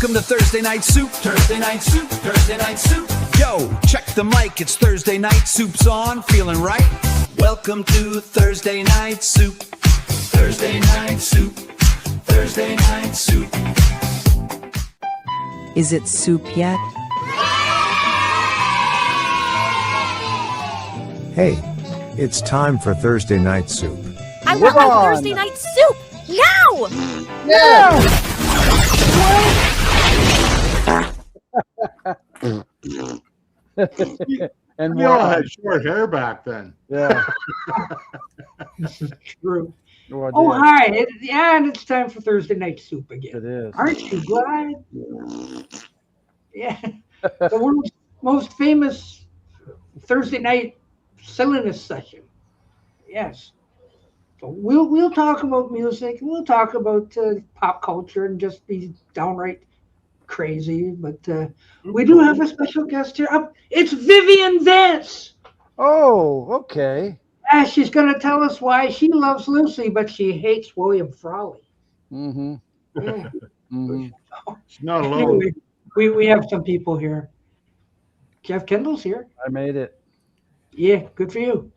Welcome to Thursday Night Soup. Thursday Night Soup. Thursday Night Soup. Yo, check the mic. It's Thursday night. Soup's on. Feeling right? Welcome to Thursday Night Soup. Thursday Night Soup. Thursday Night Soup. Is it soup yet? Hey, it's time for Thursday Night Soup. I want my Thursday night soup now! And we all had short hair back then. Yeah. This is true. Oh, Oh, hi. And it's time for Thursday Night Soup again. It is. Aren't you glad? Yeah. The world's most famous Thursday night silliness session. Yes. So we'll talk about music. We'll talk about pop culture and just be downright crazy. But we do have a special guest here. It's Vivian Vance. Oh, okay. Yeah, she's going to tell us why she loves Lucy, but she hates William Frawley. Mm-hmm. Yeah. Mm-hmm. It's not alone. Anyway, we have some people here. Jeff Kendall's here. I made it. Yeah, good for you.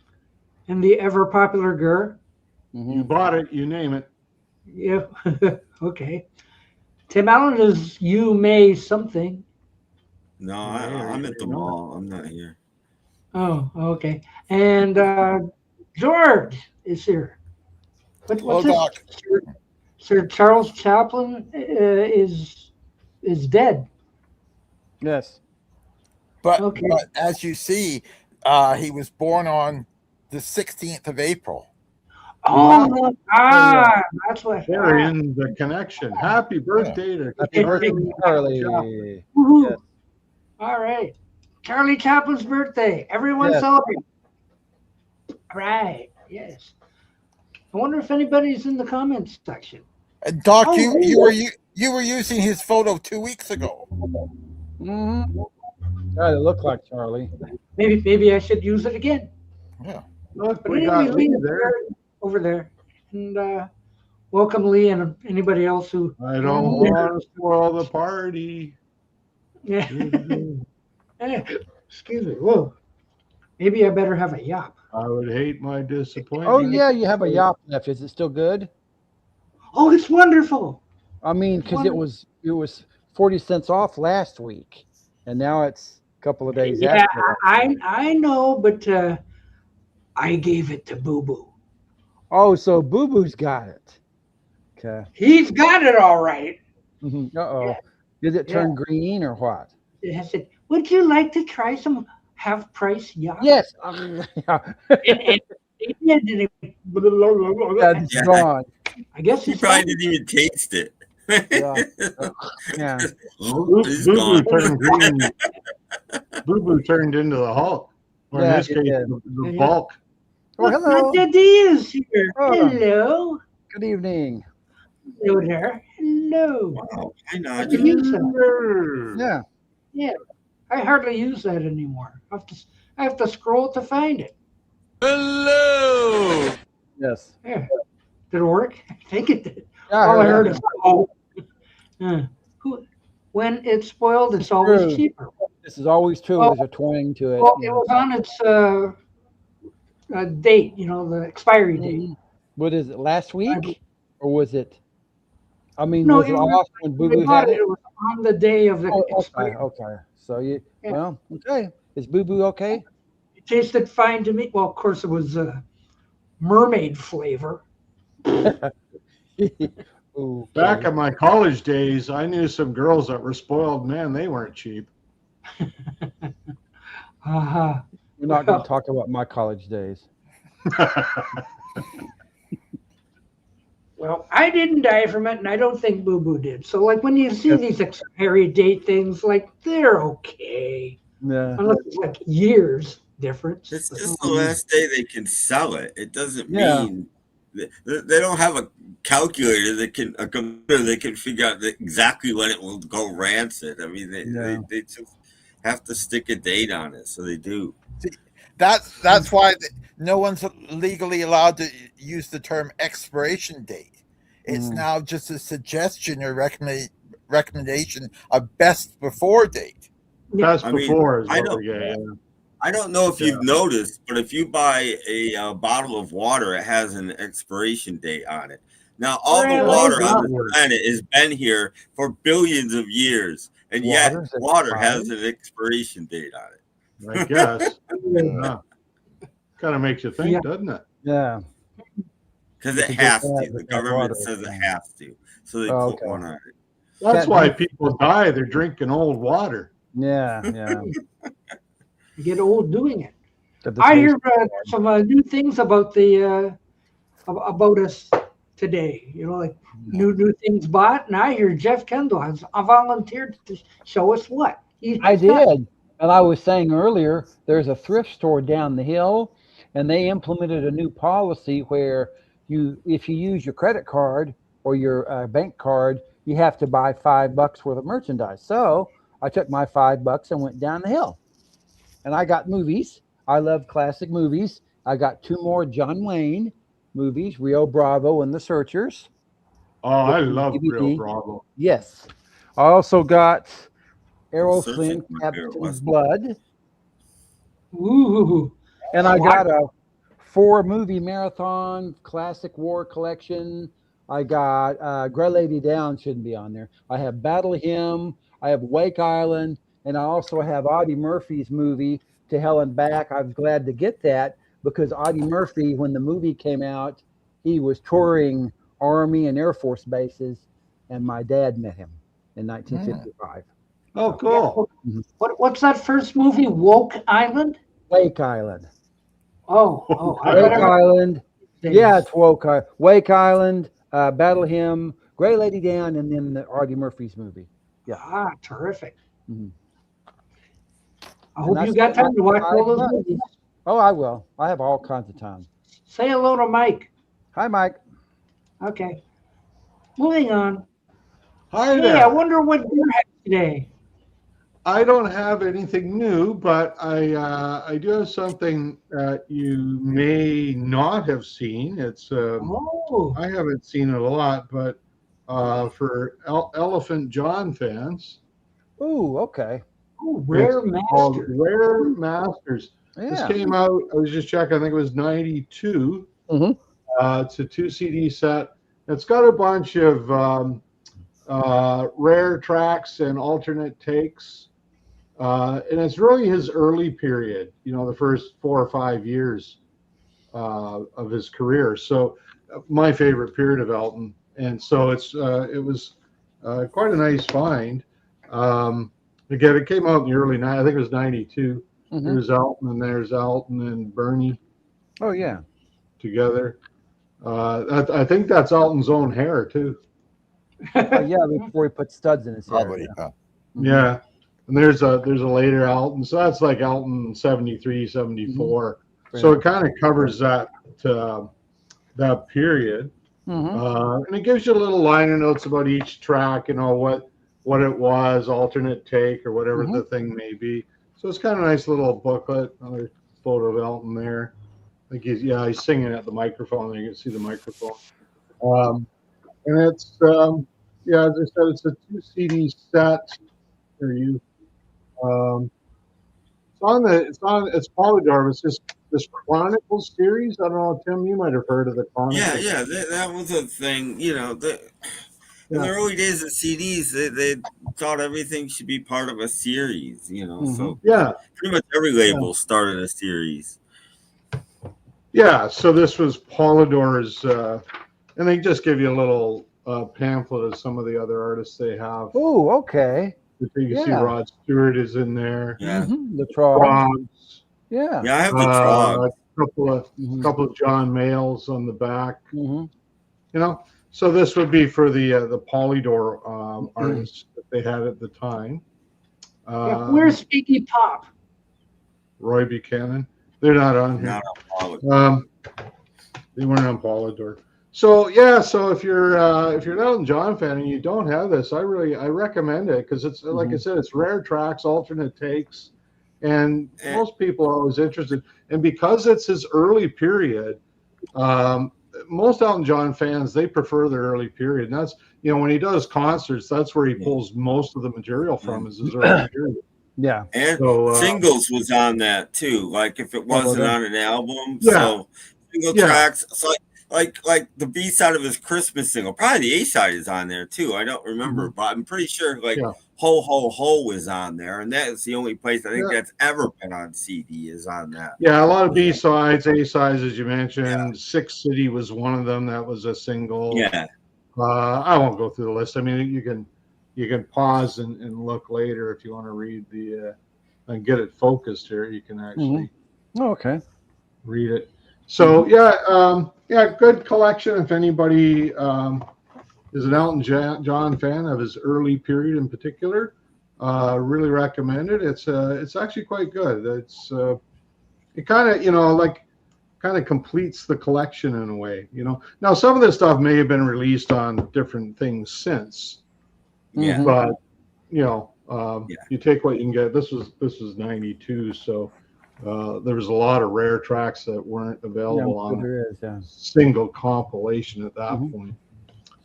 And the ever popular Gurr. Mm-hmm. You bought it, you name it. Yeah. Okay. Tim Allen is you may something. No, I'm at the mall. I'm not here. Oh, okay. And George is here. What's this? Sir Charles Chaplin is dead. Yes. But, Okay. but as you see, he was born on the 16th of April. Oh, that's what. They're in the connection. Happy birthday to Happy birthday, Charlie. Charlie. Woohoo. Yes. All right. Charlie Chaplin's birthday. Everyone Yes. celebrate. All right. Yes. I wonder if anybody's in the comments section. And Doc, Oh, you were using his photo 2 weeks ago. Mm-hmm. Yeah, they look like Charlie. Maybe I should use it again. Yeah. Look, But we anyway, got Lee Lee is there. over there. And welcome, Lee, and anybody else who. I don't want to spoil the party. Yeah. Excuse me. Whoa. Maybe I better have a yop. I would hate my disappointment. Oh, yeah, you have a yop left. Is it still good? Oh, it's wonderful. I mean, because it was 40 cents off last week, and now it's a couple of days Yeah, after. I know, but I gave it to Boo Boo. Oh, so Boo Boo's got it. Okay. He's got it all right. Mm-hmm. Uh-oh. Yeah. Did it turn green or what? I said, would you like to try some half-price yop? Yes. And he did, and That's Yeah. gone. I guess He it's probably didn't even taste it. Yeah. Yeah. Oh, it's Boo Boo gone. turned green. Boo Boo turned into the Hulk. Or in Yeah, this it case, did. the bulk. Oh, Look, hello. my daddy is here. Oh. Hello. Good evening. Hello there. Hello. Wow, I know. I can use that. Yeah. Yeah. I hardly use that anymore. I have to scroll to find it. Hello. Yes. Yeah. Did it work? I think it did. Yeah, All I yeah. heard is, oh. When it's spoiled, it's always True. cheaper. This is always true. Well- There's a twang to it. Well, it was on its date, the expiry date. What is it? Last week, or was it? I mean, No, was it off when Boo Boo They bought had it. it? It was on the day of the Oh, okay. expiry. Okay. So you, Yeah. well, okay. Is Boo Boo okay? It tasted fine to me. Well, of course, it was mermaid flavor. Ooh, Back in my college days, I knew some girls that were spoiled. Man, they weren't cheap. Uh-huh. we're not going to talk about my college days. Well, I didn't die from it, and I don't think Boo Boo did. So, like, when you see these expiry date things, like, they're okay. Yeah. Unless it's like years difference. It's just the last day they can sell it. It doesn't Yeah. mean they don't have a calculator that can a computer that can figure out exactly when it will go rancid. I mean, they just have to stick a date on it, so they do. That's why no one's legally allowed to use the term expiration date. It's now just a suggestion or recommendation of best before date. Best I mean, before is I what don't- we get. Yeah. I don't know if you've noticed, but if you buy a bottle of water, it has an expiration date on it. Now, all the Right, water right. on this planet has been here for billions of years, and yet Water's water expired? has an expiration date on it. I guess. Yeah. Kind of makes you think, Yeah. doesn't it? Yeah. Because You it can get has that to. with The that government water says it thing. has to. So they Oh, put okay. one on it. That's Can't why drink- people die. They're drinking old water. Yeah. Yeah. You get old doing it. Got the I taste hear bud. some new things about the about us today. You know, like new things bought. And I hear Jeff Kendall has volunteered to show us what I did. And I was saying earlier, there's a thrift store down the hill, and they implemented a new policy where if you use your credit card or your bank card, you have to buy $5 worth of merchandise. So I took my $5 and went down the hill, and I got movies. I love classic movies. I got 2 more John Wayne movies, Rio Bravo and The Searchers. Oh, I love DVD. Rio Bravo. Yes. I also got Errol Searchers Flynn, is my favorite Captain's Western. Blood. Ooh, And I got a 4-movie marathon classic war collection. I got Grey Lady Down shouldn't be on there. I have Battle Hymn. I have Wake Island, and I also have Audie Murphy's movie To Hell and Back. I was glad to get that because Audie Murphy, when the movie came out, he was touring Army and Air Force bases, and my dad met him in 1955. Oh, cool. what's that first movie? Woke Island. Wake Island. Oh, I Wake better- Island. Yeah, it's Wake Island, Battle Hymn, Grey Lady Down, and then the Audie Murphy's movie. Yeah. Terrific. Mhm. I hope And you that's got time to watch all those $5. movies. Oh, I will. I have all kinds of time. Say hello to Mike. Hi, Mike. Okay. Moving on. Hi Hey, there. I wonder what you have today. I don't have anything new, but I do have something that you may not have seen. It's Oh, I haven't seen it a lot, but for Elephant John fans, Ooh, okay. Rare it's called Master. Rare Masters. This Yeah. came out. I was just checking. I think it was '92. Mhm. It's a 2 CD set. It's got a bunch of rare tracks and alternate takes. And it's really his early period, the first 4 or 5 years of his career. So my favorite period of Elton. And so it was quite a nice find. Again, it came out in the early 90s. I think it was 92. Mhm. There's Elton and there's Elton and Bernie Oh, yeah. together. I think that's Elton's own hair too. Yeah, before he put studs in his hair. Probably. Yeah. And there's a later Elton. So that's like Elton 73, 74. So it kind of covers that period. Mhm. And it gives you a little liner notes about each track, what it was, alternate take or whatever the thing may be. So it's kind of a nice little booklet. Another photo of Elton there. I think he's singing at the microphone. You can see the microphone. And it's as I said, it's a 2 CD set for you. It's Polydor. It's just this Chronicles series. I don't know, Tim, you might have heard of the Chronicles. Yeah, that was a thing. In the early days of CDs, they thought everything should be part of a series. So Yeah. pretty much every label started a series. Yeah, so this was Polydor's, and they just give you a little pamphlet of some of the other artists they have. Ooh, okay. You can see Yeah. Rod Stewart is in there. Yeah, The Trog. Frogs, Yeah. yeah. I have the Trog. a couple of John Mayles on the back. Mhm. So this would be for the Polydor artists that they had at the time. Where's Iggy Pop? Roy Buchanan? They're not on here. Not on Polydor. They weren't on Polydor. So if you're an Elton John fan and you don't have this, I recommend it because it's like I said, it's rare tracks, alternate takes, and most people are always interested. And because it's his early period, most Elton John fans, they prefer the early period. And that's, when he does concerts, that's where he pulls most of the material from, is his early period. Yeah. And So, singles was on that too. Like if it wasn't on an album, Yeah. so single Yeah. tracks. So like the B side of his Christmas single, probably the A side is on there too. I don't remember, but I'm pretty sure Ho Ho Ho was on there, and that is the only place I think that's ever been on CD is on that. Yeah, a lot of B sides, A sides, as you mentioned. Six City was one of them. That was a single. Yeah. I won't go through the list. I mean, you can pause and look later if you want to read and get it focused here. You can actually read it. So good collection. If anybody is an Elton John fan of his early period in particular, really recommend it. It's actually quite good. It kind of completes the collection in a way. Now some of this stuff may have been released on different things since. Yeah. But you take what you can get. This was 92, so there was a lot of rare tracks that weren't available on single compilation at that point.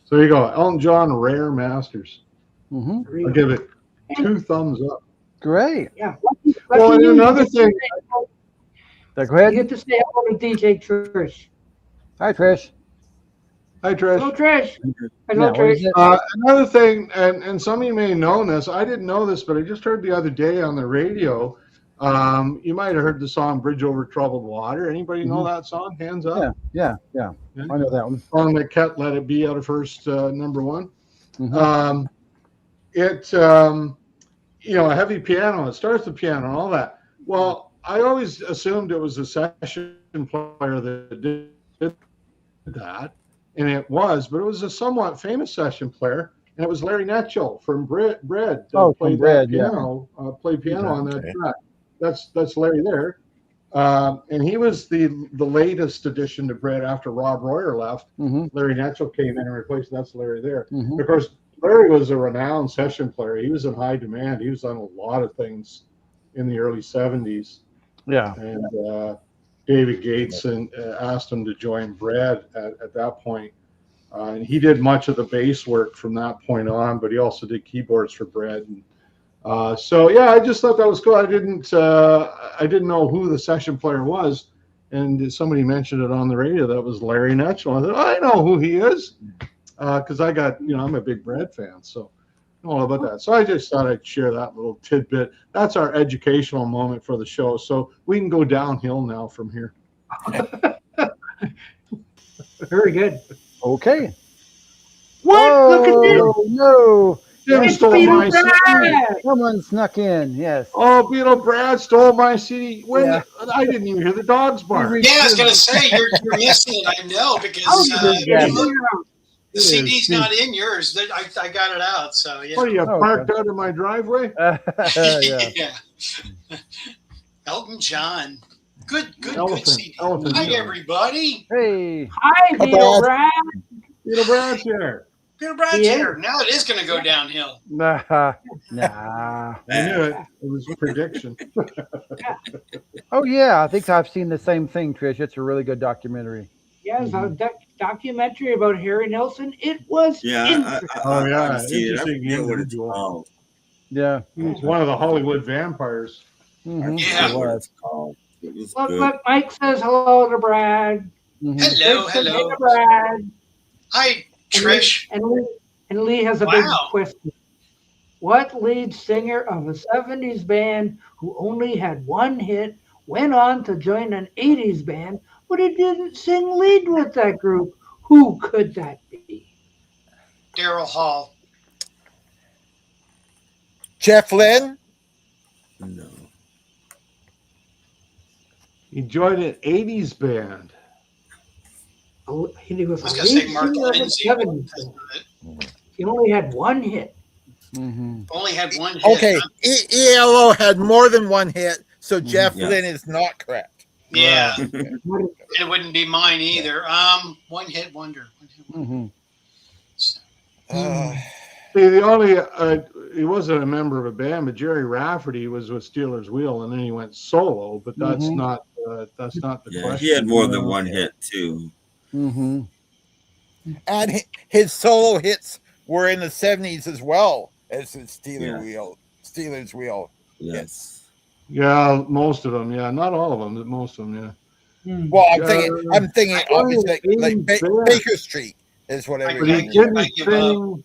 So there you go, Elton John Rare Masters. I'll give it 2 thumbs up. Great. Yeah. Well, and another thing. Go ahead. You get to say hello to DJ Trish. Hi, Trish. Hi, Trish. Hello, Trish. Hello, Trish. Another thing, and some of you may know this. I didn't know this, but I just heard the other day on the radio. You might have heard the song "Bridge Over Troubled Water." Anybody know that song? Hands up. Yeah. I know that one. Song that kept "Let It Be" out of first number one. A heavy piano. It starts the piano and all that. Well, I always assumed it was a session player that did that. And it was, but it was a somewhat famous session player, and it was Larry Netchell from Bread. Played piano on that track. That's Larry there, and he was the latest addition to Bread after Rob Royer left. Larry Netchell came in and replaced. That's Larry there. Of course, Larry was a renowned session player. He was in high demand. He was on a lot of things in the early '70s. Yeah, and David Gates asked him to join Brad at that point. And he did much of the bass work from that point on, but he also did keyboards for Brad. And, I just thought that was cool. I didn't know who the session player was, and somebody mentioned it on the radio. That was Larry Netchell. I thought, I know who he is, because I'm a big Brad fan, so I know all about that. So I just thought I'd share that little tidbit. That's our educational moment for the show. So we can go downhill now from here. Very good. Okay. What? Look at this. No. Jim stole my CD. Someone snuck in. Yes. Oh, Beatle Brad stole my CD. I didn't even hear the dogs bark. Yeah, I was going to say, you're missing it. I know, because the CD's not in yours. I got it out. So, yeah. What are you, parked out in my driveway? Yeah. Elton John. Good CD. Hi, everybody. Hey. Hi, Beatle Brad. Beatle Brad's here. Beatle Brad's here. Now it is going to go downhill. Nah. I knew it. It was a prediction. Oh, yeah. I think I've seen the same thing, Trish. It's a really good documentary. Yes, a documentary about Harry Nilsson. It was interesting. Interesting individual. Yeah. He's one of the Hollywood vampires. Yeah. What it's called. Look, Mike says hello to Brad. Hello. To Brad. Hi, Trish. And Lee has a big question. What lead singer of a 70s band who only had one hit went on to join an 80s band, but he didn't sing lead with that group? Who could that be? Daryl Hall. Jeff Lynne? No. He joined an 80s band. Oh, he was I was going to say Mark Lindsay. He only had one hit. Only had one hit. Okay, ELO had more than one hit, so Jeff Lynne is not correct. Yeah. It wouldn't be mine either. One hit wonder. The only he wasn't a member of a band, but Jerry Rafferty was with Steelers Wheel, and then he went solo. But that's not the question. He had more than one hit too. Mm-hmm. And his solo hits were in the 70s as well as his Yeah. Steelers Wheel hits. Yes. Yeah, most of them. Yeah, not all of them, but most of them. Yeah. Well, Yeah, I'm thinking obviously like 80s band. Baker Street is what I- But he everything. didn't I give up. sing.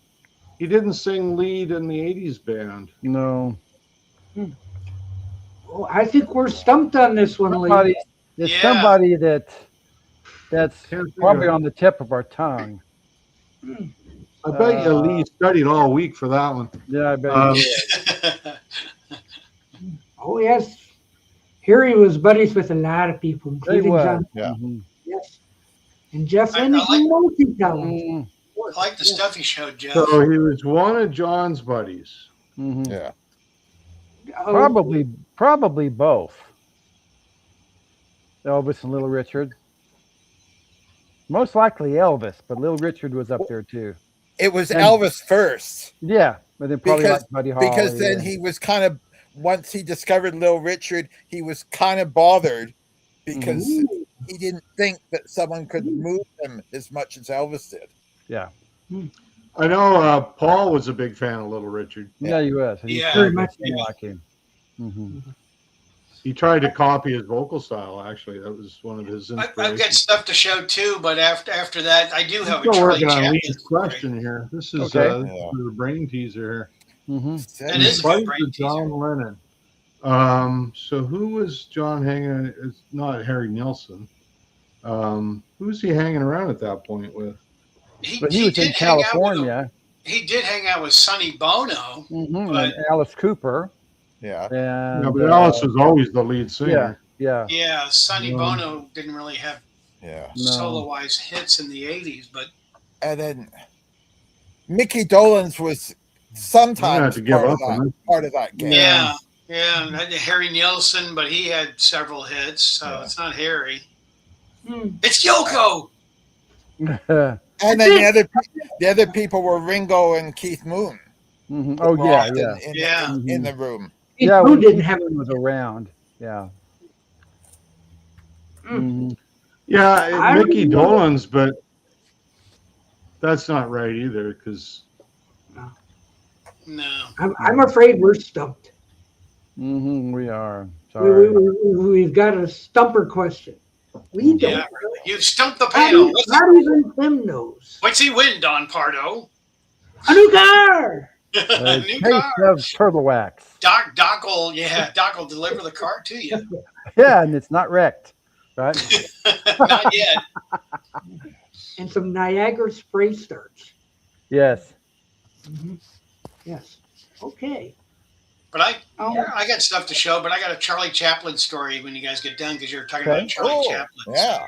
He didn't sing lead in the '80s band. No. Oh, I think we're stumped on this one, Lee. Somebody, it's Yeah. somebody that's Can't think probably of it. on the tip of our tongue. I bet you Lee studied all week for that one. Yeah, I bet Um, he did. Oh, yes. Here he was buddies with a lot of people, They including was. John. Yeah. Mhm. Yes. And Jeff I Lynne is like- a multi-talent. Mm, I like the stuff he showed, Jeff. So he was one of John's buddies. mhm. Yeah. Oh, Probably both. Elvis and Little Richard. Most likely Elvis, but Little Richard was up there too. It was And- Elvis first Yeah, but then probably Because- like Buddy Holly. because then he was kind of once he discovered Little Richard, he was kind of bothered because he didn't think that someone could move him as much as Elvis did. Yeah, I know Paul was a big fan of Little Richard. yeah, he was. He Yeah. Very much, like him. Mhm. He tried to copy his vocal style. Actually, that was one of his I've got inspirations. stuff to show too, but after that, I do have a Still Charlie working on Chaplin Lee's story. question here. This is Okay. this is the brain teaser here. Mhm. That is a Buddies good brain with John teaser. Lennon. So who was John hanging? It's not Harry Nilsson. Who's he hanging around at that point with? But he was in did hang out with California. he did hang out with Sonny Bono. Mhm, But- and Alice Cooper. Yeah. And Yeah, but Alice was always the lead singer. yeah. Yeah, Sonny No. Bono didn't really have Yeah. No. solo-wise hits in the 80s, but And then Mickey Dolenz was sometimes to give up on part of that game. yeah. And I had Harry Nilsson, but he had several hits, so Yeah. it's not Harry. Hmm. It's Yoko! And then the other people were Ringo and Keith Moon. Mhm. Oh yeah, involved yeah. in, Yeah. in the room. Yeah, who when didn't Keith have Moon was around. Yeah. Mm. Mhm. Yeah, I Mickey remember- Dolenz, but that's not right either because No. I'm afraid we're stumped. Mhm, we are. Sorry. We've got a stumper question. We don't. Yeah, you've stumped the Not panel. even, not even Tim knows. What's he win, Don Pardo? A new car. A New taste car. of turtle wax. Doc will deliver the car to you. Yeah, and it's not wrecked, right? Not yet. And some Niagara spray starts. Yes. Yes. Okay. But I Oh. got stuff to show, but I got a Charlie Chaplin story when you guys get done because you're talking Okay. about Charlie Oh, Chaplin. yeah.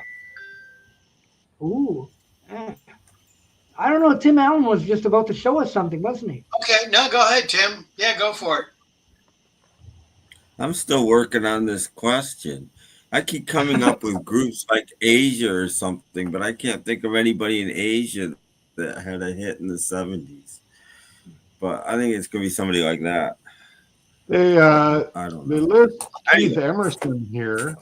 Ooh. I don't know. Tim Allen was just about to show us something, wasn't he? Okay, no, go ahead, Tim. Yeah, go for it. I'm still working on this question. I keep coming up with groups like Asia or something, but I can't think of anybody in Asia that had a hit in the 70s. But I think it's going to be somebody like that. they I don't they know. list Keith Emerson here.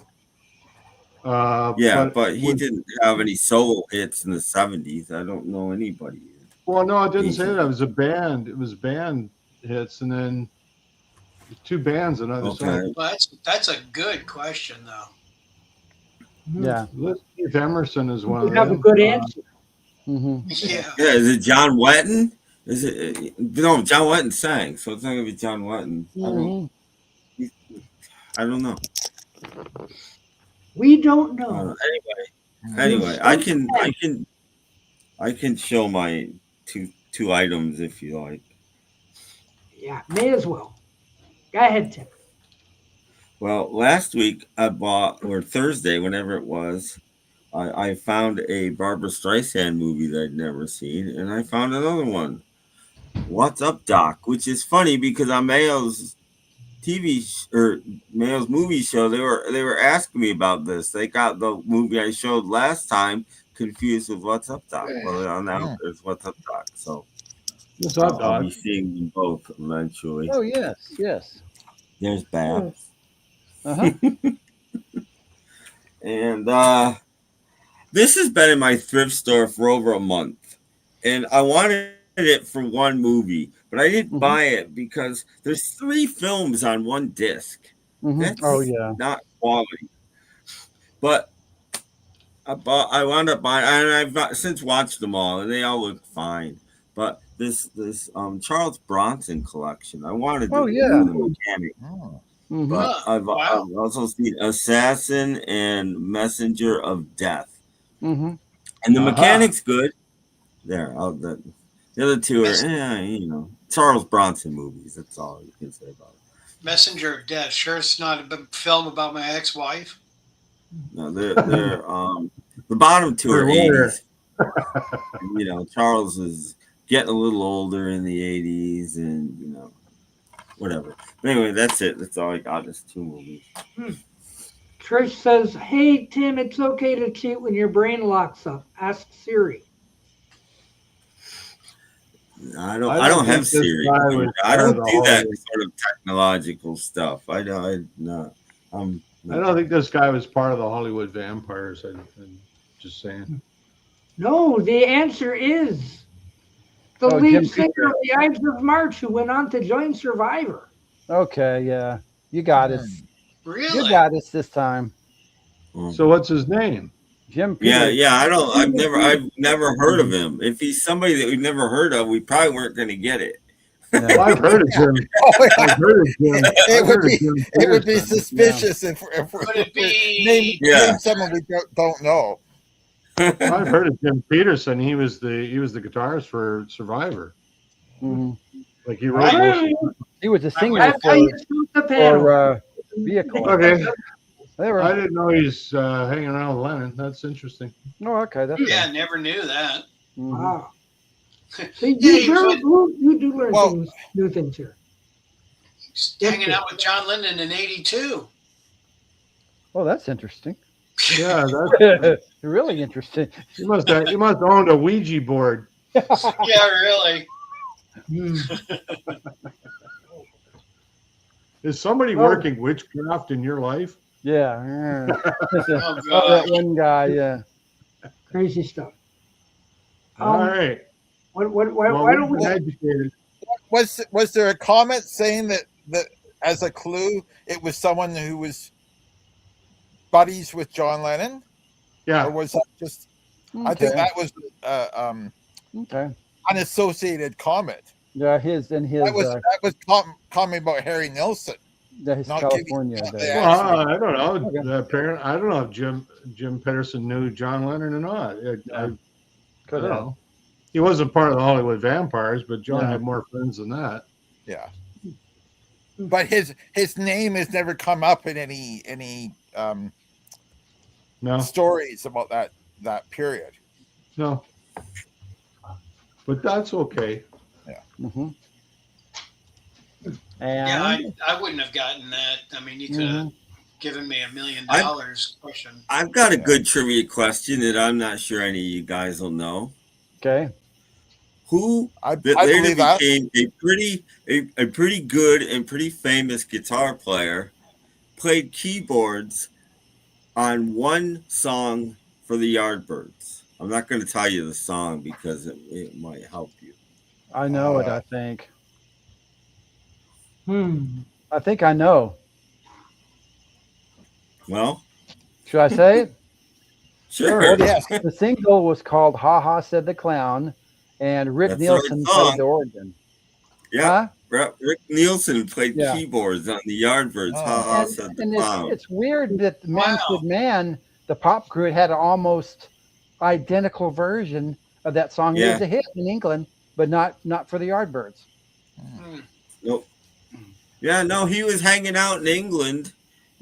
Yeah, but he didn't have any solo hits in the 70s. I don't know anybody. Well, no, it didn't say that. It was a band. It was band hits, and then two bands another Okay. song. Well, that's a good question, though. Yeah. List Keith Emerson is one We of have a them. good answer. Mhm. Yeah. Yeah, is it John Wetton? Is it? No, John Wetton sang, so it's not going to be John Wetton. Mhm. I don't know. We don't know. Anyway, I can show my two items if you like. Yeah, may as well. Go ahead, Tim. Well, last week I bought, or Thursday, whenever it was, I found a Barbara Streisand movie that I'd never seen, and I found another one, What's Up, Doc, which is funny because on Mayo's Mayo's movie show, they were asking me about this. They got the movie I showed last time confused with What's Up, Doc. Well, now there's What's Up, Doc. So What's up, I'll dog? be seeing them both eventually. Oh yes, yes. There's Babs. Uh-huh. And This has been in my thrift store for over a month, and I wanted it for one movie, but I didn't buy it because there's 3 films on one disc. That's Oh yeah. not quality. But I wound up buying, and I've since watched them all, and they all look fine. But this Charles Bronson collection, I wanted Oh it yeah. for the mechanic. But I've also seen Assassin and Messenger of Death, and the mechanic's good. There, the other 2 are Charles Bronson movies. That's all you can say about it. Messenger of Death. Sure, it's not a film about my ex-wife. No, they're the bottom 2 are 80s. Charles is getting a little older in the 80s, and whatever. But anyway, that's it. That's all I got. Is 2 movies. Trish says, "Hey Tim, it's okay to cheat when your brain locks up. Ask Siri." I don't have Siri. I don't do that sort of technological stuff. I don't think this guy was part of the Hollywood Vampires. I'm just saying. No, the answer is the lead singer of the Ides of March, who went on to join Survivor. Okay, yeah, you got it. Really? You got us this time. So what's his name? Jim Peters. Yeah. I've never heard of him. If he's somebody that we've never heard of, we probably weren't going to get it. Well, I've heard of him. I've heard of him. It would be suspicious if we name someone we don't know. I've heard of Jim Peterson. He was the guitarist for Survivor. Like he wrote. He was a singer for Vehicle. Okay. I didn't know he's hanging around with Lennon. That's interesting. Oh, okay. That's I never knew that. Wow. So you do learn new things here. Hanging out with John Lennon in '82. Oh, that's interesting. Yeah, that's really interesting. You must have owned a Ouija board. Yeah, really. Is somebody working witchcraft in your life? Yeah. Oh, that one guy, yeah. Crazy stuff. All right. Why don't we educated? Was there a comment saying that as a clue it was someone who was buddies with John Lennon? Yeah. Or was that just? Okay. I think that was unassociated comment. Yeah, his. That was comment about Harry Nilsson. Yeah, his California. Well, I don't know. Okay. I don't know if Jim Pedersen knew John Lennon or not. I don't know. He wasn't part of the Hollywood Vampires, but John had more friends than that. Yeah. But his name has never come up in any stories about that period. No. But that's okay. Yeah. Mm-hmm. And I wouldn't have gotten that. I mean, you could have given me $1 million question. I've got a good trivia question that I'm not sure any of you guys will know. Okay. Who later became a pretty good and pretty famous guitar player, played keyboards on one song for the Yardbirds. I'm not going to tell you the song because it might help you. I know it, I think. I think I know. Well, should I say it? Sure. Yes. The single was called "Ha Ha Said the Clown," and Rick Nielsen played the organ. Yeah, Rick Nielsen played keyboards on the Yardbirds. Ha Ha Said the Clown. It's weird that Man Stood Man, the pop group, had an almost identical version of that song. It was a hit in England, but not for the Yardbirds. Nope. Yeah, no, he was hanging out in England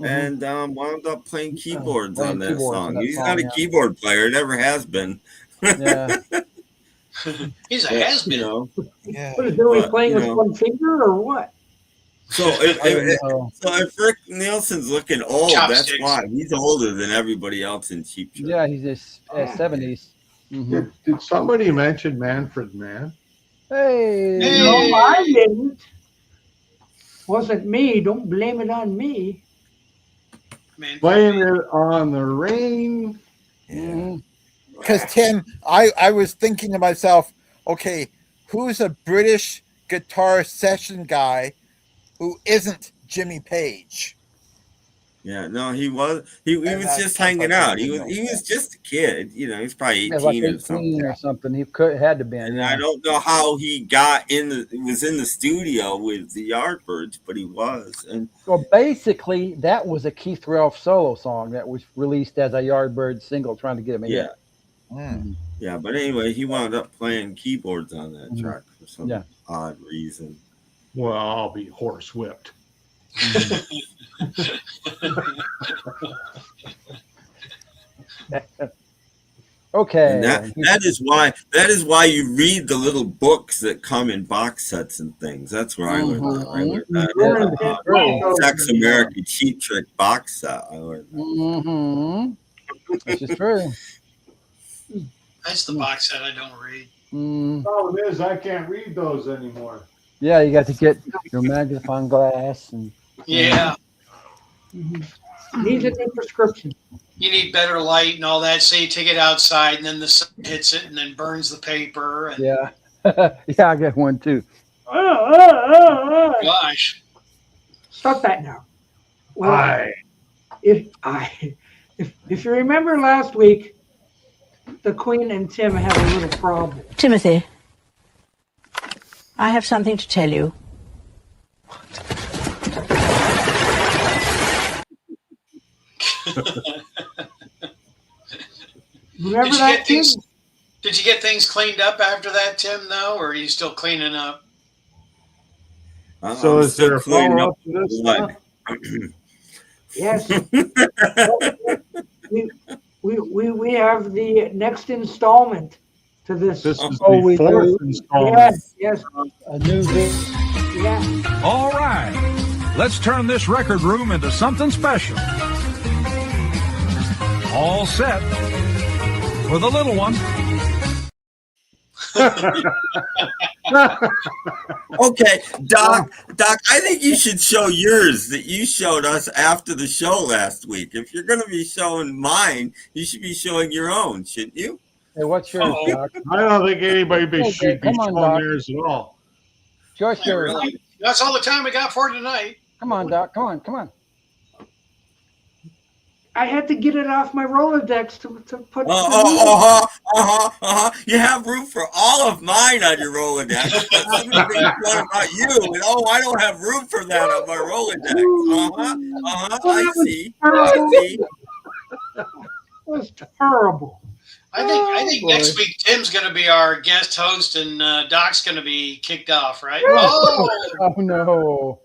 and wound up playing keyboards on that song. He's not a keyboard player, never has been. Yeah. He's a has-been. What is he only playing with one finger or what? So if Rick Nielsen's looking old, that's why. He's older than everybody else in Cheap Trick. Yeah, he's in his 70s. Did somebody mention Manfred Mann? Hey. No, I didn't. Wasn't me. Don't blame it on me. Blame it on the rain. Yeah. because Tim, I was thinking to myself, okay, who's a British guitar session guy who isn't Jimmy Page? Yeah, no, he was was just that's hanging like out. a He was just a kid, he's probably Yeah, like 18 or 18 something. or something. He had to be. And Yeah. I don't know how he was in the studio with the Yardbirds, but he was. And Well, basically, that was a Keith Relf solo song that was released as a Yardbird single, trying to get him a hit. yeah, but anyway, he wound up playing keyboards on that track for some odd reason. Well, I'll be horsewhipped. Okay. And that is why you read the little books that come in box sets and things. That's where I learned that. I learned that Sex America Cheap Trick box set. I learned that. This is true. That's the box set I don't read. Problem is, I can't read those anymore. Yeah, you got to get your magnifying glass and. Yeah. Needs a new prescription. You need better light and all that. So you take it outside, and then the sun hits it, and then burns the paper. And Yeah. Yeah, I got one too. gosh. Stop that now. Well, if you remember last week, the Queen and Tim had a little problem. Timothy, I have something to tell you. Remember that, Tim? Did you get things cleaned up after that, Tim, though, or are you still cleaning up? So is there a follow-up to this stuff? Yes. we have the next installment to this. This is the fourth installment. Yes. A new Yeah. All right, let's turn this record room into something special. All set for the little one. Okay, Doc, I think you should show yours that you showed us after the show last week. If you're going to be showing mine, you should be showing your own, shouldn't you? Hey, what's yours, Doc? I don't think anybody should be come on, showing Doc. theirs at all. Just yours. Really? That's all the time we got for tonight. Come on, Doc. Come on. I had to get it off my Rolodex to put. You have room for all of mine on your Rolodex. But somebody being fun about you, and I don't have room for that on my Rolodex. I see. It was terrible. I think next week Tim's going to be our guest host, and Doc's going to be kicked off, right? Oh no.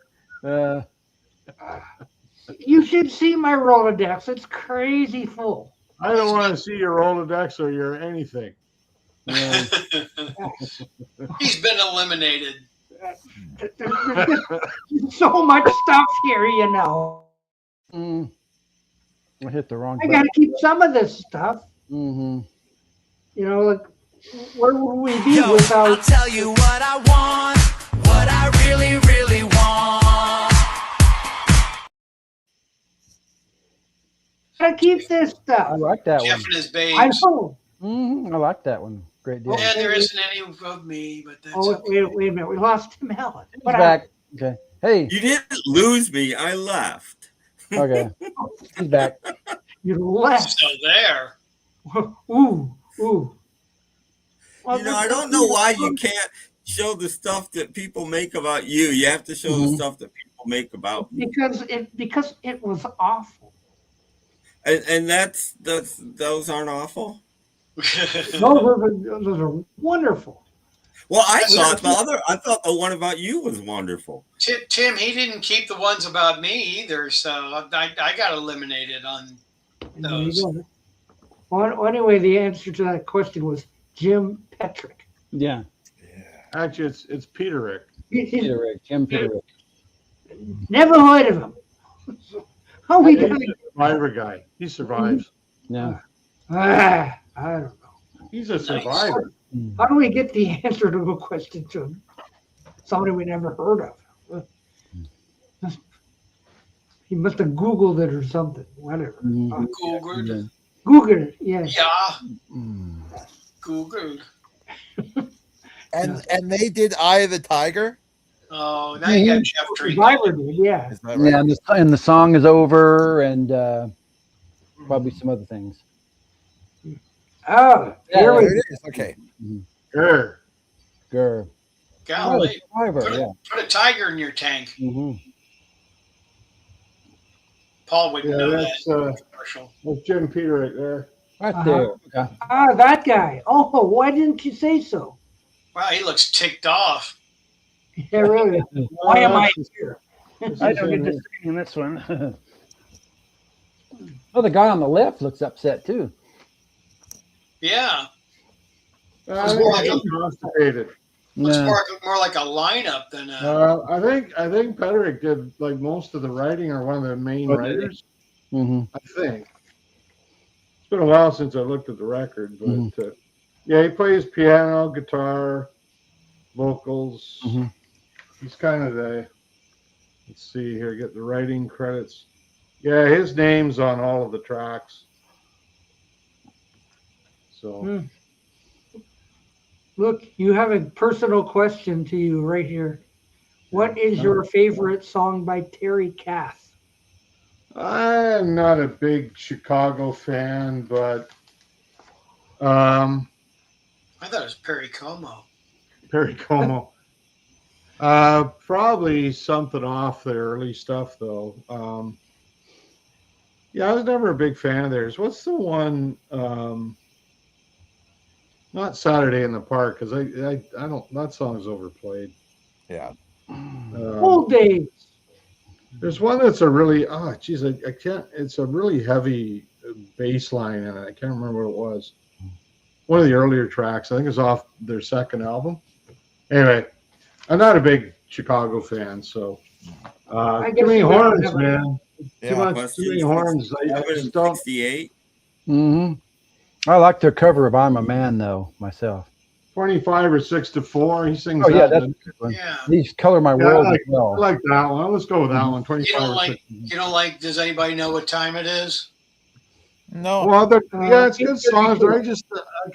You should see my Rolodex. It's crazy full. I don't want to see your Rolodex or your anything. Yeah. He's been eliminated. There's so much stuff here, you know. I hit the wrong I button. got to keep some of this stuff. Mm-hmm. You know, like, where would we be without? I'll tell you what I want, what I really, really want. I keep this I stuff. like that Jeff one. and his I babes. know. I like that one. Great deal. Yeah, there isn't any of me, but that's Oh, okay. wait a minute. We lost Tim Allen. He's What back. Okay. Hey. You didn't lose me. I left. Okay. He's back. You left. Still there. Ooh. I don't know why you can't show the stuff that people make about you. You have to show the stuff that people make about me. Because it was awful. And those aren't awful. Those are wonderful. Well, I thought the one about you was wonderful. Tim, he didn't keep the ones about me either, so I got eliminated on those. Well, anyway, the answer to that question was Jim Petrick. Yeah. Actually, it's Peter Rick. Peter Rick. Jim Peter Rick. Never heard of him. How we He's doing? a survivor guy. He survives. Yeah. I don't know. He's a survivor. How do we get the answer to a question to somebody we never heard of? He must have Googled it or something. Whatever. Googled. Google. Yes. Yeah. Google. And they did Eye of the Tiger. Oh, now you got Jeff Drake. Survivor did, yeah. Is that right? Yeah, and the song is over, and probably some other things. Oh, Yeah, here we There it is. Okay. Sure. Grr. Golly. Survivor, Put, yeah. put a tiger in your tank. Mm-hmm. Paul wouldn't Yeah, know that's that commercial. that's Jim Peter right there. Right there. Okay. Ah, that guy. Oh, why didn't you say so? Wow, he looks ticked off. Yeah, really. Why am I here? I don't get to sing in this one. Oh, the guy on the left looks upset too. Yeah. I think he's constipated. Looks Yeah. more like a lineup than I think Pedrick did like most of the writing, or one of the main Oh, did he? writers. Mm-hmm. I think it's been a while since I looked at the record, but yeah, he plays piano, guitar, vocals. Mm-hmm. He's kind of the. Let's see here, get the writing credits. Yeah, his name's on all of the tracks. So. Look, you have a personal question to you right here. What is your favorite song by Terry Kath? I'm not a big Chicago fan, but I thought it was Perry Como. Perry Como. Probably something off the early stuff, though. Yeah, I was never a big fan of theirs. What's the one? Not Saturday in the Park, because I don't. That song's overplayed. Yeah. Old days. There's one that's a really I can't. It's a really heavy bass line in it. I can't remember what it was. One of the earlier tracks. I think it's off their second album. Anyway, I'm not a big Chicago fan, so too many horns, man. Yeah. Too many horns. I just don't. 68. Mm-hmm. I like their cover of "I'm a Man," though myself. 25 or 6 to 4. He sings. Oh yeah, that. that's a good one. Yeah. These color my Yeah, world I as well. like that one. Let's go with that one. 25 You don't or like 6. you don't like does anybody know what time it is? No. Well, yeah, it's good songs. But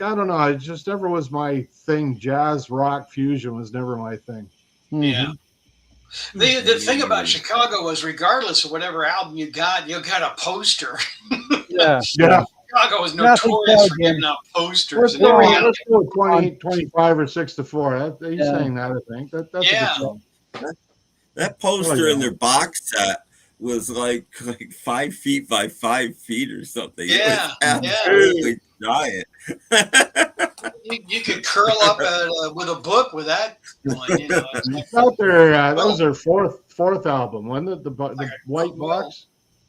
I don't know. It just never was my thing. Jazz, rock, fusion was never my thing. Mm-hmm. Yeah. The thing about Chicago was, regardless of whatever album you got a poster. Yeah. Yeah. Chicago was Nothing notorious for plug giving in. out posters. Let's And go, every album. let's go 20, 25 or 6 to 4. He's Yeah. saying that, I think. That's a Yeah. good song. That poster in their box set was like 5 feet by 5 feet or something. Yeah, It was absolutely giant. You could curl up with a book with that one. You know, it's like, It's out there. That was their fourth album, wasn't it? The white box.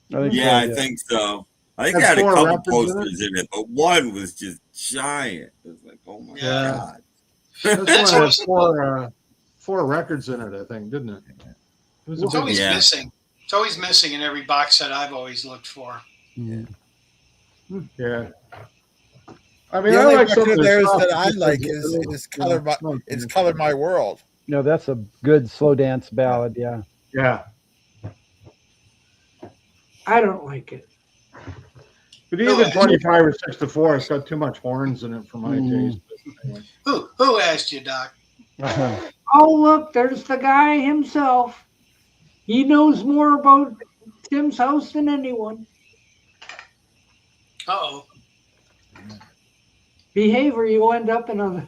Yeah, I think so. I think it Had had a 4 couple records in it? posters in it, but one was just giant. It was like, oh my Yeah. god. This one what had 4 records in it, I think, didn't it? It was a it's big always Yeah. missing. It's always missing in every box set I've always looked for. Yeah. I The mean, I only like some record of of their theirs stuff. that I Just like a is little- it's Color My World. No, that's a good slow dance ballad. Yeah. Yeah. I don't like it. But even 25 or 6 to 4, it's got too much horns in it for my taste. But anyway. Who asked you, Doc? Oh, look, there's the guy himself. He knows more about Tim's house than anyone. Uh-oh. Behave or you end up in a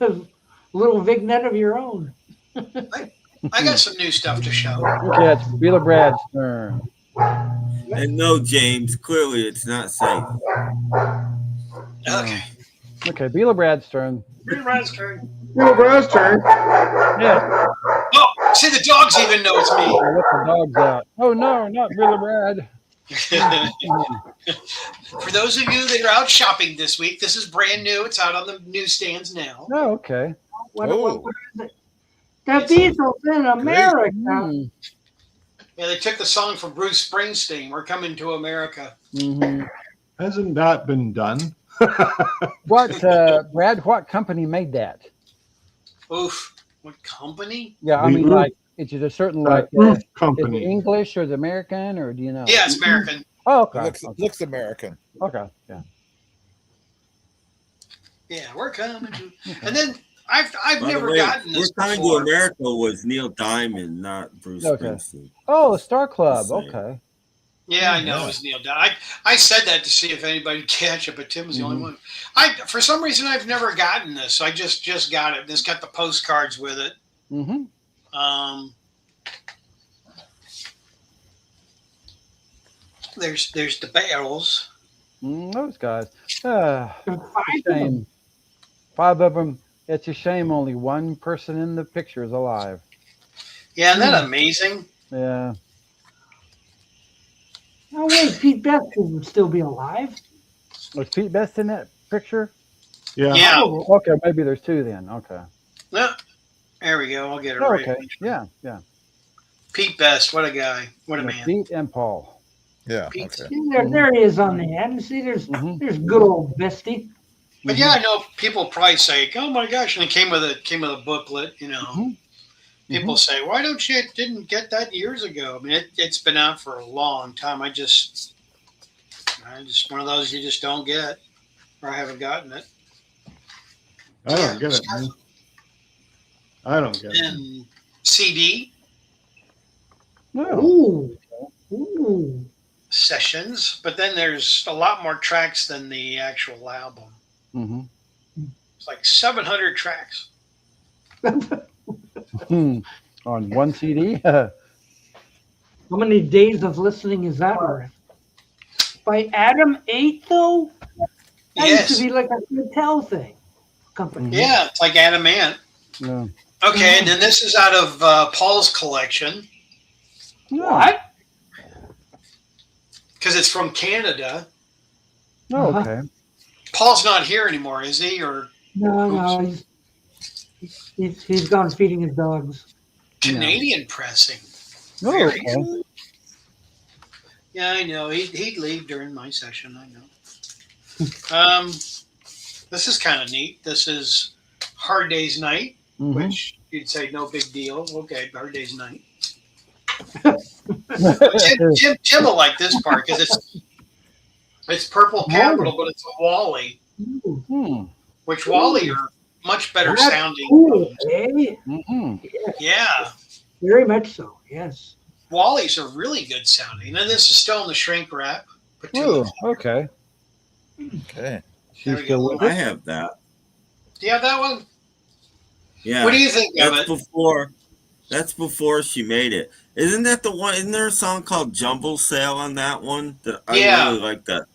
little vignette of your own. I got some new stuff to show. Okay, it's Wheeler Brad's turn. And no, James, clearly it's not safe. Okay. Okay, Wheeler Brad's turn. Rerun's turn. Wheeler Brad's turn. Yeah. Oh, see, the dogs even know it's me. Let the dogs out. Oh no, not Wheeler Brad. For those of you that are out shopping this week, this is brand new. It's out on the newsstands now. Oh, okay. What Oh. is it? The Beatles in America. Mm. Yeah, they took the song from Bruce Springsteen. We're coming to America. Mm-hmm. Hasn't that been done? What, Brad? What company made that? Oof. What company? Yeah, I mean, like, is it a certain like Roof is it Company. English or is it American or do you know? Yeah, it's American. Oh, okay. Looks American. Okay. Yeah. Yeah, we're coming to. And then I've By the never way, gotten this We're Coming to before. America was Neil Diamond, not Bruce Okay. Springsteen. Oh, Star Club. Just saying. Okay. Yeah, I know it was Neil Diamond. I said that to see if anybody would catch it, but Tim was the only one. For some reason I've never gotten this. I just got it. It's got the postcards with it. Mm-hmm. There's the barrels. Those guys. Shame. 5 of them. It's a shame only one person in the picture is alive. Yeah, isn't that amazing? Yeah. No way, Pete Best would still be alive. Was Pete Best in that picture? Yeah. Yeah. Okay, maybe there's 2 then. Okay. No, there we go. I'll get it Oh, right. okay. Yeah, yeah. Pete Best, what a guy. What a man. Pete and Paul. Yeah. Pete. Okay. There he is on the end. See, there's good old Bestie. But yeah, I know people probably say, "Oh my gosh!" And it came with a booklet. You know, people say, "Why don't you didn't get that years ago?" I mean, it's been out for a long time. I just one of those you just don't get, or I haven't gotten it. I don't get it. Man. I don't get it. And CD. Ooh. Ooh. Sessions, but then there's a lot more tracks than the actual album. It's like 700 tracks. On one CD? How many days of listening is that worth? By Adam 8, though? That used to be like a hotel thing. Company. Yeah, it's like Adamant. Yeah. Okay, and then this is out of Paul's collection. What? Because it's from Canada. Oh, okay. Paul's not here anymore, is he? Or No, he's gone feeding his dogs. Canadian pressing. Oh, Very okay. cool. Yeah, I know. He'd leave during my session. I know. This is kind of neat. This is Hard Day's Night, which you'd say no big deal. Okay, Hard Day's Night. Tim will like this part because it's purple capital, but it's a Wally, which Wally are much better sounding. Cool, eh? Yeah, very much so. Yes, Wallies are really good sounding, and this is still in the shrink wrap. Oh, okay. Okay. She's still with I us? have that. Do you have that one? Yeah. What do you think of it? That's before she made it. Isn't that the one? Isn't there a song called "Jumble Sale" on that one? That I really like that.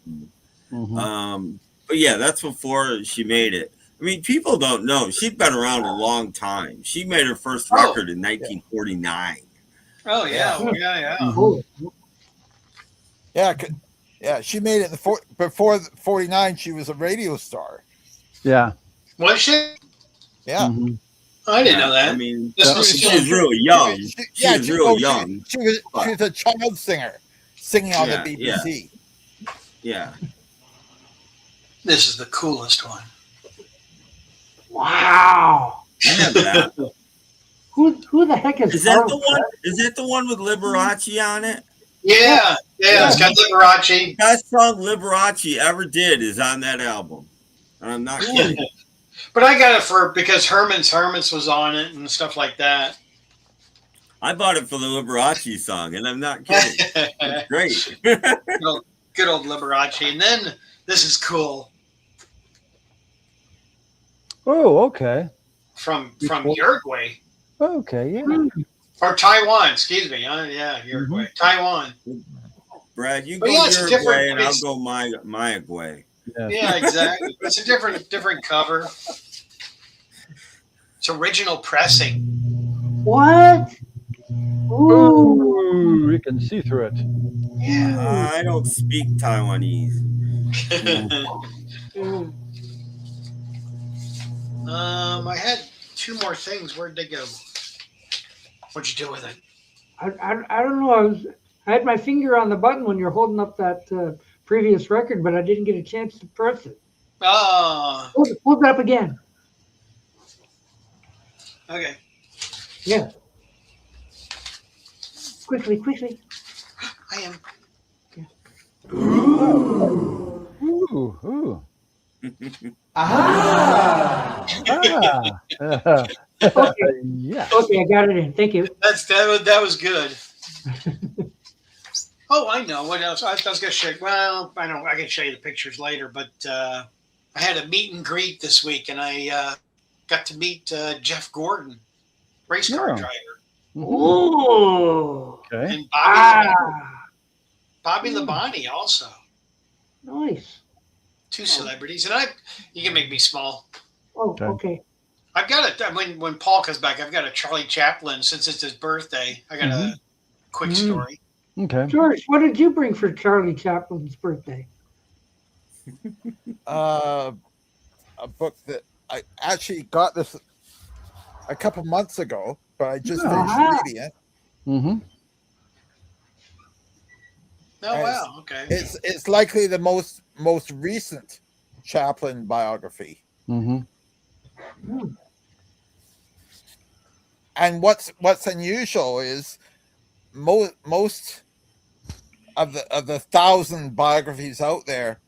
But yeah, that's before she made it. I mean, people don't know she's been around a long time. She made her first record in 1949. Oh yeah. Yeah, she made it before 49. She was a radio star. Yeah. Was she? Yeah. I didn't know that. I mean, This she was really young. She was real young. She was a child singer singing on the BBC. Yeah. This is the coolest one. Wow. I have that. Who the heck is that the one? Is that the one with Liberace on it? Yeah, it's got Liberace. Best song Liberace ever did is on that album. And I'm not kidding. But I got it because Herman's was on it and stuff like that. I bought it for the Liberace song, and I'm not kidding. It's great. good old Liberace. And then this is cool. Oh, okay. From Uruguay. Okay, yeah. Or Taiwan, excuse me. Yeah, Uruguay. Taiwan. Brad, you go Uruguay and I'll go Mayagüey. Yeah, exactly. It's a different cover. It's original pressing. What? Ooh, you can see through it. Yeah. I don't speak Taiwanese. I had 2 more things. Where'd they go? What'd you do with it? I don't know. I had my finger on the button when you're holding up that previous record, but I didn't get a chance to press it. Oh. Hold it up again. Okay. Yeah. Quickly. I am. Ooh. Ah. Okay. Yeah. Okay, I got it in. Thank you. That was good. Oh, I know what else. I was going to show. Well, I know I can show you the pictures later, but I had a meet and greet this week, and I got to meet Jeff Gordon, race car Yeah. driver, Oh. Okay. and Bobby Hmm. Labonte also. Nice. Two celebrities, and you can make me small. Oh, okay. I've got when Paul comes back, I've got a Charlie Chaplin since it's his birthday. I got a quick story. Okay. George, what did you bring for Charlie Chaplin's birthday? A book that I actually got this a couple months ago, but I just finished reading it. Mm-hmm. Oh wow, okay. It's likely the most recent Chaplin biography. Mm-hmm. And what's unusual is most of the 1,000 biographies out there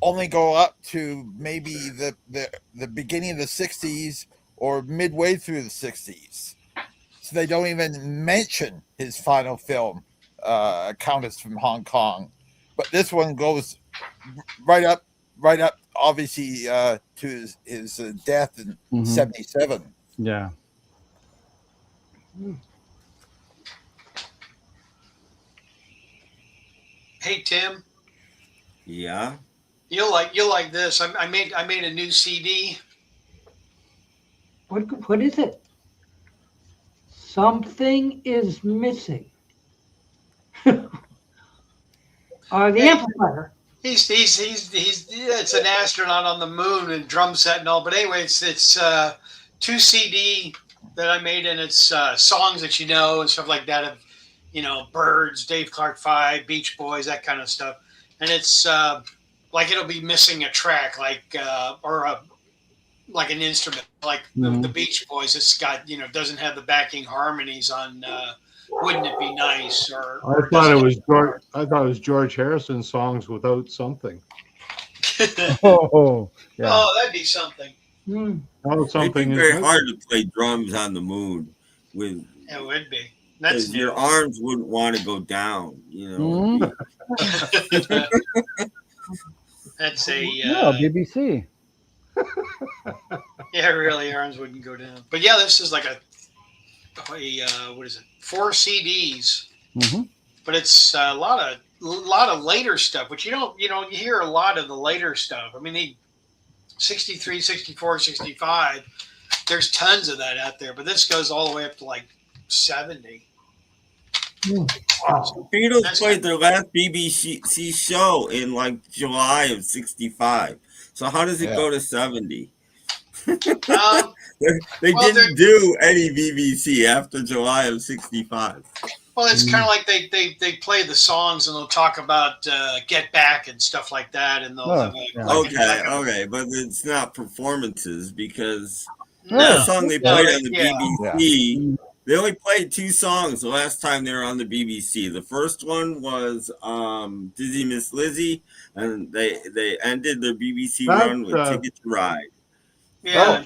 only go up to maybe the beginning of the 60s or midway through the 60s. So they don't even mention his final film, Countess from Hong Kong. But this one goes right up, obviously, to his death in 77. Yeah. Hey Tim, Yeah. you'll like this. I made a new CD. What is it? Something is missing. The amplifier. He's it's an astronaut on the moon and drum set and all. But anyway, it's 2 CD that I made, and it's songs that you know and stuff like that of Birds, Dave Clark 5, Beach Boys, that kind of stuff. And it's like it'll be missing a track, like like an instrument, like the Beach Boys. It's got doesn't have the backing harmonies on. Wouldn't it be nice? I thought it was George Harrison songs without something. Oh, yeah. Oh, that'd be something. Oh, something It'd be very hard to play drums on the moon with. It would be. That's your arms wouldn't want to go down. That's a BBC. Yeah, really, arms wouldn't go down. But yeah, this is like a what is it? 4 CDs. But it's a lot of later stuff, which you hear a lot of the later stuff. I mean, 63, 64, 65. There's tons of that out there, but this goes all the way up to like 70. Wow. Beatles played their last BBC show in like July of 65. So how does it go to 70? They didn't do any BBC after July of 65. Well, it's kind of like they play the songs and they'll talk about Get Back and stuff like that, and they'll okay, but it's not performances because the song they played on the BBC. They only played 2 songs the last time they were on the BBC. The first one was Dizzy Miss Lizzy, and they ended their BBC run with Ticket to Ride. Yeah,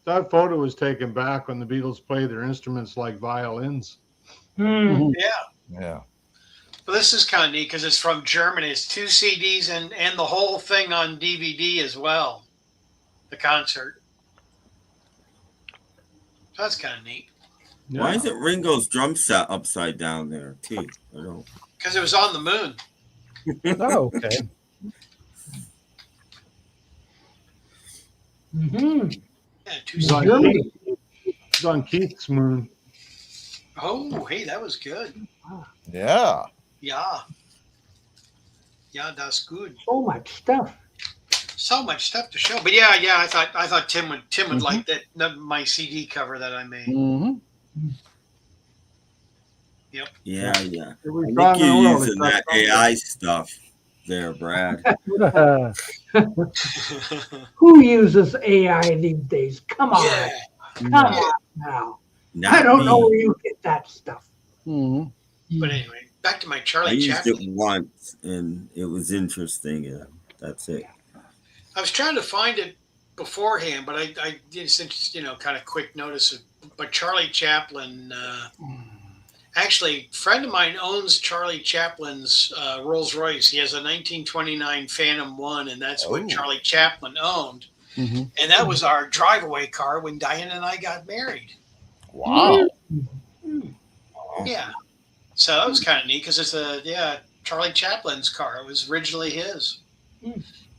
that photo was taken back when the Beatles played their instruments like violins. Yeah. Yeah. But this is kind of neat because it's from Germany. It's 2 CDs and the whole thing on DVD as well. The concert. So that's kind of neat. Yeah. Why isn't Ringo's drum set upside down there too? I don't. Because it was on the moon. Oh, okay. Yeah, 2 CDs. It's on Keith's moon. Oh, hey, that was good. Yeah. Yeah. Yeah, that's good. So much stuff. So much stuff to show. But yeah, I thought Tim would like that my CD cover that I made. Yep. Yeah. I think you're using that AI stuff there, Brad. Who uses AI these days? Come on. Come on now. I don't know where you get that stuff. But anyway, back to my I Charlie used Chaplin. it once and it was interesting. Yeah, that's it. I was trying to find it beforehand, but I did since kind of quick notice of. But Charlie Chaplin, actually, a friend of mine owns Charlie Chaplin's Rolls Royce. He has a 1929 Phantom One, and that's what Charlie Chaplin owned. Mm-hmm. And that was our drive-away car when Diane and I got married. Wow. Yeah, so that was kind of neat because it's Charlie Chaplin's car. It was originally his.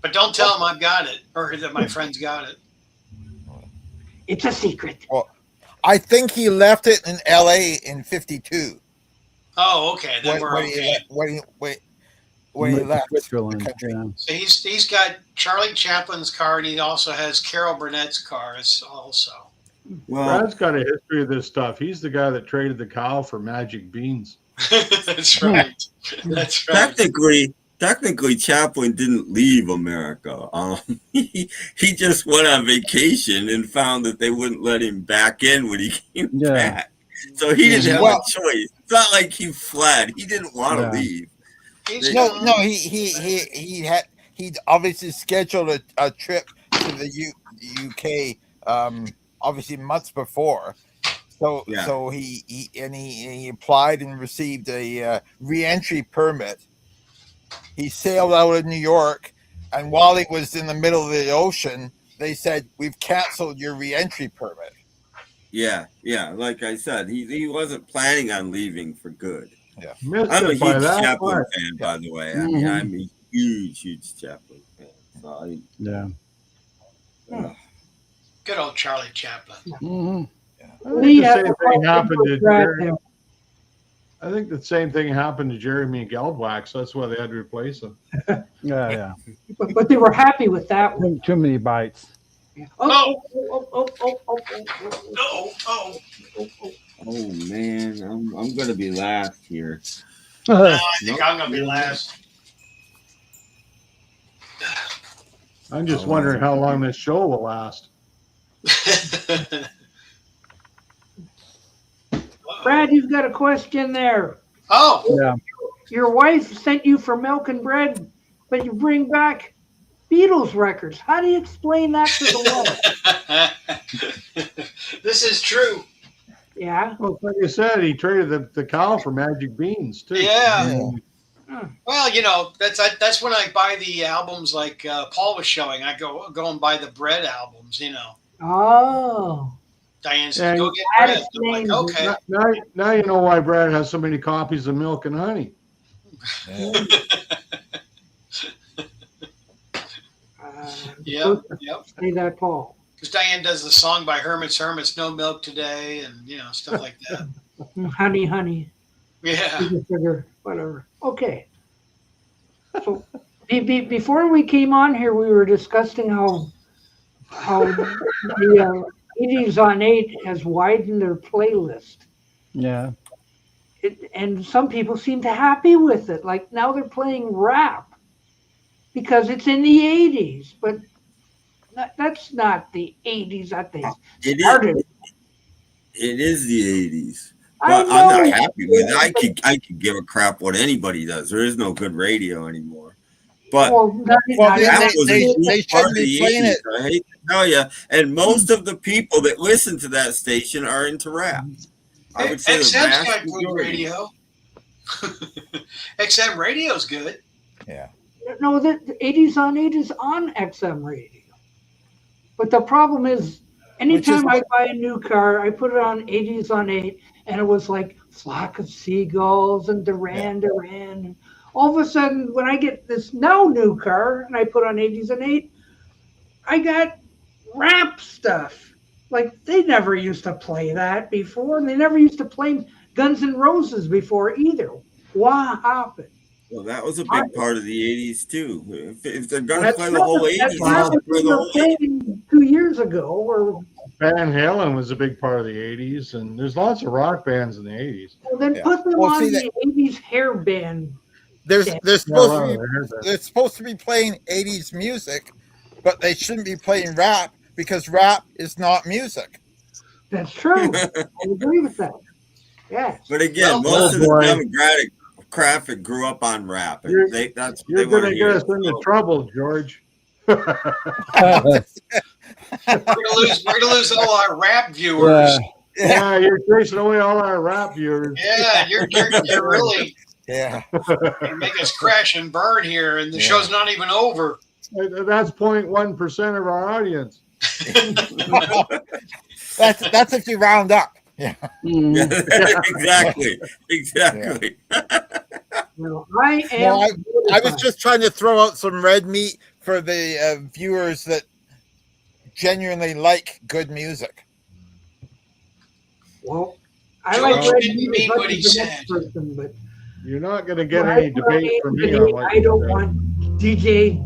But don't tell him I've got it or that my friend's got it. It's a secret. Well, I think he left it in L.A. in '52. Oh, okay. Then we're okay. When he left Switzerland. the country. Yeah. So he's got Charlie Chaplin's car, and he also has Carol Burnett's car also. Well, Brad's got a history of this stuff. He's the guy that traded the cow for magic beans. That's right. That's right. Technically, Chaplin didn't leave America. He just went on vacation and found that they wouldn't let him back in when he came back. So he didn't have a choice. It's not like he fled. He didn't want to leave. No. He obviously scheduled a trip to the UK. Obviously months before. So he applied and received a re-entry permit. He sailed out of New York, and while he was in the middle of the ocean, they said, "We've canceled your re-entry permit." Yeah. Like I said, he wasn't planning on leaving for good. Yeah, I'm a huge Chaplin fan, by the way. I mean, I'm a huge Chaplin fan. So Good old Charlie Chaplin. Mm-hmm. I think the same thing happened to Jerry. I think the same thing happened to Jeremy Geldwax. That's why they had to replace him. Yeah. But they were happy with that one. Too many bites. Oh man, I'm gonna be last here. I think I'm gonna be last. I'm just wondering how long this show will last. Brad, you've got a question there. Oh, yeah. Your wife sent you for milk and bread, but you bring back Beatles records. How do you explain that to the wife? This is true. Yeah. Well, like you said, he traded the cow for magic beans too. Yeah. Well, that's when I buy the albums like Paul was showing. I go and buy the bread albums. Oh. Diane said, "Go get bread." I'm like, okay. Now you know why Brad has so many copies of Milk and Honey. Yep. Say that, Paul. Because Diane does the song by Hermits, no milk today, and stuff like that. Honey. Yeah. Sugar, whatever. Okay. So before we came on here, we were discussing how the 80s on 8 has widened their playlist. Yeah. And some people seem to happy with it. Like now they're playing rap because it's in the 80s, but that's not the 80s that they started. It is the 80s. But I'm not happy with it. I could give a crap what anybody does. There is no good radio anymore. But they shouldn't be playing it. I hate to tell you. And most of the people that listen to that station are into rap. I would say XM's got good radio. XM radio's good. Yeah. No, the 80s on 8 is on XM radio. But the problem is, anytime I buy a new car, I put it on 80s on 8, and it was like Flock of Seagulls and Duran Duran. All of a sudden, when I get this now new car and I put on 80s and 8, I got rap stuff. Like they never used to play that before, and they never used to play Guns N' Roses before either. What happened? Well, that was a big part of the 80s too. If they're gonna play the whole 80s, that's not what they were playing 2 years ago. Or Van Halen was a big part of the 80s, and there's lots of rock bands in the 80s. Well, then put them on the 80s hair band. They're supposed to be playing 80s music, but they shouldn't be playing rap because rap is not music. That's true. I agree with that. Yes. But again, most of the demographic grew up on rap. You're going to get us into trouble, George. We're gonna lose all our rap viewers. Yeah, you're chasing away all our rap viewers. Yeah, you're really Yeah. you make us crash and burn here, and the show's not even over. That's 0.1% of our audience. That's if you round up. Yeah. Exactly. Exactly. Well, I was just trying to throw out some red meat for the viewers that genuinely like good music. Well, I George like red didn't meat mean as much what he as the said. next person, but You're not going to get any debate from me on what I don't want DJ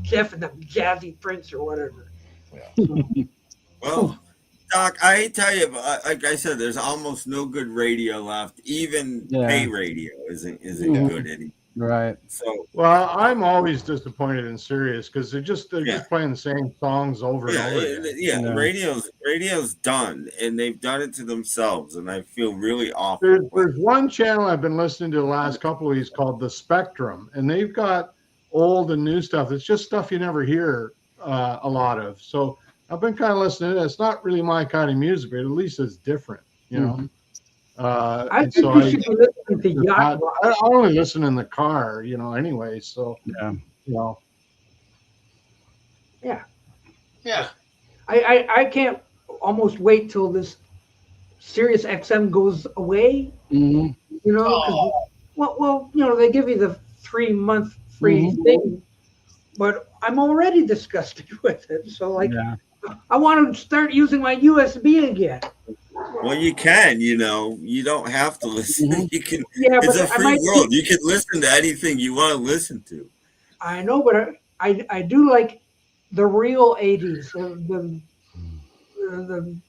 Jeff and the Jazzy Prince or whatever. Well, Doc, I tell you, like I said, there's almost no good radio left. Even pay radio isn't good anymore. Right. So, well, I'm always disappointed in Sirius because they're just playing the same songs over and over again. The radio's done, and they've done it to themselves, and I feel really awful. There's one channel I've been listening to the last couple of weeks called The Spectrum, and they've got old and new stuff. It's just stuff you never hear a lot of. So I've been kind of listening to it. It's not really my kind of music, but at least it's different, you know. I think you should be listening to yacht rock. I only listen in the car, you know, anyway. So you know. Yeah. I can't almost wait till this Sirius XM goes away. You know, 'cause well, you know, they give you the 3-month free thing, but I'm already disgusted with it. So like, I want to start using my USB again. Well, you can, you know, you don't have to listen. You can. Yeah, it's but a free world. You can listen to anything you want to listen to. I know, but I do like the real 80s, the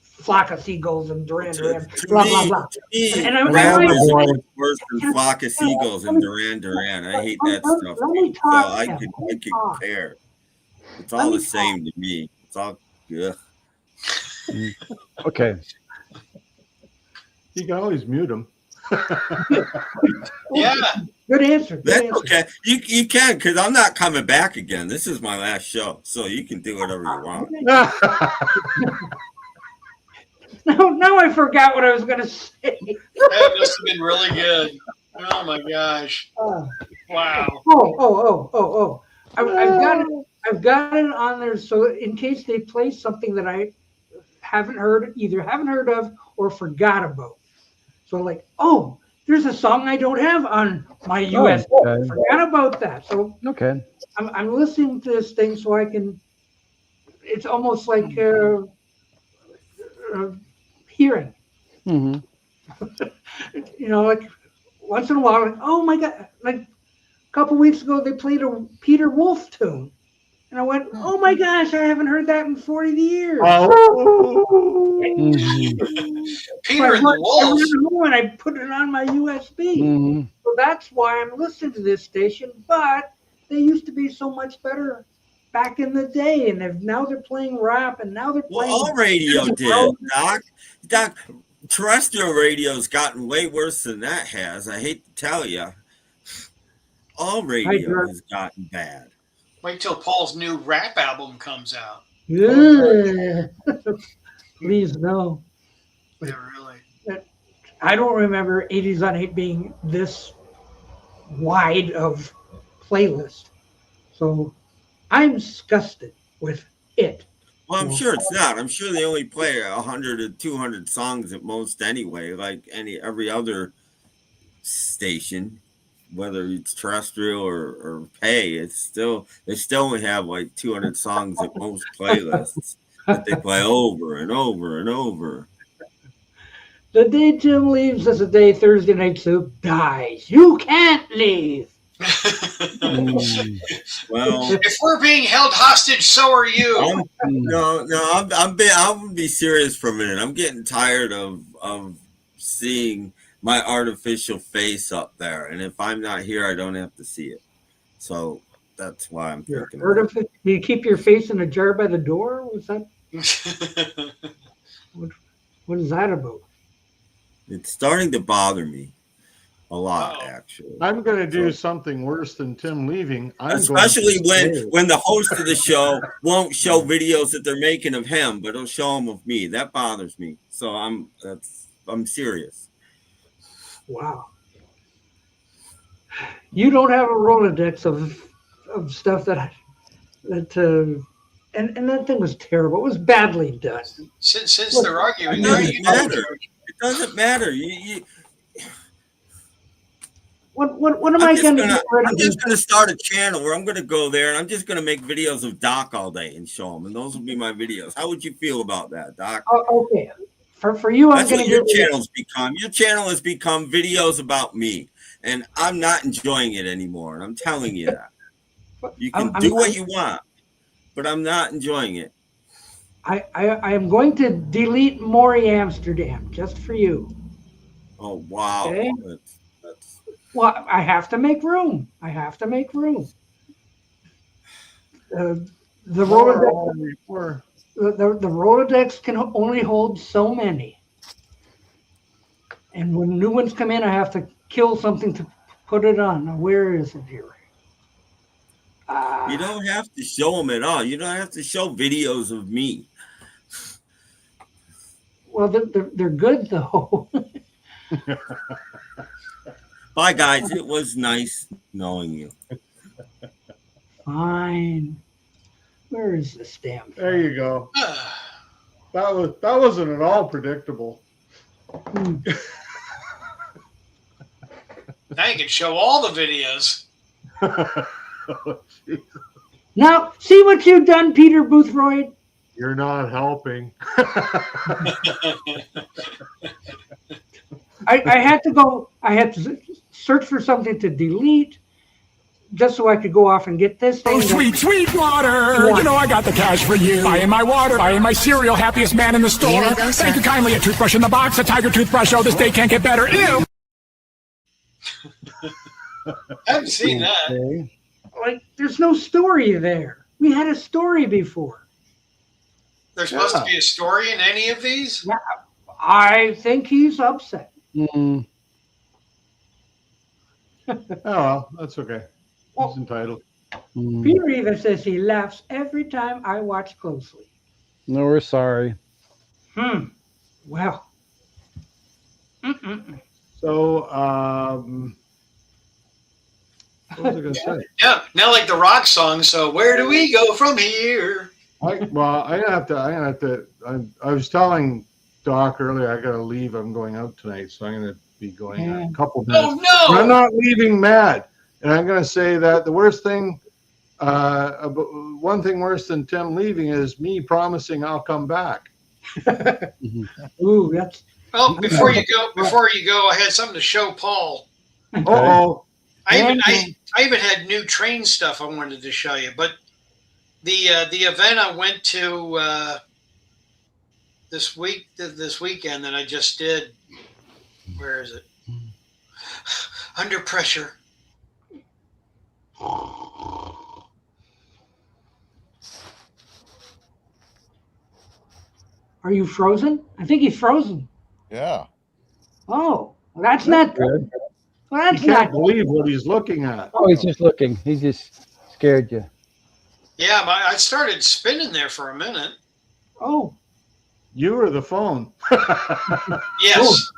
flock of seagulls and Duran Duran, blah blah blah. And I like worse than flock of seagulls and Duran Duran. I hate that stuff. Let me talk. I can compare. It's all the same to me. It's all good. Okay. You can always mute them. Yeah. Good answer. That's okay. You can, because I'm not coming back again. This is my last show, so you can do whatever you want. Now I forgot what I was going to say. That must have been really good. Oh my gosh! Wow. Oh! I've got it on there so in case they play something that I haven't heard of or forgot about. So like, oh, there's a song I don't have on my USB. Okay. Forgot about that. So Okay. I'm listening to this thing so I can. It's almost like hearing. You know, like once in a while, like, oh my God, like a couple weeks ago they played a Peter Wolf tune. And I went, oh my gosh, I haven't heard that in 40 years. Peter and the Wolves. And I put it on my USB. So that's why I'm listening to this station. But they used to be so much better back in the day. And now they're playing rap and now they're playing. Well, all radio did, Doc. Terrestrial radio's gotten way worse than that has. I hate to tell you. All radio has gotten bad. Wait till Paul's new rap album comes out. Yeah. Please no. Yeah, really. I don't remember 80s on 8 being this wide of playlist. So I'm disgusted with it. Well, I'm sure it's not. I'm sure they only play 100 or 200 songs at most anyway, like every other station. Whether it's terrestrial or pay, they still only have like 200 songs at most playlists that they play over and over and over. The day Tim leaves is the day Thursday Night Soup dies. You can't leave. Well, if we're being held hostage, so are you. I'm gonna be serious for a minute. I'm getting tired of seeing my artificial face up there, and if I'm not here, I don't have to see it. So that's why I'm thinking. Do you keep your face in a jar by the door? What's that? What is that about? It's starting to bother me. a lot actually. I'm going to do something worse than Tim leaving. Especially when the host of the show won't show videos that they're making of him, but he'll show them of me. That bothers me. So I'm serious. Wow. You don't have a Rolodex of stuff and that thing was terrible. It was badly done. Since they're arguing, it doesn't matter. It doesn't matter. What am I going to do? I'm just going to start a channel where I'm going to go there and I'm just going to make videos of Doc all day and show them, and those will be my videos. How would you feel about that, Doc? Okay. For you, that's what your channel's become. Your channel has become videos about me, and I'm not enjoying it anymore. And I'm telling you that. You can do what you want, but I'm not enjoying it. I am going to delete Maury Amsterdam just for you. Oh wow! Okay? Well, I have to make room. The Rolodex can only hold so many. And when new ones come in, I have to kill something to put it on. Now, where is it here? You don't have to show them at all. You don't have to show videos of me. Well, they're good, though. Bye, guys. It was nice knowing you. Fine. Where is this damn thing? There you go. That wasn't at all predictable. Now you can show all the videos. Now, see what you've done, Peter Boothroyd? You're not helping. I had to search for something to delete just so I could go off and get this thing. Oh, sweet, sweet water. You know I got the cash for you. Buying my water, buying my cereal, happiest man in the store. Thank you kindly, a toothbrush in the box, a Tiger toothbrush. Oh, this day can't get better. Ew. I haven't seen that. Like, there's no story there. We had a story before. There's supposed to be a story in any of these? Yeah, I think he's upset. Oh, well, that's okay. He's entitled. Peter even says he laughs every time I watch closely. No, we're sorry. Well. So, what was I going to say? Yeah, now like the rock song. So where do we go from here? I was telling Doc earlier, I got to leave. I'm going out tonight, so I'm going to be going in a couple minutes. Oh no! But I'm not leaving mad, and I'm going to say that the worst thing, one thing worse than Tim leaving is me promising I'll come back. Ooh, that's. Well, before you go, I had something to show Paul. Oh. I even had new train stuff I wanted to show you, but the event I went to this weekend that I just did, where is it? Under Pressure. Are you frozen? I think he's frozen. Yeah. Oh, well, that's not good. Well, that's he can't believe what he's looking at. Oh, he's just looking. He's just scared you. Yeah, I started spinning there for a minute. Oh. You or the phone? Yes.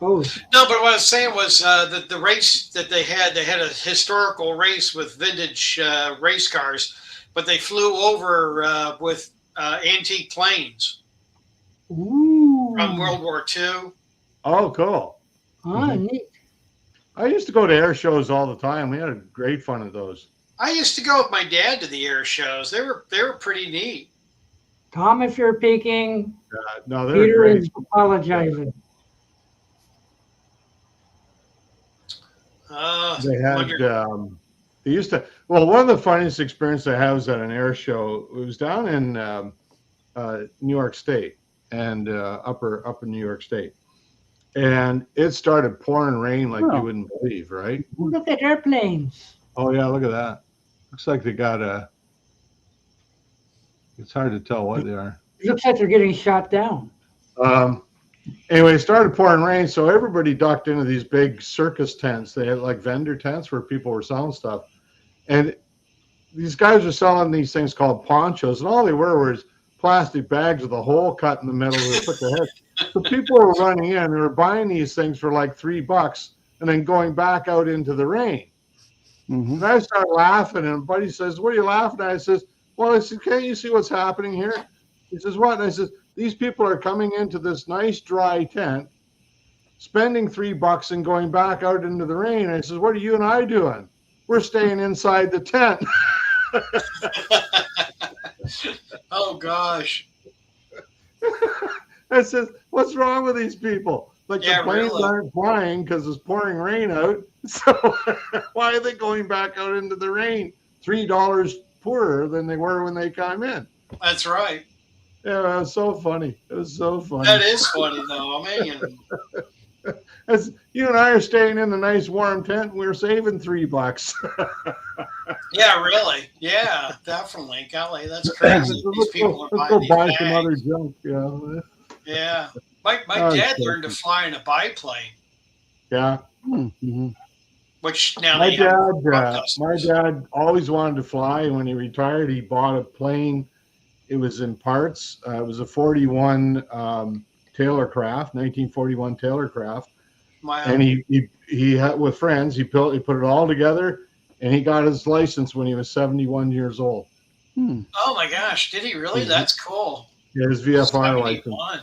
Oh. No, but what I was saying was that the race that they had a historical race with vintage race cars, but they flew over with antique planes. Ooh. From World War II. Oh, cool. Neat. I used to go to air shows all the time. We had a great fun at those. I used to go with my dad to the air shows. They were pretty neat. Tom, if you're peeking, no, Peter great. is apologizing. They had. They used to. Well, one of the funniest experiences I had was at an air show. It was down in New York State and up in New York State. And it started pouring rain like you wouldn't believe, right? Look at airplanes. Oh, yeah, look at that. Looks like they got a... It's hard to tell what they are. It looks like they're getting shot down. Anyway, it started pouring rain, so everybody ducked into these big circus tents. They had like vendor tents where people were selling stuff. And these guys were selling these things called ponchos, and all they were was plastic bags with a hole cut in the middle where they put their head. So people were running in, they were buying these things for like $3 and then going back out into the rain. And I started laughing, and buddy says, "What are you laughing at?" I says, "Well," I said, "can't you see what's happening here?" He says, "What?" And I says, "These people are coming into this nice dry tent, spending $3 and going back out into the rain." I says, "What are you and I doing? We're staying inside the tent." Oh gosh. I says, "What's wrong with these people? Like Yeah, the planes really. aren't flying because it's pouring rain out. So why are they going back out into the rain? $3 poorer than they were when they came in." That's right. Yeah, it was so funny. It was so funny. That is funny though. I mean, As you and I are staying in the nice warm tent, we're saving $3. yeah, really. Yeah, definitely. Golly, that's crazy. These people are Let's buying go these buy some bags. other junk. Yeah. Yeah. My Oh, dad shit. learned to fly in a biplane, Yeah. which now My they have dad, broadcast. my dad always wanted to fly. And when he retired, he bought a plane. It was in parts. It was a 41 Taylorcraft, 1941 Taylorcraft. Wow. And he had with friends. He put it all together, and he got his license when he was 71 years old. Oh my gosh, did he really? That's cool. Yeah, his VFR license. 71.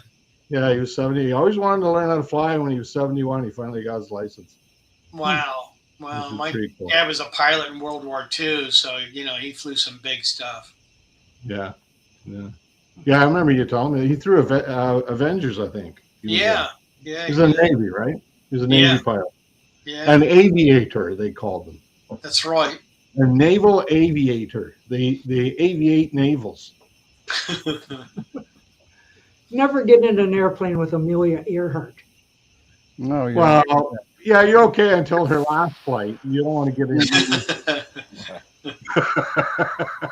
Yeah, he was 70. He always wanted to learn how to fly. When he was 71, he finally got his license. Wow. Wow. Which is My pretty cool. dad was a pilot in World War II, so he flew some big stuff. Yeah, yeah, yeah. I remember you telling me he threw Avengers. I think. Yeah. He's a Navy, right? He's a Navy pilot. Yeah. An aviator, they called him. That's right. A naval aviator. They aviate navals. Never get in an airplane with Amelia Earhart. No, yeah. Well, yeah, you're okay until her last flight. You don't want to get in.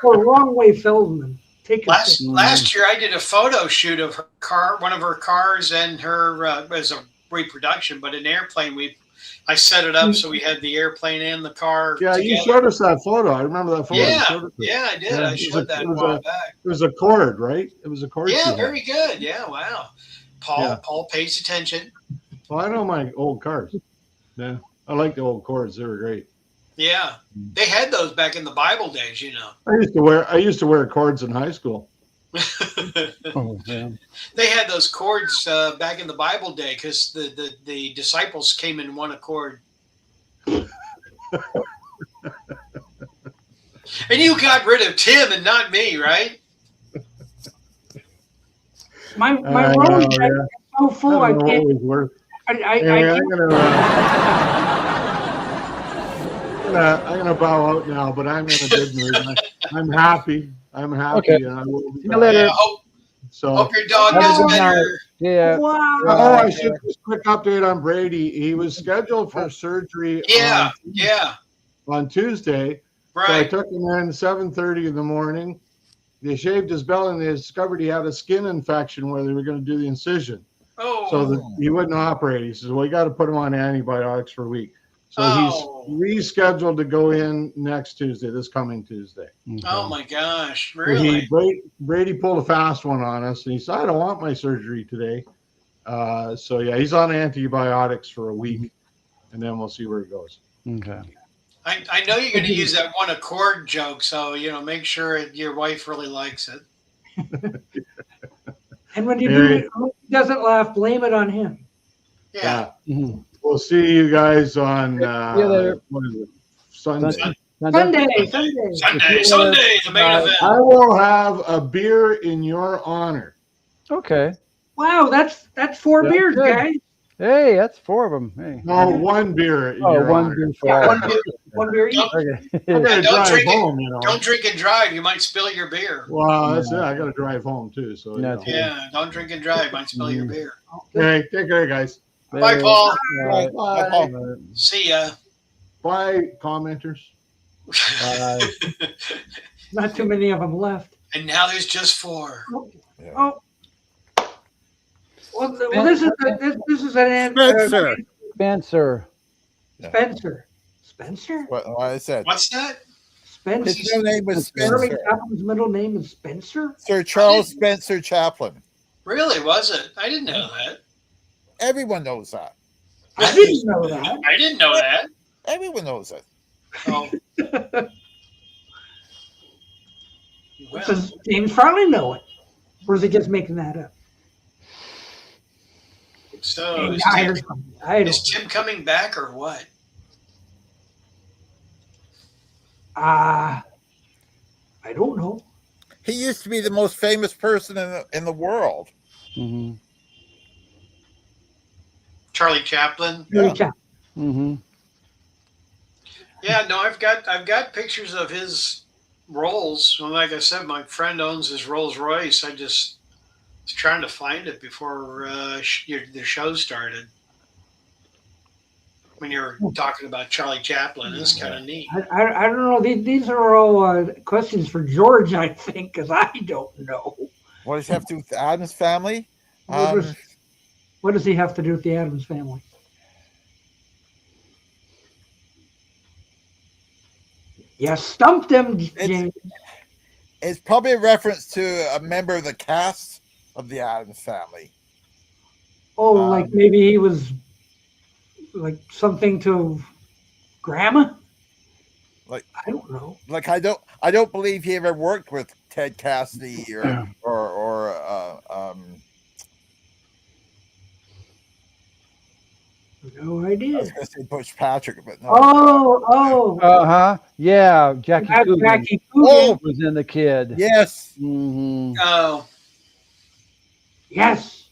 Or wrong way Feldman. Take a Last year, I did a photo shoot of her car, one of her cars, and her as a reproduction, but an airplane. I set it up so we had the airplane and the car. Yeah, together. you showed us that photo. I remember that photo. Yeah, I did. I showed that a while back. It was a cord, right? It was a cord. Yeah, very good. Yeah, wow. Paul Yeah. Paul pays attention. Well, I know my old cars. Yeah, I like the old cords. They were great. Yeah, they had those back in the Bible days, I used to wear cords in high school. Oh, yeah. They had those cords back in the Bible day because the disciples came in one accord. And you got rid of Tim and not me, right? My road is so full I can't. I'm gonna bow out now, but I'm in a good mood. I'm happy. I'm happy. Okay. And I will be See you later. back. So Hope your dog Have a gets good better. night. Yeah. Wow. Oh, I should just quick update on Brady. He was scheduled for surgery Yeah, on Tuesday. So I right. took him in 7:30 in the morning. They shaved his belly and they discovered he had a skin infection where they were going to do the incision. Oh, So that he wouldn't operate. He says, "Well, you got to put him on antibiotics for a week." So he's rescheduled to go in next Tuesday, this coming Tuesday. oh my gosh, So really? Brady pulled a fast one on us, and he said, "I don't want my surgery today." So yeah, he's on antibiotics for a week, and then we'll see where it goes. Okay. I know you're going to use that one accord joke, so make sure your wife really likes it. And when you do it, when he doesn't laugh, blame it on him. Yeah. We'll see you guys on See you later. what is it? Sunday. Sunday. Sunday, the main event. I will have a beer in your honor. Okay. Wow, that's 4 Yeah, beers, good. guys. Hey, that's 4 of them. Hey. No, one beer in Oh, your one honor. beer for Yeah, all. one beer each. Okay. I gotta Don't drive drink it. home, Don't drink and drive. You might spill your beer. Well, that's it. I got to drive home too. So you That's know. Yeah, don't drink and drive. Might spill your beer. Okay, take care, guys. Bye, Paul. Bye. Bye. See ya. Bye, commenters. Not too many of them left. And now there's just 4. Oh, Well, this is an Spencer. Spencer. Spencer. Spencer? What I said. What's that? Spencer. His middle name was Charlie Spencer. Chaplin's middle name is Spencer? Sir Charles Spencer Chaplin. Really, was it? I didn't know that. Everyone knows that. I didn't know that. I didn't know that. Everyone knows it. Oh. Does James Farley know it? Or is he just making that up? So Hey, is Tim coming back or what? I don't know. He used to be the most famous person in the world. Mm-hmm. Charlie Chaplin. Yeah. Mm-hmm. Yeah, no, I've got pictures of his rolls. Well, like I said, my friend owns his Rolls Royce. I just was trying to find it before the show started. When you were talking about Charlie Chaplin, it's kind of neat. I don't know. These are all questions for George, I think, because I don't know. What does he have to do with the Addams Family? What does he have to do with the Addams Family? You stumped him, James. It's probably a reference to a member of the cast of the Addams Family. Oh, like maybe he was like something to Grandma? Like I don't know. Like I don't believe he ever worked with Ted Cassidy or no idea. I was going to say Butch Patrick, but no. Uh-huh. Yeah, Jackie Coogan. Oh, was in The Kid. Yes. Mm-hmm. Oh. Yes.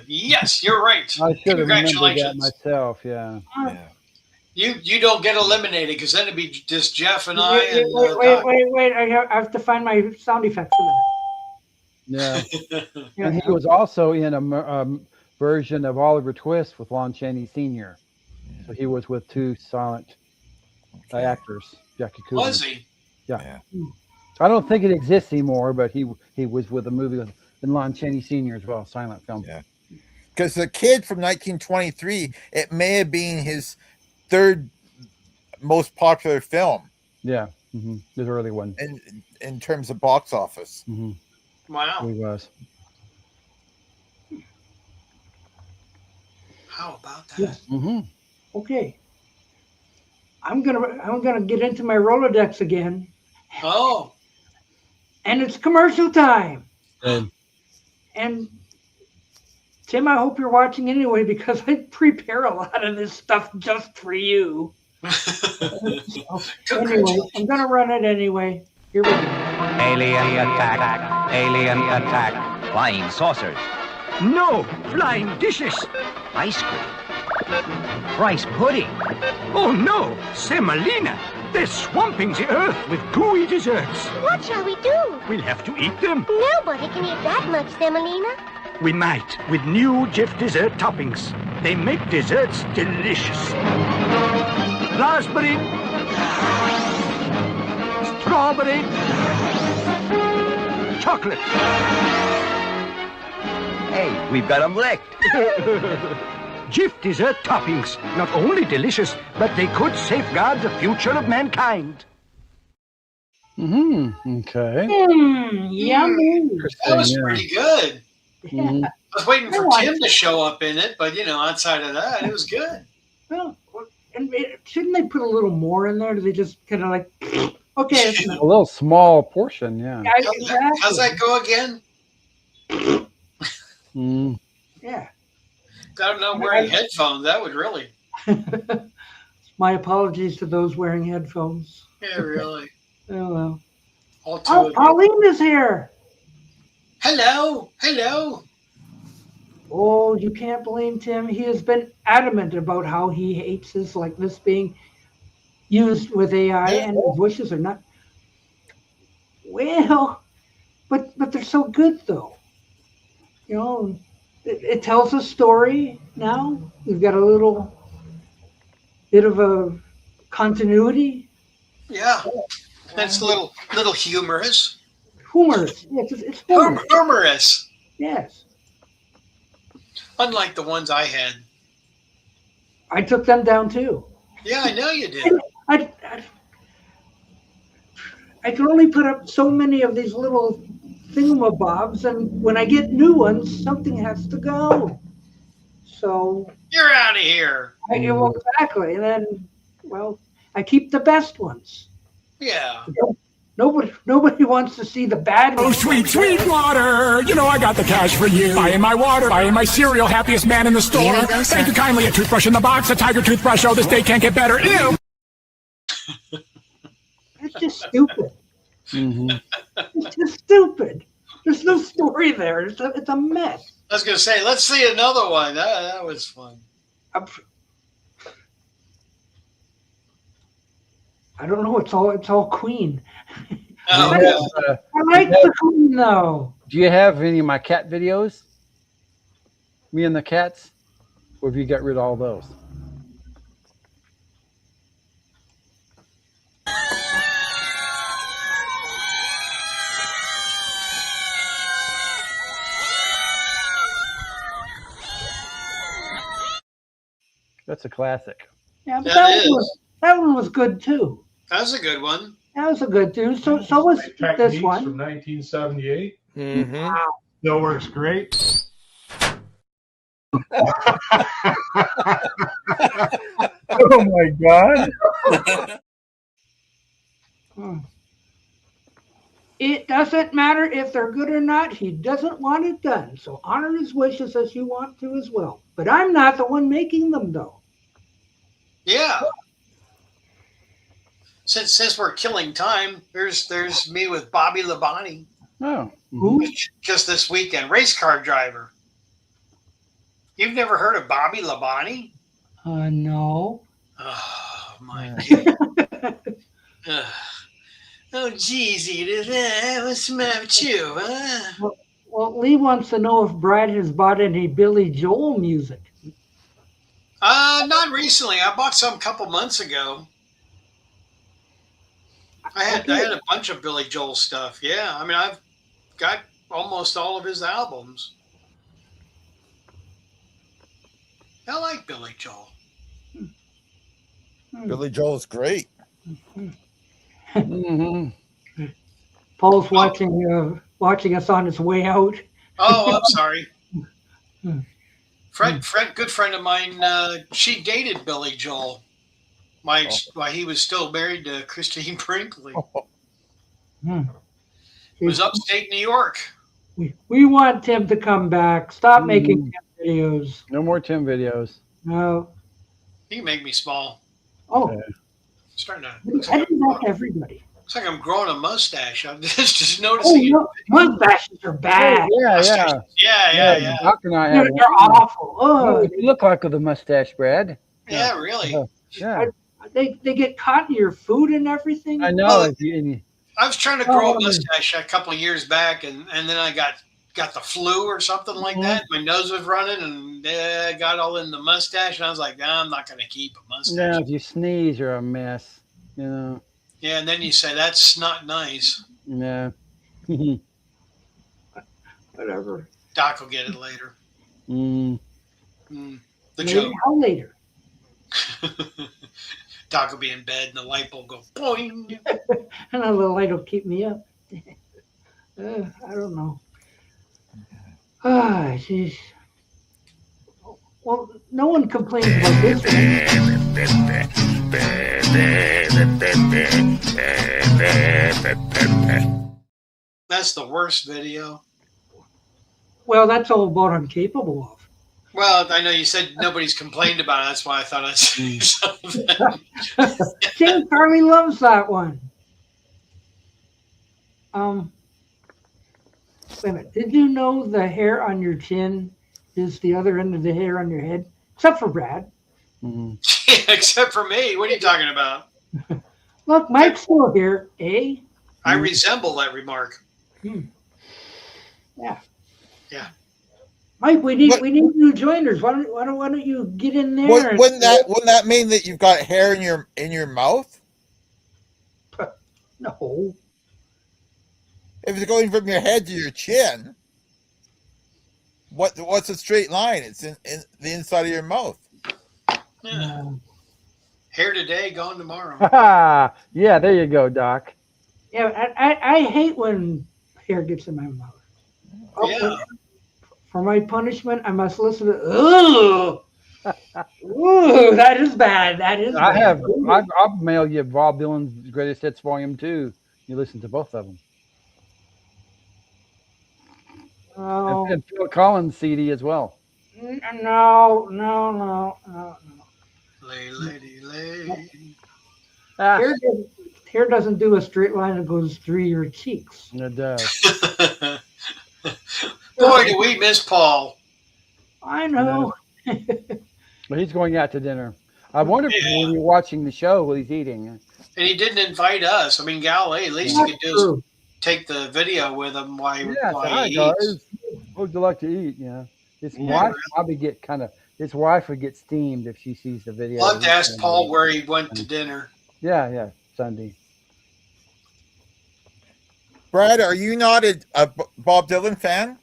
Yes, you're right. I should have remembered that Congratulations. myself, yeah. You don't get eliminated because then it'd be just Jeff and I. Wait. I have to find my sound effect for Yeah. that. And he was also in a version of Oliver Twist with Lon Chaney Sr. So he was with two silent actors, Jackie Coogan. Was he? Yeah. I don't think it exists anymore, but he was with a movie with Lon Chaney Sr. as well, silent film. Yeah. Because The Kid from 1923, it may have been his third most popular film. Yeah. Mm-hmm. His early one. In terms of box office. Mm-hmm. Wow. He was. How about that? Yes. Mm-hmm. Okay. I'm gonna get into my Rolodex again. Oh. And it's commercial time. Good. And Tim, I hope you're watching anyway because I prepare a lot of this stuff just for you. Anyway, I'm gonna run it anyway. Here we go. Alien attack. Alien attack. Flying saucers. No, flying dishes. Ice cream. Rice pudding. Oh no, semolina. They're swamping the earth with gooey desserts. What shall we do? We'll have to eat them. Nobody can eat that much semolina. We might, with new Jif dessert toppings. They make desserts delicious. Raspberry. Strawberry. Chocolate. Hey, we've got them licked. Jif dessert toppings. Not only delicious, but they could safeguard the future of mankind. Mm-hmm. Okay. Yummy. That was pretty good. Mm-hmm. I was waiting for Tim to show up in it, but outside of that, it was good. Well, and shouldn't they put a little more in there? Do they just kind of like, okay, it's A little small portion, yeah. How's that go again? Mm. Yeah. I'm not wearing headphones. That would really. My apologies to those wearing headphones. Yeah, really. Oh, well. All two of you. Pauline is here. Hello. Hello. Oh, you can't blame Tim. He has been adamant about how he hates his likeness being used with AI and his wishes are not. Well, but they're so good though. It tells a story now. We've got a little bit of a continuity. Yeah. That's a little humorous. Humorous. Yes, it's humorous. Humorous. Yes. Unlike the ones I had. I took them down too. Yeah, I know you did. I can only put up so many of these little thingamabobs, and when I get new ones, something has to go. So You're out of here. well, exactly. And then, well, I keep the best ones. Yeah. Nobody wants to see the bad Oh, ones. sweet, sweet water. You know I got the cash for you. Buying my water, buying my cereal, happiest man in the store. Thank you kindly, a toothbrush in the box, a Tiger toothbrush. Oh, this day can't get better. Ew. It's just stupid. It's just stupid. There's no story there. It's a mess. I was going to say, let's see another one. That was fun. I don't know. It's all Queen. Oh, I like the Queen though. Do you have any of my cat videos? Me and the cats? Or have you got rid of all those? That's a classic. Yeah, but That that one was good too. That was a good one. That was a good too. So was this Techniques one. from 1978. Wow. Still works great. Oh my God. It doesn't matter if they're good or not. He doesn't want it done. So honor his wishes as you want to as well. But I'm not the one making them though. Yeah. Since we're killing time, there's me with Bobby Labonte. Oh. Who? Just this weekend. Race car driver. You've never heard of Bobby Labonte? No. Oh, my God. Oh, geez, Edith. What's the matter with you? Huh? Well, Lee wants to know if Brad has bought any Billy Joel music. Not recently. I bought some a couple months ago. I had a bunch of Billy Joel stuff. Yeah, I mean, I've got almost all of his albums. I like Billy Joel. Billy Joel's great. Paul's watching us on his way out. Oh, I'm sorry. Good friend of mine. She dated Billy Joel. While he was still married to Christine Brinkley. It was upstate New York. We want Tim to come back. Stop making Tim videos. No more Tim videos. No. He can make me small. Oh. Starting to. I do that to everybody. Looks like I'm growing a mustache. I'm just noticing. Oh, no. Mustaches are bad. Yeah. Doc and I have They're awful. Oh, you look like with a mustache, Brad. Yeah, really. Yeah. They get caught in your food and everything. I know. Well, I was trying to grow a mustache a couple of years back, and then I got the flu or something like that. My nose was running, and I got all in the mustache, and I was like, I'm not going to keep a mustache. No, if you sneeze, you're a mess. You know. Yeah, and then you say, that's not nice. Yeah. Whatever. Doc will get it later. Mm. The Maybe joke. how later? Doc will be in bed, and the light will go boing. And a little light will keep me up. I don't know. Ah, jeez. Well, no one complains about this one. That's the worst video. Well, that's all about I'm capable of. Well, I know you said nobody's complained about it. That's why I thought I'd say something. Jane Carly loves that one. Wait a minute. Did you know the hair on your chin is the other end of the hair on your head? Except for Brad. Yeah, except for me. What are you talking about? Look, Mike's still here, eh? I resemble that remark. Yeah. Yeah. Mike, we need new joiners. Why don't you get in there? Wouldn't that mean that you've got hair in your mouth? No. If it's going from your head to your chin. What's a straight line? It's in the inside of your mouth. Yeah. Hair today, gone tomorrow. Yeah, there you go, Doc. Yeah, I hate when hair gets in my mouth. Oh, Yeah. For my punishment, I must listen to. Ooh, ooh, that is bad. That is I bad. have. I'll mail you Bob Dylan's Greatest Hits Volume 2. You listen to both of them. Oh, And Phil Collins CD as well. no. Lady, lay. Hair, hair doesn't do a straight line that goes through your cheeks. It does. Boy, do we miss Paul. I know. But he's going out to dinner. I wonder when you're watching the show what he's eating. And he didn't invite us. I mean, golly, at least he could do is take the video with him while he Hi eats. guys. What would you like to eat? Yeah. His wife probably his wife would get steamed if she sees the video. I'll have to ask Paul where he went to dinner. Yeah, Sunday. Brad, are you not a Bob Dylan fan?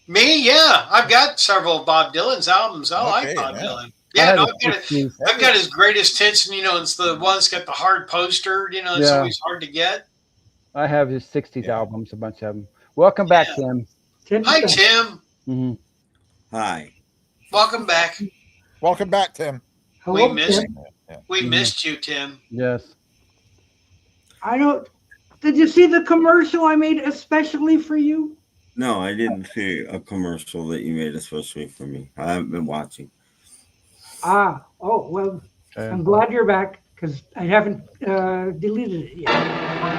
Me, yeah. I've got several Bob Dylan's albums. I like Bob Dylan. Yeah, no, I've got his greatest hits, and it's the one that's got the hard poster. It's always hard to get. I have his 60s albums, a bunch of them. Welcome back, Tim. Hi, Tim. Mm-hmm. Hi. Welcome back. Welcome back, Tim. We missed you, Tim. Yes. I don't. Did you see the commercial I made especially for you? No, I didn't see a commercial that you made especially for me. I haven't been watching. Oh, well, I'm glad you're back because I haven't deleted it yet.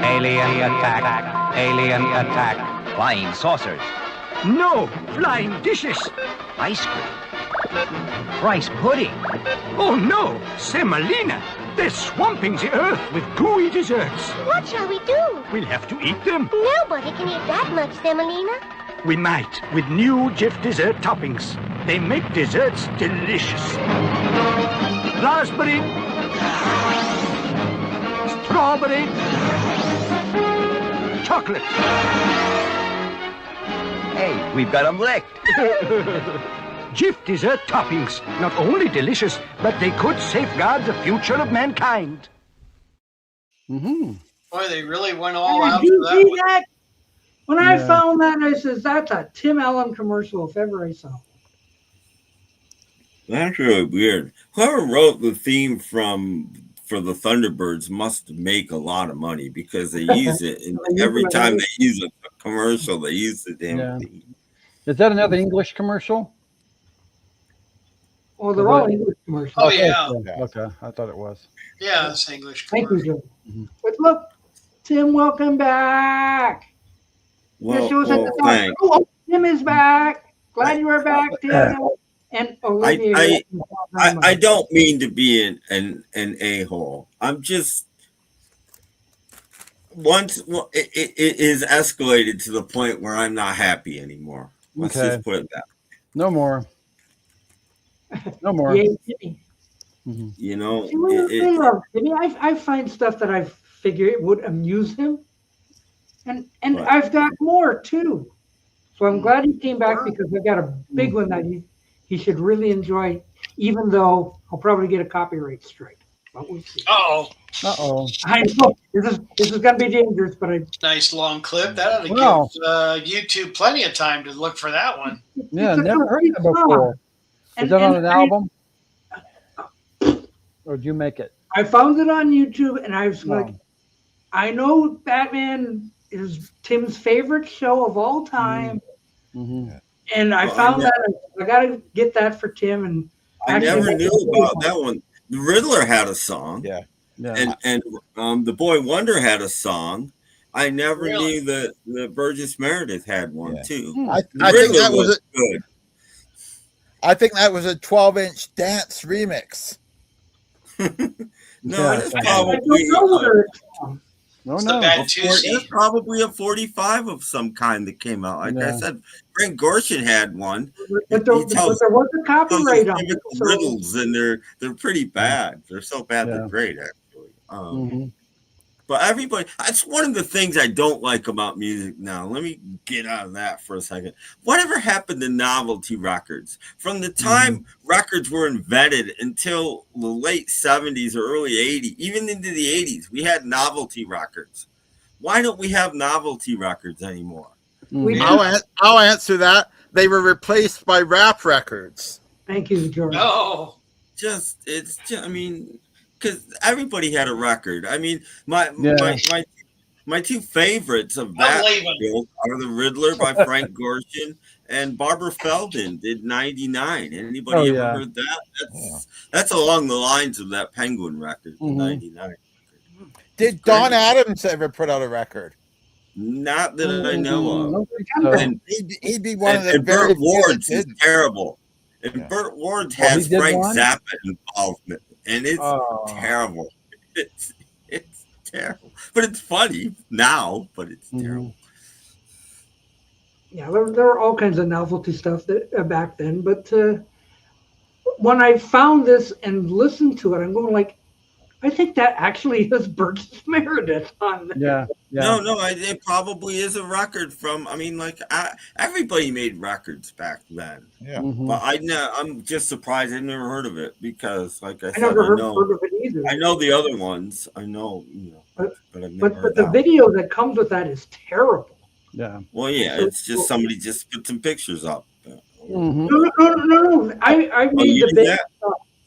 Alien attack. Alien attack. Flying saucers. No, flying dishes. Ice cream. Rice pudding. Oh no, semolina. They're swamping the earth with gooey desserts. What shall we do? We'll have to eat them. Nobody can eat that much semolina. We might, with new Jif dessert toppings. They make desserts delicious. Raspberry. Strawberry. Chocolate. Hey, we've got them licked. Jif dessert toppings, not only delicious, but they could safeguard the future of mankind. Mm-hmm. Boy, they really went all out Did you for see that. that? When I found that, I says, that's a Tim Allen commercial if ever I saw one. That's really weird. Whoever wrote the theme for the Thunderbirds must make a lot of money because they use it and every time they use a commercial, they use the damn theme. Is that another English commercial? Oh, they're all English commercials. Oh, yeah. Okay, I thought it was. Yeah, it's English Thank commercial. you, Joe. But look, Tim, welcome back. Well, thanks. Oh, Tim is back. Glad you are back, Tim. And Olivia. I don't mean to be an a-hole. I'm just it is escalated to the point where I'm not happy anymore. Let's just put it that way. No more. No more. Yay, Timmy. Mm-hmm. I find stuff that I figure would amuse him. And I've got more too. So I'm glad he came back because I've got a big one that he should really enjoy, even though I'll probably get a copyright strike. But we'll see. Uh-oh. I know this is gonna be dangerous, but Nice long clip. That ought to give YouTube plenty of time to look for that one. Yeah, never heard that before. Is that on an album? Or did you make it? I found it on YouTube, and I was like, I know Batman is Tim's favorite show of all time. Mm-hmm. And I found that I got to get that for Tim. And I never knew about that one. The Riddler had a song, yeah. and the Boy Wonder had a song. I never knew that the Burgess Meredith had one too. I think that was good. I think that was a 12-inch dance remix. No, it's probably it's probably a 45 of some kind that came out. Like I said, Frank Gorshin had one. But there was a copyright on it. Riddles, and they're pretty bad. They're so bad they're great, actually. But everybody, that's one of the things I don't like about music now. Let me get out of that for a second. Whatever happened to novelty records? From the time records were invented until the late 70s or early 80s, even into the 80s, we had novelty records. Why don't we have novelty records anymore? I'll answer that. They were replaced by rap records. Thank you, George. No. I mean, because everybody had a record. I mean, my two favorites of that field are The Riddler by Frank Gorshin and Barbara Feldon did 99. Anybody ever heard that? That's along the lines of that Penguin record, the 99. Did Don Adams ever put out a record? Not that I know of. And he'd be one of the Burt Ward's is terrible. And Burt Ward has Frank Zappa involvement, and it's terrible. It's terrible, but it's funny now. But it's terrible. Yeah, there were all kinds of novelty stuff that back then. But when I found this and listened to it, I'm going like, I think that actually is Burgess Meredith on there. No, it probably is a record from. I mean, like everybody made records back then. Yeah, but I'm just surprised I never heard of it because, like I said, never heard of it either. I know the other ones. I know, but I've never heard the video that comes with that is terrible. Yeah. Well, yeah, it's just somebody just put some pictures up. No. I made the video.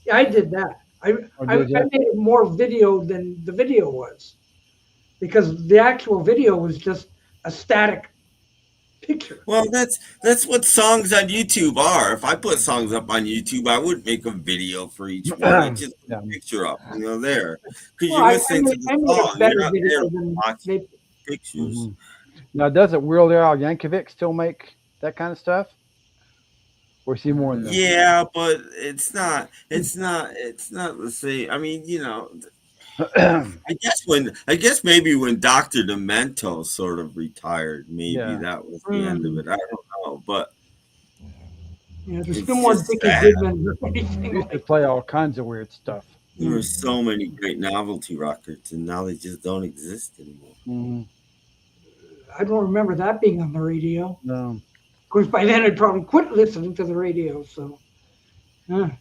I did that. I made more video than the video was, because the actual video was just a static picture. Well, that's what songs on YouTube are. If I put songs up on YouTube, I wouldn't make a video for each one. I just put a picture up, there, because you're listening to the song. You're not there to watch pictures. Now, doesn't Weird Al Yankovic still make that kind of stuff? Or is he more than that? Yeah, but it's not the same. I mean, I guess maybe when Dr. Demento sort of retired, maybe that was the end of it. I don't know, but there's still more Dickie Goodman or anything. They play all kinds of weird stuff. There were so many great novelty records, and now they just don't exist anymore. I don't remember that being on the radio. No. Of course, by then I'd probably quit listening to the radio. So, no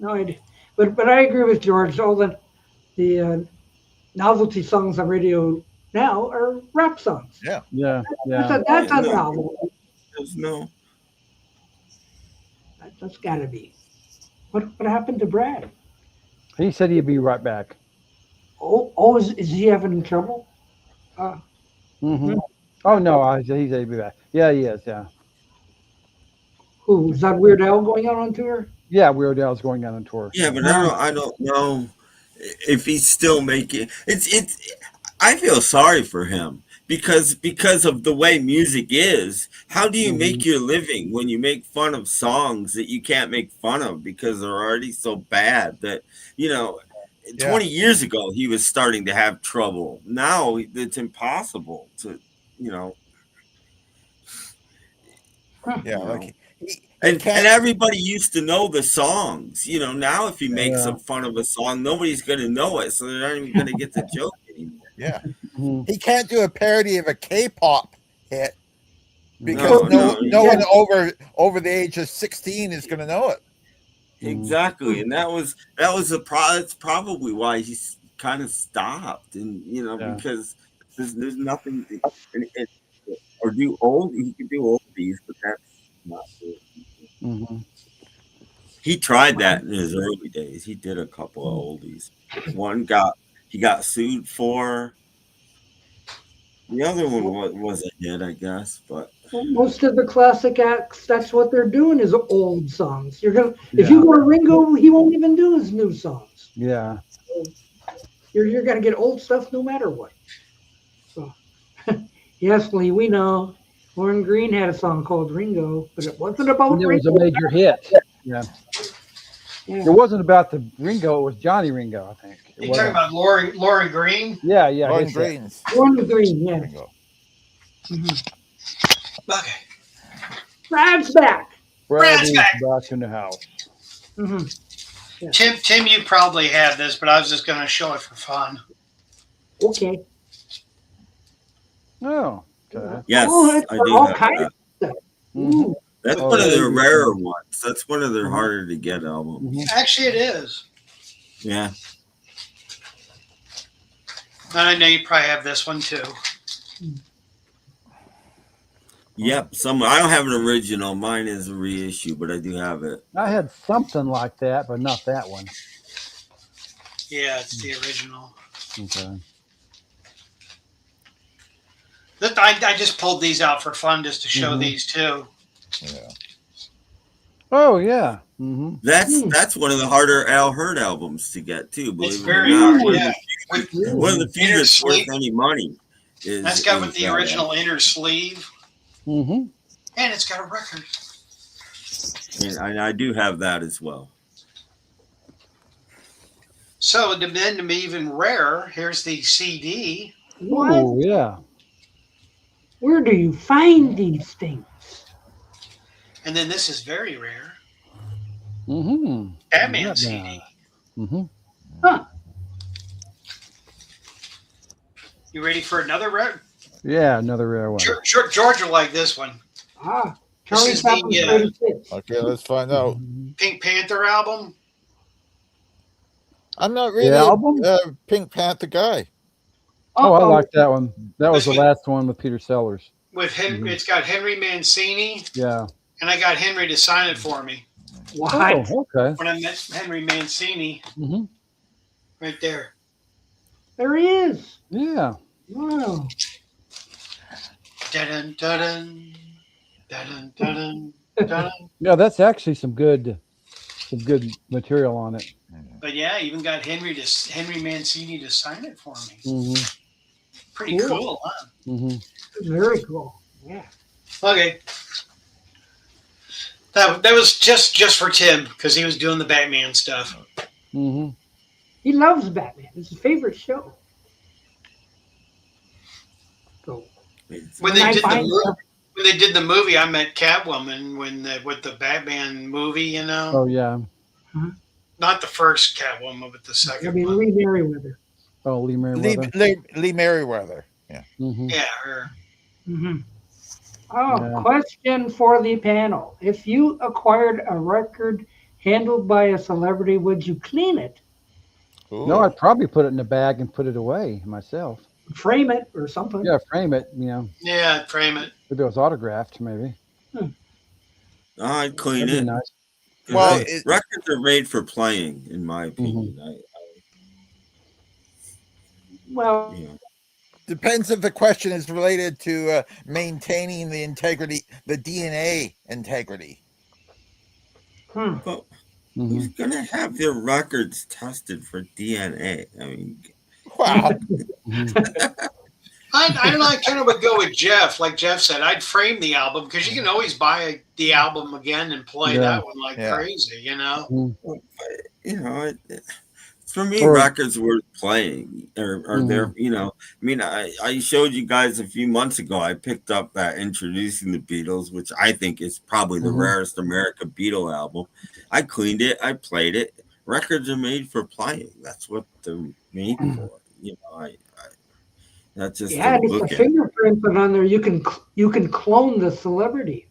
idea. But I agree with George. All the novelty songs on radio now are rap songs. Yeah. That's a novelty. No. That's got to be. What happened to Brad? He said he'd be right back. Is he having trouble? Oh no, he said he'd be back. Yeah, he is. Yeah. Who is that? Weird Al going out on tour? Yeah, Weird Al's going out on tour. Yeah, but I don't know if he's still making it's. I feel sorry for him because of the way music is. How do you make your living when you make fun of songs that you can't make fun of because they're already so bad that 20 years ago he was starting to have trouble. Now it's impossible to And everybody used to know the songs. Now if he makes some fun of a song, nobody's going to know it, so they're not even going to get the joke anymore. Yeah, he can't do a parody of a K-pop hit because no one over the age of 16 is going to know it. Exactly, and that's probably why he's kind of stopped, and because there's nothing, or do old. He can do oldies, but that's not good. He tried that in his early days. He did a couple of oldies. He got sued for. The other one was a hit, I guess, but most of the classic acts, that's what they're doing is old songs. If you go to Ringo, he won't even do his new songs. Yeah, so you're gonna get old stuff no matter what. So yes, Lee, we know. Lauren Green had a song called Ringo, but it wasn't about Ringo. It was a major hit. Yeah. It wasn't about the Ringo. It was Johnny Ringo, I think. You're talking about Lauren Green? Yeah. Lauren Green. Lauren Green, yeah. Okay. Brad's back. Brad's back in the house. Yeah. Tim, you probably have this, but I was just going to show it for fun. Okay. Oh, okay. Yes, Oh, I that's do all have kinds that. of stuff. Mhm. Ooh. That's Oh, one of there the you rarer go. ones. That's one of their harder to get albums. Actually, it is. Yeah. And I know you probably have this one too. Yep. Some I don't have an original. Mine is a reissue, but I do have it. I had something like that, but not that one. Yeah, it's the original. Okay. I just pulled these out for fun just to show these too. Yeah. Oh yeah. Mm-hmm. That's one of the harder Al Hurd albums to get too. It's Believe it or very not, hard, yeah. one of the few Inner that's worth sleeve. any money. Is That's got with the that original album. inner sleeve, Mm-hmm. and it's got a record. And I do have that as well. So then to be even rarer, here's the CD. What? Oh yeah. Where do you find these things? And then this is very rare. Mm-hmm. Batman CD. Mm-hmm. Huh. You ready for another rare? Yeah, another rare one. George will like this one. Ah, This Charlie is Chaplin's the greatest hits. Okay, let's find out. Pink Panther album I'm not really album? a Pink Panther guy. Oh, I Uh-oh. like that one. That was the This one- last one with Peter Sellers. with him. It's got Henry Mancini, Yeah. and I got Henry to sign it for me. What? Oh, okay. When I met Henry Mancini, Mm-hmm. right there. There he is. Yeah. Wow. Dun dun dun dun dun. Yeah, that's actually some good material on it. But yeah, I even got Henry Mancini to sign it for me. Mm-hmm. Pretty Cool. cool, huh? Mm-hmm. Very cool. Yeah. Okay. That was just for Tim because he was doing the Batman stuff. Mm-hmm. He loves Batman. It's his favorite show. So When I they did the find movie, I met Catwoman with the Batman movie. You know, Oh yeah. not the first Catwoman, but the second. I mean, one. Lee Merriweather. Oh, Lee Merriweather. Lee Merriweather. Yeah. Mm-hmm. Yeah, her. Mm-hmm. Oh, Yeah. question for the panel. If you acquired a record handled by a celebrity, would you clean it, No, I'd probably put it in a bag and put it away myself. frame it, or something? Yeah, frame it. You know, Yeah, I'd frame it. if it was autographed, maybe. I'd clean That'd it. be nice. Well, Records are made for playing, in my opinion. Well, depends if the question is related to maintaining the integrity, the DNA integrity. But who's gonna have their records tested for DNA? I mean, wow. I don't know. I kind of would go with Jeff. Like Jeff said, I'd frame the album because you can always buy the album again and play that one like crazy. You know. you know, for me, Or- records worth playing are there. You know, I mean, I showed you guys a few months ago. I picked up that Introducing the Beatles, which I think is probably the rarest American Beatle album. I cleaned it. I played it. Records are made for playing. That's what they're made for. You know, that's just yeah, the it's look a at it. fingerprint, but on there you can clone the celebrity.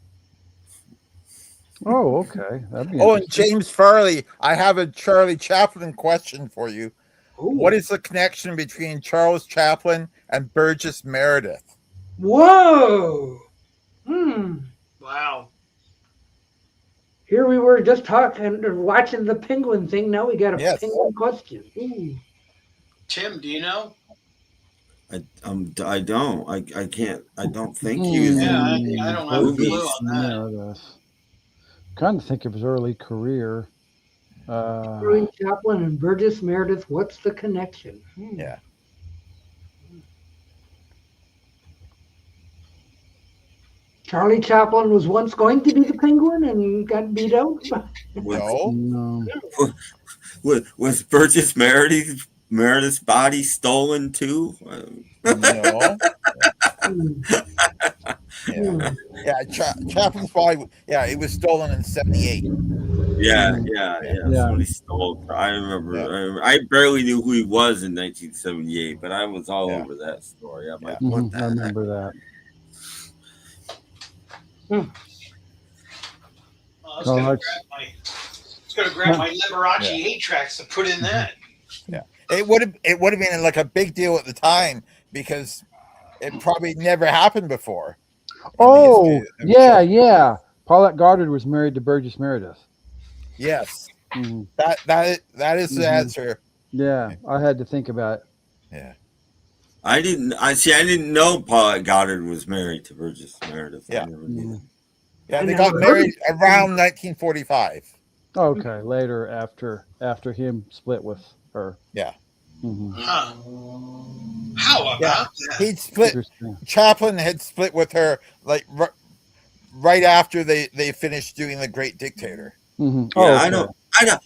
Oh, okay. That'd be Oh, and interesting. James Farley, I have a Charlie Chaplin question for you. What is the connection between Charles Chaplin and Burgess Meredith? Whoa! Wow. Here we were just talking or watching the penguin thing. Now we got a penguin question. Ooh. Tim, do you know? I don't. I can't. I don't think he was. Yeah, I in don't have a movies. clue on that. Meredith. Kind of think of his early career. Charlie Chaplin and Burgess Meredith. What's the connection? Yeah. Charlie Chaplin was once going to be the penguin and got beat out. No. Was Burgess Meredith's body stolen too? No. Yeah, Chaplin's body. Yeah, it was stolen in '78. Yeah, Mhm. Yeah. Somebody stole. I remember. I barely knew who he was in 1978, but I was all over that story. I'm like, what the I heck? remember that. I was Oh, gonna that's grab my Liberace 8 tracks to put in that. Yeah, it would have been like a big deal at the time because it probably never happened before. Oh, yeah. Paulette Goddard was married to Burgess Meredith. Yes, Mhm. that is the Mhm. answer. Yeah, I had to think about it. Yeah. I didn't know Paulette Goddard was married to Burgess Meredith. Yeah. I never knew that. Yeah, I they never got heard married of it. around 1945. Okay, later after him split with her. Yeah. Mhm. Huh. How about Yeah. that? He'd split. Interesting. Chaplin had split with her like right after they finished doing The Great Dictator. Mhm. Yeah, Oh, I okay. don't.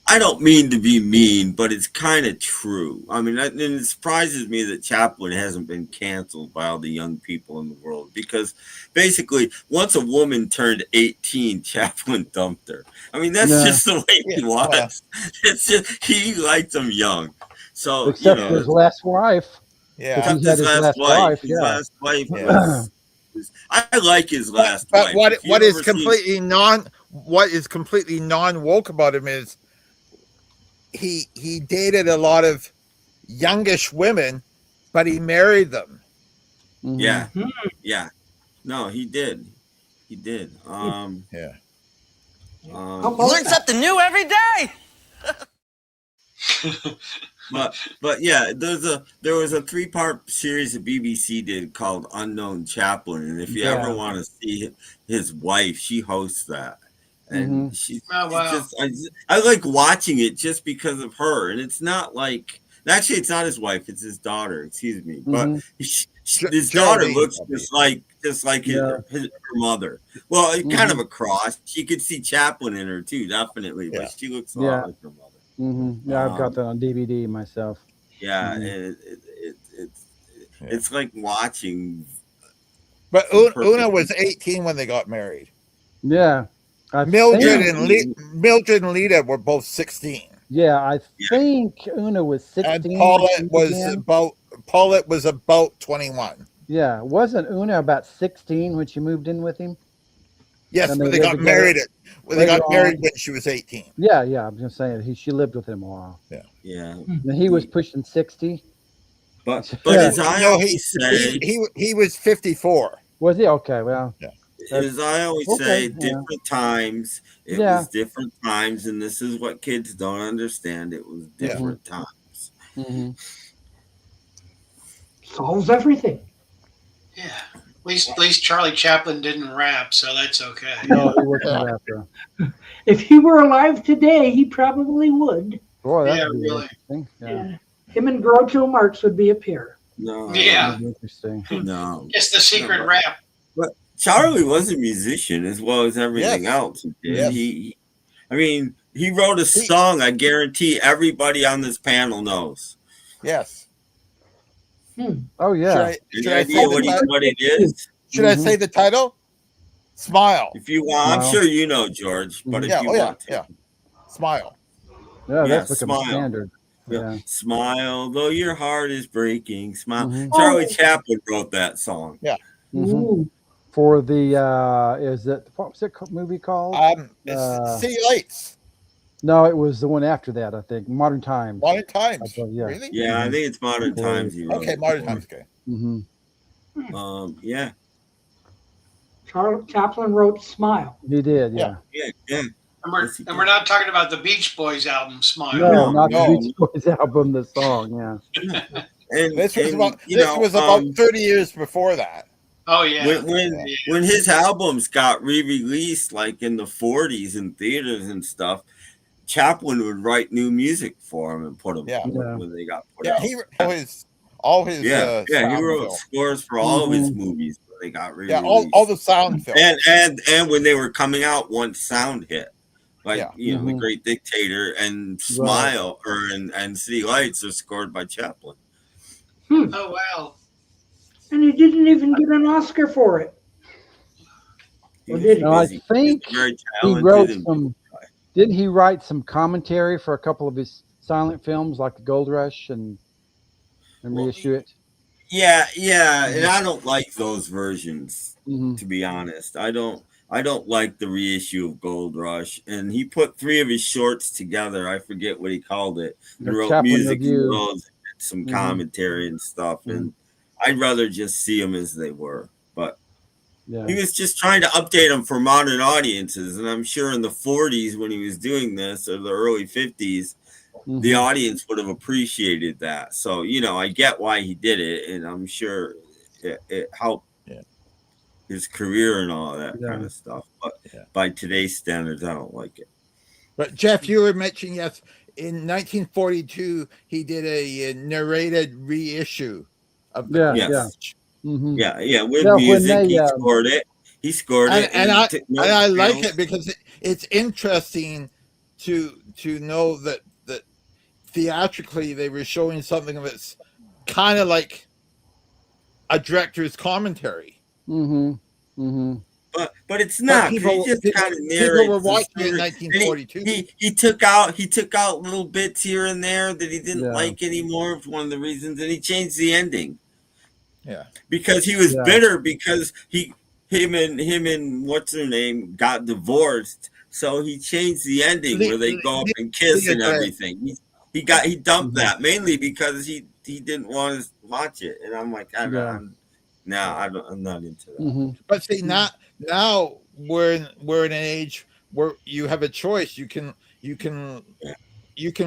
I don't mean to be mean, but it's kind of true. I mean, and it surprises me that Chaplin hasn't been canceled by all the young people in the world because basically, once a woman turned 18, Chaplin dumped her. I mean, that's Yeah. just the way he was. well. It's just he liked them young. So Except for his last wife. Yeah. Because he except had his his last wife. His yeah. last wife Yeah. was. I like his last But wife. what If what you've is ever seen- completely non woke about him is he dated a lot of youngish women, but he married them. Mhm. Yeah, yeah. No, he did. He did. Yeah. Learn something new every day. But yeah, there was a 3-part series the BBC did called Unknown Chaplain, and if you ever Yeah. want to see his wife, she hosts that, and she's Oh, wow. just I like watching it just because of her, and it's not like actually it's not his wife, it's his daughter. Excuse me, but his daughter Geraldine, looks probably. just like Yeah. her mother. Well, kind of a cross. You could see Chaplin in her too, definitely, but she looks a lot Yeah. like her mother. Yeah, I've got that on DVD myself. Yeah, Mhm. it's like watching. But Perfect. Una was 18 when they got married. Yeah. Mildred and Lita were both 16. Yeah, I think Una was 16. And when Paulette was about 21. Yeah, wasn't Una about 16 when she moved in with him? Yes, And but they lived got together married when they got later married on? when she was 18. Yeah, I'm just saying she lived with him a while. Yeah. And he was pushing 60. But as I No, always say, he was 54. Was he? Okay, well. Yeah. as I always say, different times. It Yeah. was different times, and this is what kids don't understand. It was different times. Mm-hmm. Solves everything. Yeah. At least Charlie Chaplin didn't rap, so that's okay. No, he wasn't a rapper. If he were alive today, he probably would. Boy, Yeah, that'd be really. interesting. Yeah. Him and Groucho Marx would be a pair. No. Yeah. That'd be interesting. No. It's the secret rap. But Charlie was a musician as well as everything Yes. else. He did. Yes. He wrote a song I guarantee everybody on this panel knows. Yes. Oh, yeah. Should Any I idea say what it is? Should I say the title? Smile. If you want, I'm Smile. sure you know, George, but if you want to. yeah. Smile. Yeah, Yeah, that's become smile. standard. Yeah. Smile, though your heart is breaking. Smile. Mhm. Charlie Chaplin wrote that song. Yeah. Mhm. Ooh. For the, what was it movie called? City Lights. No, it was the one after that, I think. Modern Times. Modern Times. Yeah. Really? Yeah, I think it's Modern Times. He wrote Okay, it. Modern Times. Okay. Mm-hmm. Yeah. Charlie Chaplin wrote Smile. He did, yeah. Yeah. And we're not talking about the Beach Boys album, Smile. No, not no. the Beach Boys album, the song, yeah. And This was you know, about 30 years before that. Oh, yeah. When his albums got re-released, like in the 40s in theaters and stuff, Chaplin would write new music for him and put them when they got put out. He all his he sound wrote film. scores for all of his movies when they got Yeah, re-released. all the sound film. and when they were coming out, once sound hit, like The Great Dictator and Smile and City Lights are scored by Chaplin. Oh, wow. And he didn't even get an Oscar for it. Or did he? No, I think Very he wrote talented some. Didn't he write some commentary for a couple of his silent films, like the Gold Rush, and reissue it? Yeah, and I don't like those versions, to be honest. I don't like the reissue of Gold Rush. And he put 3 of his shorts together. I forget what he called it. And The wrote Chaplin music and Review. those, some commentary and stuff. And I'd rather just see them as they were. But Yeah. he was just trying to update them for modern audiences. And I'm sure in the 40s when he was doing this, or the early 50s, the audience would have appreciated that. So, I get why he did it, and I'm sure it helped his career and all that kind of stuff. But by today's standards, I don't like it. But Jeff, you were mentioning, yes, in 1942, he did a narrated reissue of the with music. He scored it. He scored it, and I like it because it's interesting to know that theatrically they were showing something that's kind of like a director's commentary. But it's not. People, he just kind of people were watching it in 1942. He took out little bits here and there that he didn't like anymore. For one of the reasons, and he changed the ending. Yeah, because he was bitter because him and what's her name got divorced. So he changed the ending where they go up and kiss and everything. He dumped that mainly because he didn't want to watch it, and I'm like, I'm not into that. But see, now we're in an age where you have a choice. You can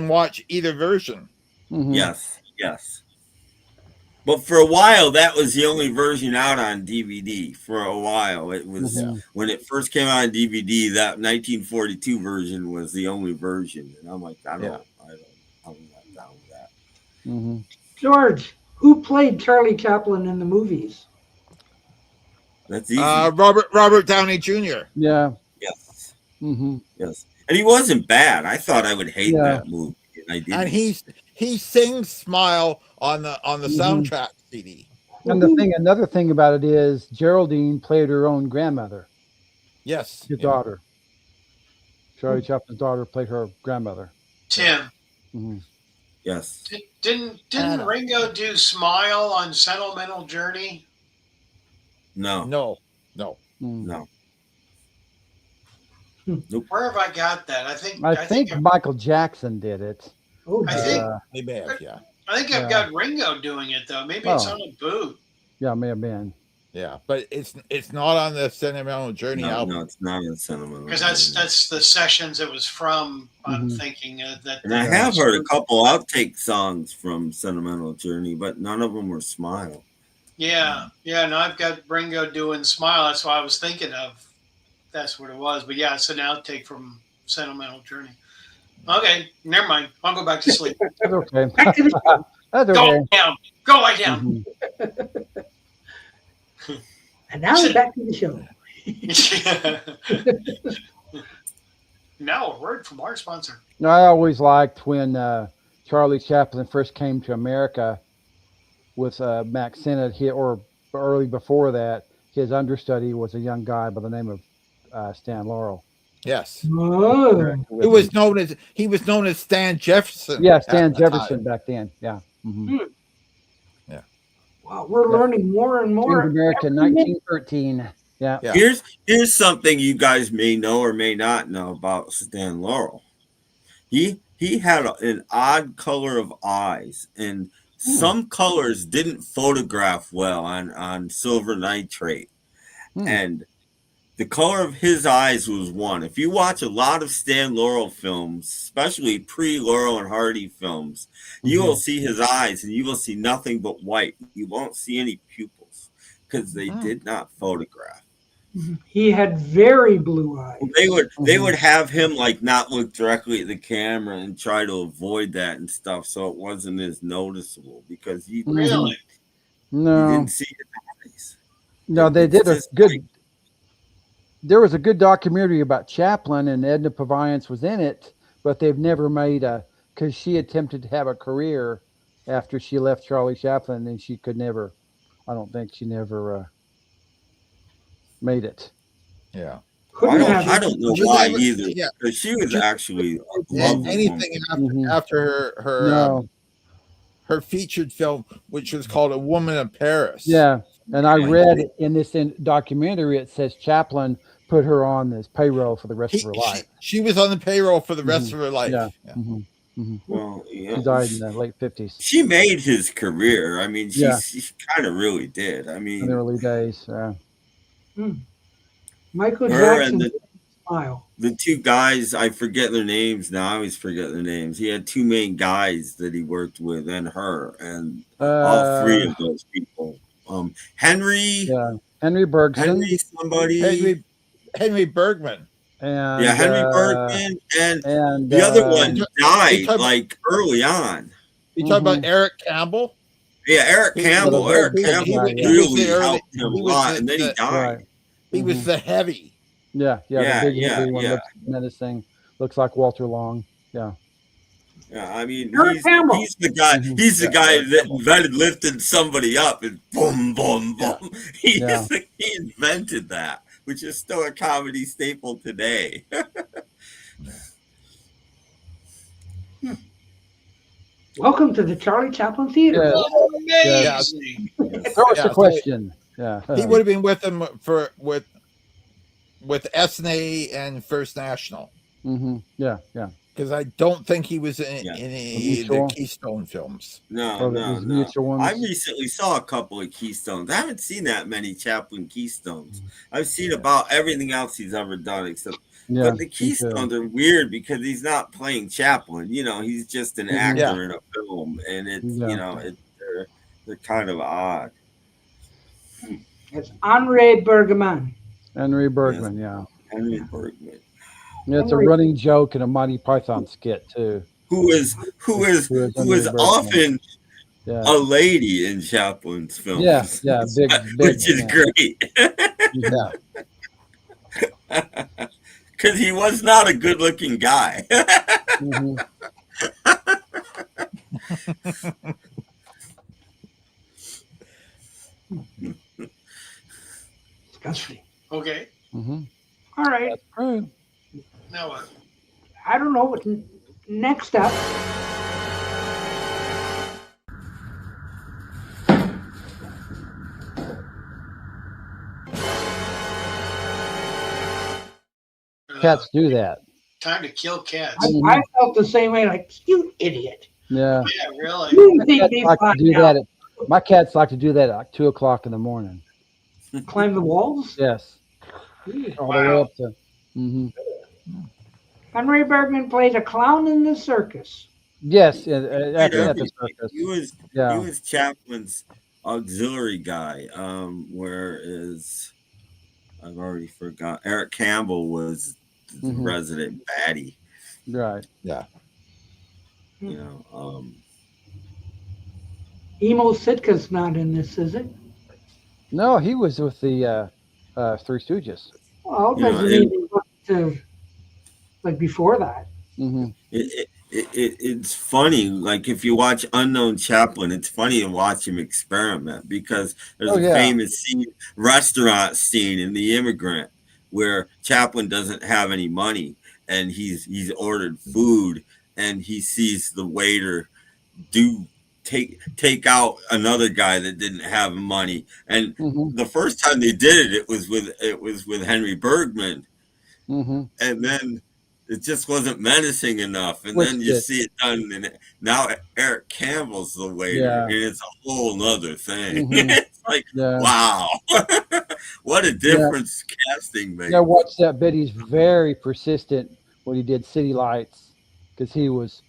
watch either version. Yes. But for a while, that was the only version out on DVD. For a while, it was when it first came out on DVD. That 1942 version was the only version, and I'm like, I'm not down with that. George, who played Charlie Chaplin in the movies? That's easy. Robert Downey Jr. Yeah. Yes. Yes, and he wasn't bad. I thought I would hate that movie, and I didn't. And he sings "Smile" on the soundtrack CD. And another thing about it is Geraldine played her own grandmother. Yes, his daughter. Charlie Chaplin's daughter played her grandmother. Tim. Yes. Didn't Ringo do "Smile" on "Sentimental Journey"? No. Nope. Where have I got that? I think Michael Jackson did it. He may have, I think I've got Ringo doing it though. Maybe it's on a boot. Yeah, it may have been. Yeah, but it's not on the Sentimental Journey album. No, it's not on Sentimental. Because that's the sessions it was from. I'm thinking that. And I have heard a couple outtake songs from Sentimental Journey, but none of them were "Smile." Yeah. No, I've got Ringo doing "Smile." That's what I was thinking of. That's what it was. But yeah, it's an outtake from Sentimental Journey. Okay, never mind. I'll go back to sleep. That's okay. Back to the show. That's Go okay. down. Go lie down. And now we're back to the show. Now a word from our sponsor. No, I always liked when Charlie Chaplin first came to America with Max Sennett, or early before that, his understudy was a young guy by the name of Stan Laurel. Yes. Oh. He was known as Stan Jefferson. Yeah, Stan Jefferson back then. Yeah. Yeah. Wow, we're learning more and more. Came to America in 1913. Yeah. Here's something you guys may know or may not know about Stan Laurel. He had an odd color of eyes, and some colors didn't photograph well on silver nitrate. And the color of his eyes was one. If you watch a lot of Stan Laurel films, especially pre-Laurel and Hardy films, you will see his eyes, and you will see nothing but white. You won't see any pupils because they did not photograph. He had very blue eyes. They would have him like not look directly at the camera and try to avoid that and stuff, so it wasn't as noticeable because you Really? didn't see his eyes. No, they did a good. There was a good documentary about Chaplin, and Edna Purviance was in it, but they've never made because she attempted to have a career after she left Charlie Chaplin, and she could never. I don't think she never made it. Yeah. I don't know She why never- either, yeah. because she was She actually a did lovely anything woman. after her No. her featured film, which was called A Woman in Paris. Yeah, and I read in this documentary it says Chaplin put her on this payroll for the rest of her life. She was on the payroll for the rest of her life. Yeah. Yeah. Well, yeah, She died in the late 50s. she made his career. I mean, Yeah. she kind of really did. I In mean, the early days. Yeah. Michael her Jackson and smile. the two guys, I forget their names now. I always forget their names. He had two main guys that he worked with, and her, and all three of those people. Henry. Yeah. Henry Bergson. Henry somebody. Henry Bergman. And Yeah, Henry Bergman, and the other one died like early on. You talking about Eric Campbell? Yeah, Eric Campbell. Eric Campbell really helped him a he was lot, the- and then he the- died. He was the heavy. Yeah, Yeah, the big yeah, heavy one yeah. looks menacing. Looks like Walter Long. Yeah. Yeah, I mean, Eric he's Campbell. the guy. He's the guy that invented lifting somebody up and boom, boom, boom. He invented that, which is still a comedy staple today. Welcome to the Charlie Chaplin Theater. Yeah. Amazing. Throw us Yeah, a so question. Yeah. He would have been with them with SNA and First National. Yeah, yeah. Because I don't think he was in any of the Mutual? Keystone films. No, no, these no. mutual ones? I recently saw a couple of Keystones. I haven't seen that many Chaplin Keystones. I've seen about everything else he's ever done, except. Yeah, But the me too. Keystones are weird because he's not playing Chaplin. You know, he's just an actor in a film, and it's they're kind of odd. It's Henri Bergman. Henry Bergman, yeah. Henry Bergman, Yeah, it's a running joke in a Monty Python skit too. who is Henry Bergman. often Yeah. a lady in Chaplin's films. Yeah, yeah, big, which is yeah. great. Yeah. Because he was not a good-looking guy. Disgusting. Okay. All right. That's true. Now what? I don't know what next up. Cats do that. Time to kill cats. I felt the same way, like, you idiot. Yeah. Yeah, really. You think Cats they like to find do out? that. My cats like to do that at like 2:00 in the morning. Climb the walls? Yes. All the way up to. Henry Bergman played a clown in the circus. Yes, at the circus. He was Chaplin's auxiliary guy. Whereas I've already forgot. Eric Campbell was the resident baddie. Right. Yeah. You know. Emo Sitka's not in this, is it? No, he was with the Three Stooges. Well, doesn't mean he went to like before that. It's funny. Like if you watch Unknown Chaplin, it's funny to watch him experiment because there's a famous restaurant scene in The Immigrant where Chaplin doesn't have any money and he's ordered food and he sees the waiter take out another guy that didn't have money. And the first time they did it was with Henry Bergman. And then it just wasn't menacing enough. And then you see it done. And now Eric Campbell's the waiter. And it's a whole nother thing. It's like, wow. What a difference casting makes. Yeah, watch that bit. He's very persistent when he did City Lights because he was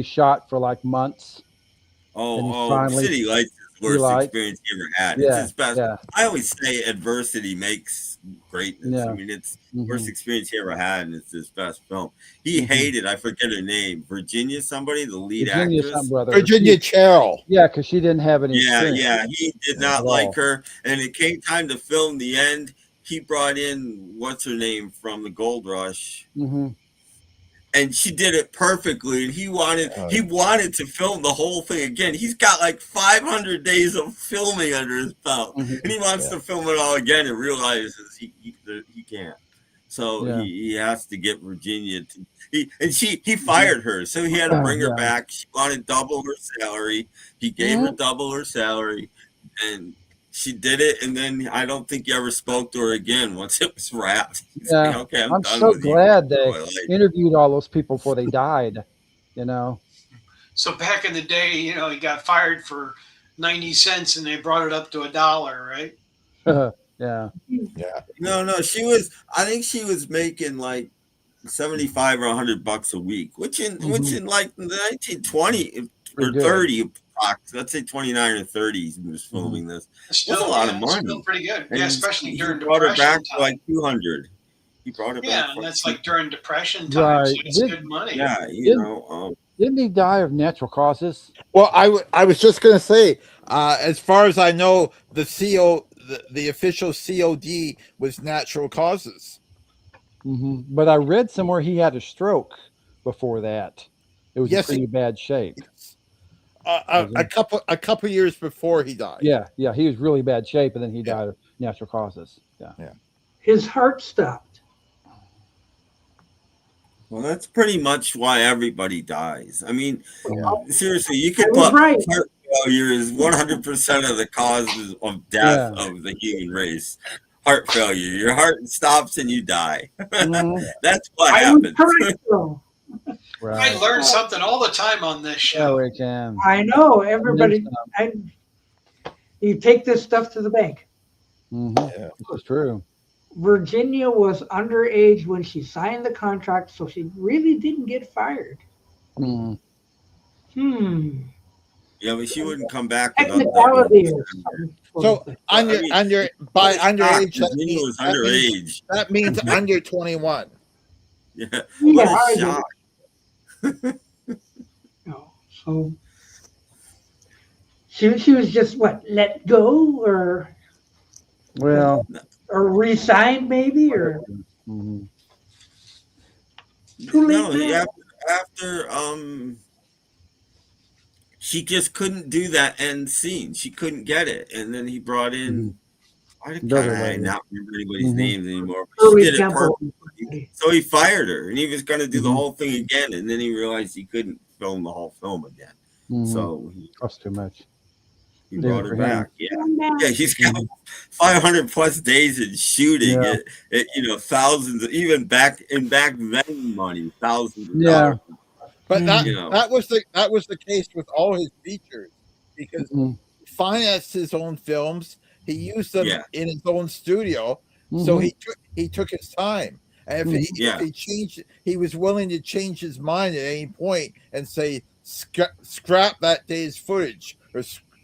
shot for like months. City Lights is the worst experience he ever had. It's his best. Yeah. I always say adversity makes greatness. I mean, it's the worst experience he ever had, and it's his best film. He hated, I forget her name, Virginia somebody, the lead actress. Virginia Cheryl. Yeah, because she didn't have any experience. Yeah, he did not like her. And it came time to film the end. He brought in, what's her name, from the Gold Rush. And she did it perfectly, and he wanted to film the whole thing again. He's got like 500 days of filming under his belt, and he wants to film it all again and realizes he can't. So Yeah. he has to get Virginia to he fired her, so he had to bring her Yeah. back. She wanted double her salary. He gave her double her salary, and she did it. And then I don't think he ever spoke to her again once it was wrapped. He's like, Yeah. okay, I'm I'm done so with you. glad they Like, interviewed all those people before they died. You know. So back in the day, you know, he got fired for 90 cents and they brought it up to $1, right? Yeah. Yeah. no, I think she was making like 75 or $100 a week, which in like the 1920 Pretty or good. 30, let's say 29 or 30, he was filming this. Was a lot of It's still money. pretty good. And Yeah, especially he during brought her back Depression to time. like 200. He brought her back Yeah, for and like that's like during Depression time, Right. so it's good money. yeah, Didn't he die of natural causes? Well, I was just going to say, as far as I know, the official COD was natural causes. But I read somewhere he had a stroke before that. It was in Yes, pretty bad shape. a couple years before he died. Yeah, he was really bad shape, and then he died of natural causes. Yeah. His heart stopped. Well, that's pretty much why everybody dies. I mean, seriously, you could I was put right. heart failure is 100% of the causes of death of the human race. Heart failure, your heart stops and you die. That's what I was happens. correct, though. I learn something all the time on this show. we can. I know everybody. You take this stuff to the bank. It's true. Virginia was underage when she signed the contract, so she really didn't get fired. Yeah, but she wouldn't come back without Technicality double. or something. So by underage, Virginia was underage. That means under 21. Yeah, Yeah, what a I shock. So she was just what, let go or re-signed maybe or too late now? After she just couldn't do that end scene. She couldn't get it, and then he brought in. I not remember anybody's names anymore. But she did it perfectly. So he fired her, and he was going to do the whole thing again, and then he realized he couldn't film the whole film again. So that's too much. He brought her back. Yeah, he's got 500 plus days in shooting. It thousands, even back then money, thousands of dollars. But that was the case with all his features because he financed his own films. He used them in his own studio, so he took his time. And if he changed, he was willing to change his mind at any point and say scrap that day's footage or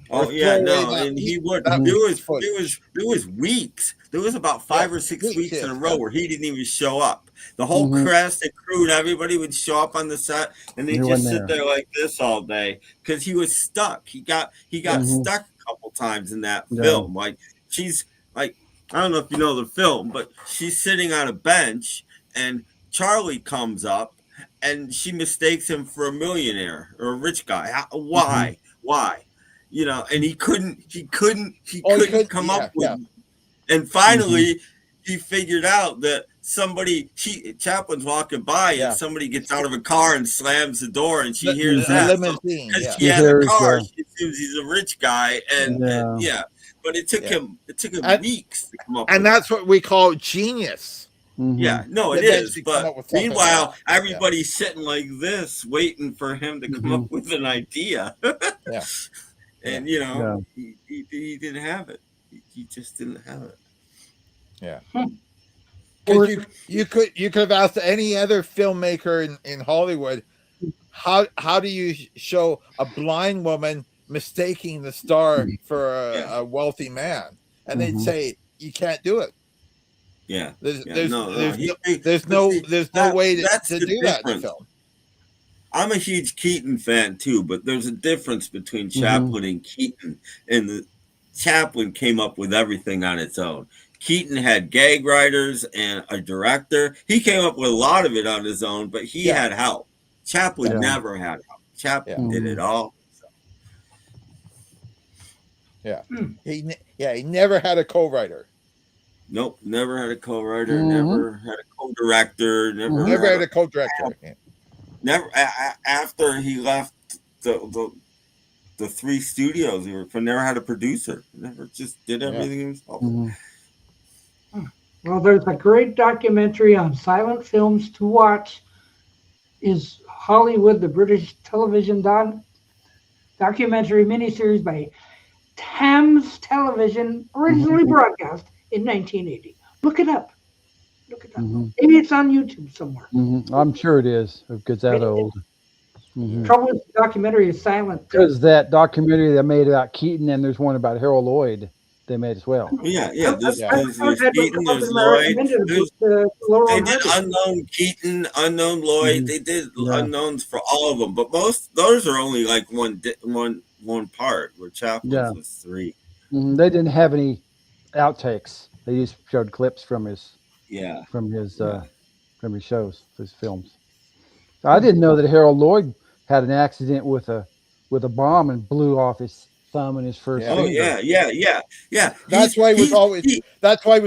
and he would. There was weeks. There was about 5 or 6 weeks in a row where he didn't even show up. The whole cast and crew and everybody would show up on the set, and they just sit there like this all day because he was stuck. He got stuck a couple times in that film. Like she's like, I don't know if you know the film, but she's sitting on a bench, and Charlie comes up, and she mistakes him for a millionaire or a rich guy. Why? Why? And he couldn't come up with. And finally, he figured out that Chaplin's walking by, and somebody gets out of a car and slams the door, and she hears that. Because she has a car, she assumes he's a rich guy, and but it took him weeks to come up. And that's what we call genius. Yeah, no, it is. But meanwhile, everybody's sitting like this, waiting for him to come up with an idea. And he didn't have it. He just didn't have it. Yeah. Because you could have asked any other filmmaker in Hollywood, how do you show a blind woman mistaking the star for a wealthy man? And they'd say you can't do it. Yeah. There's no way to do that in film. I'm a huge Keaton fan too, but there's a difference between Chaplin and Keaton. And Chaplin came up with everything on its own. Keaton had gag writers and a director. He came up with a lot of it on his own, but he had help. Chaplin never had help. Chaplin did it all. Yeah. He never had a co-writer. Nope, never had a co-writer, Mhm. never had a co-director, Never had a co-director. Yeah. Never after he left the three studios he worked for, never had a producer. Never, just did everything himself. Well, there's a great documentary on silent films to watch. Is Hollywood, the British television documentary miniseries by Thames Television, originally broadcast in 1980. Look it up. Look it up. Maybe it's on YouTube somewhere. I'm sure it is. If it's that old. Trouble is, the documentary is silent. Because that documentary they made about Keaton, and there's one about Harold Lloyd they made as well. Yeah. There's I've Keaton, had there's them Lloyd. recommended They did unknown Keaton, unknown Lloyd. They did unknowns for all of them, but those are only like one part. Where Chaplin's was three. They didn't have any outtakes. They just showed clips from his shows, his films. I didn't know that Harold Lloyd had an accident with a bomb and blew off his thumb and his first finger. Yeah. That's why he was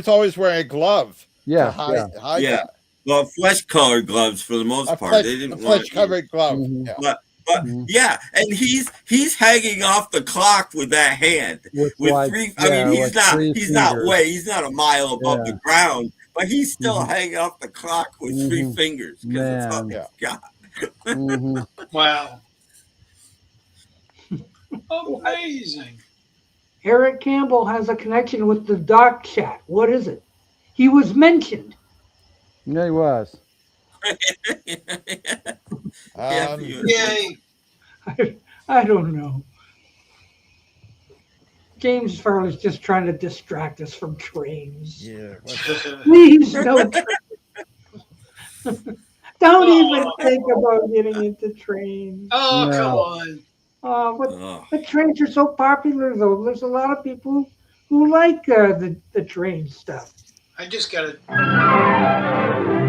always wearing a glove. Yeah, to hide that. Well, flesh-colored gloves for the most part. They didn't want flesh-covered glove. But yeah, and he's hanging off the clock with that hand with three. I mean, he's not a mile above the ground, but he's still hanging off the clock with three fingers because that's all he's got. Wow. Amazing. Eric Campbell has a connection with the Doc Chat. What is it? He was mentioned. Yeah, he was. Yay. I don't know. James Farley's just trying to distract us from trains. Yeah. Please don't. Don't even think about getting into trains. Oh, come on. The trains are so popular, though. There's a lot of people who like the train stuff. I just got to.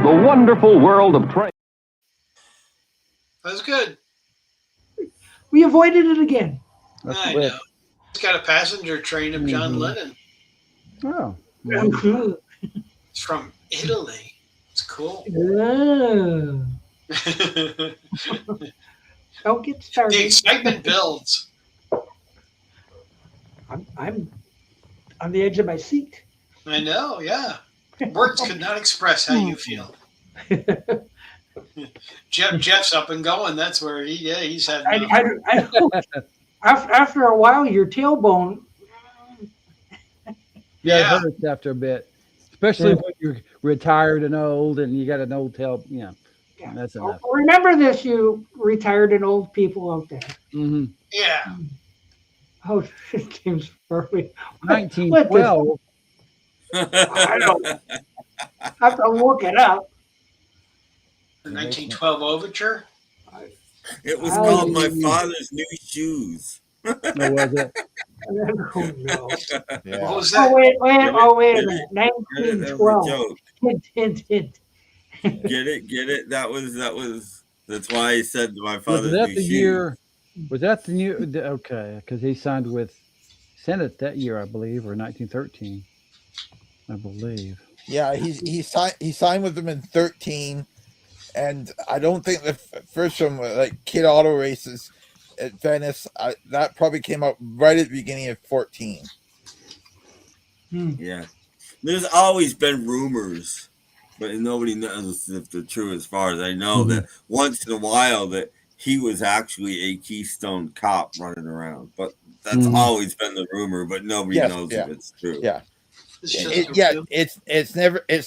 The wonderful world of trains. That's good. We avoided it again. I know. It's got a passenger train of John Lennon. Oh. It's from Italy. It's cool. Don't get started. The excitement builds. I'm on the edge of my seat. I know, yeah. Words could not express how you feel. Jeff's up and going. That's where he's had. I after a while, your tailbone. It hurts after a bit, especially when you're retired and old and you got an old tail. Yeah. That's enough. Remember this, you retired and old people out there. Yeah. Oh, James Farley. 1912. I don't. I have to look it up. The 1912 overture. It was called My Father's New Shoes. Oh, was it? Oh, no. What was that? Wait a minute. 1912. Hint. Get it? That's why he said My Father's Was that New the Shoes. year? Was that the new? Okay, because he signed with Senate that year, I believe, or 1913. I believe. Yeah, he signed with them in 13, and I don't think the first one was like Kid Auto Races at Venice. That probably came out right at the beginning of 14. Yeah, there's always been rumors, but nobody knows if they're true. As far as I know, that once in a while that he was actually a Keystone cop running around, but that's always been the rumor. But nobody knows if it's true. Yeah. It's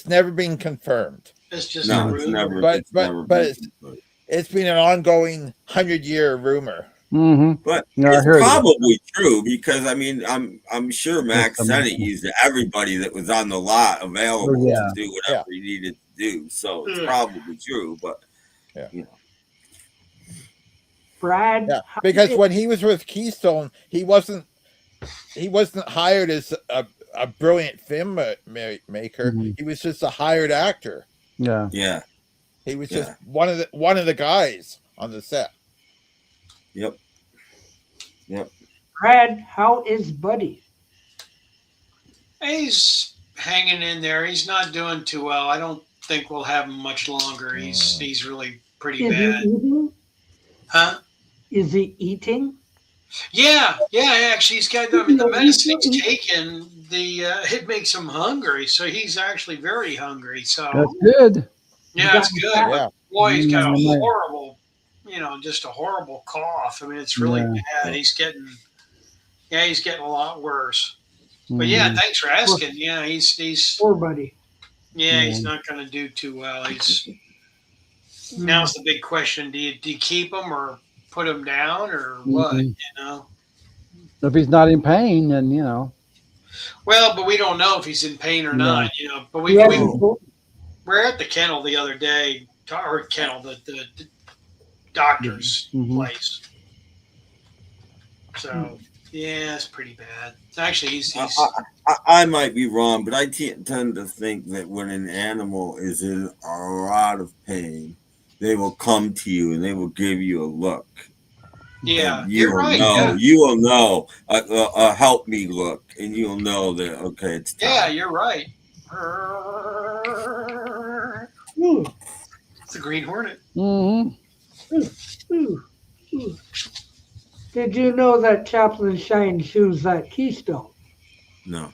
never been confirmed. It's just No, a it's rumor. never. But it's never been confirmed. it's been an ongoing 100-year rumor. But Yeah, it's probably true because I mean I'm sure Max Sennett used everybody that was on the lot available to do whatever he needed to do. So it's probably true, but you know. Brad. Yeah, because when he was with Keystone, he wasn't hired as a brilliant film maker. He was just a hired actor. Yeah. Yeah. He was just one of the guys on the set. Yep. Brad, how is Buddy? He's hanging in there. He's not doing too well. I don't think we'll have him much longer. He's really pretty Is he bad. eating? Huh? Is he eating? Yeah. Actually, he's got. I mean, the medicine he's taken, it makes him hungry. So he's actually very hungry. So That's good. yeah, it's good. Yeah. But boy, he's got a Yeah. horrible, just a horrible cough. I mean, it's really bad. He's getting a lot worse. But yeah, thanks for asking. Yeah, he's Poor buddy. yeah, he's not going to do too well. Now's the big question: do you keep him or put him down or what? If he's not in pain, then Well, but we don't know if he's in pain or not. But we're at the kennel the other day, or kennel the doctor's place. So yeah, it's pretty bad. Actually, he's I might be wrong, but I tend to think that when an animal is in a lot of pain, they will come to you and they will give you a look. Yeah, you're right. You will know help me look, and you'll know that it's time. Yeah, you're right. It's a green hornet. Did you know that Chaplin shined shoes at Keystone? No.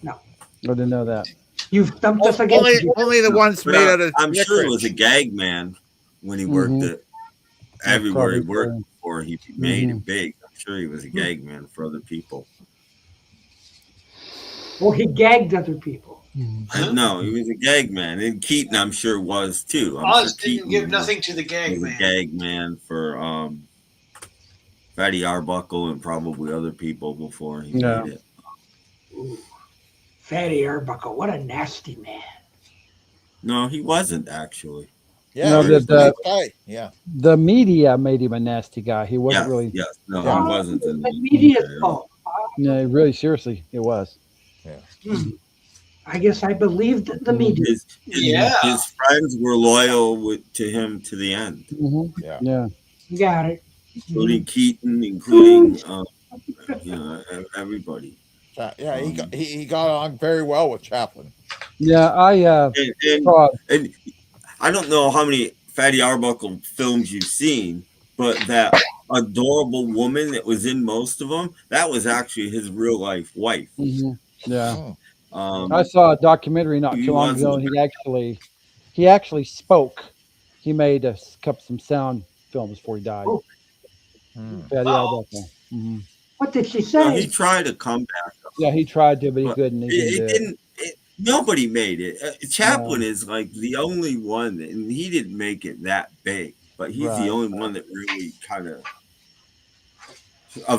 No. I didn't know that. You've stumped us again. Only the ones made out of. I'm sure it was a gag man when he worked it. Everywhere he worked before he made it big. I'm sure he was a gag man for other people. Well, he gagged other people. No, he was a gag man, and Keaton, I'm sure, was too. Oz didn't give nothing to the gag man. A gag man for Fatty Arbuckle and probably other people before he made it. Ooh. Fatty Arbuckle, what a nasty man. No, he wasn't actually. Yeah, No, he was a nice guy. Yeah. The media made him a nasty guy. He wasn't really. Yes, no, he wasn't. The media's fault. No, really, seriously, it was. Yeah. I guess I believed the media. His friends were loyal to him to the end. Yeah. Got it. Including Keaton, including everybody. Yeah, he got on very well with Chaplin. Yeah, and I don't know how many Fatty Arbuckle films you've seen, but that adorable woman that was in most of them, that was actually his real life wife. Yeah. I saw a documentary not too long ago, and he actually spoke. He made some sound films before he died. Fatty Arbuckle. What did she say? No, he tried to come back. Yeah, he tried to, but he couldn't. Nobody made it. Chaplin is like the only one, and he didn't make it that big, but he's the only one that really kind of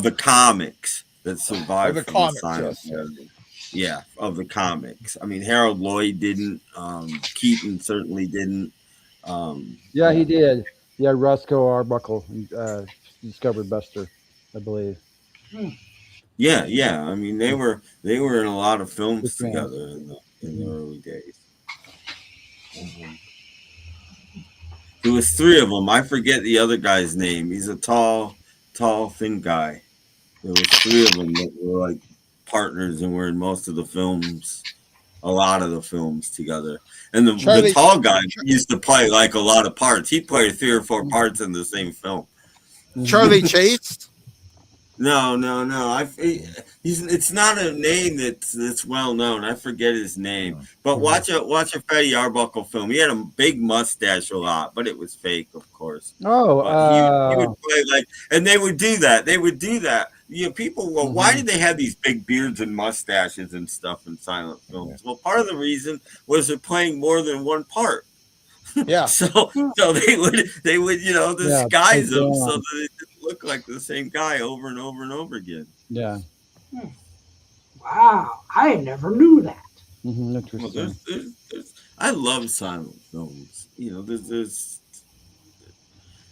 the comics that survived Of the from comics, the Yeah, of the comics. I mean, Harold Lloyd didn't. Keaton certainly didn't. Yeah, he did. Yeah, Roscoe Arbuckle discovered Buster, I believe. Yeah. I mean, they were in a lot of films together in the early days. There was three of them. I forget the other guy's name. He's a tall, thin guy. There was three of them that were like partners and were in most of the films, a lot of the films together. And the tall guy used to play like a lot of parts. He played 3 or 4 parts in the same film. Charlie Chase? No. It's not a name that's well known. I forget his name. But watch a Fatty Arbuckle film. He had a big mustache a lot, but it was fake, of course. Oh, he would play and they would do that. People. Well, why did they have these big beards and mustaches and stuff in silent films? Well, part of the reason was they're playing more than one part. Yeah. so they would disguise them so that it didn't look like the same guy over and over and over again. Yeah. Wow, I never knew that. Interesting. I love silent films. There's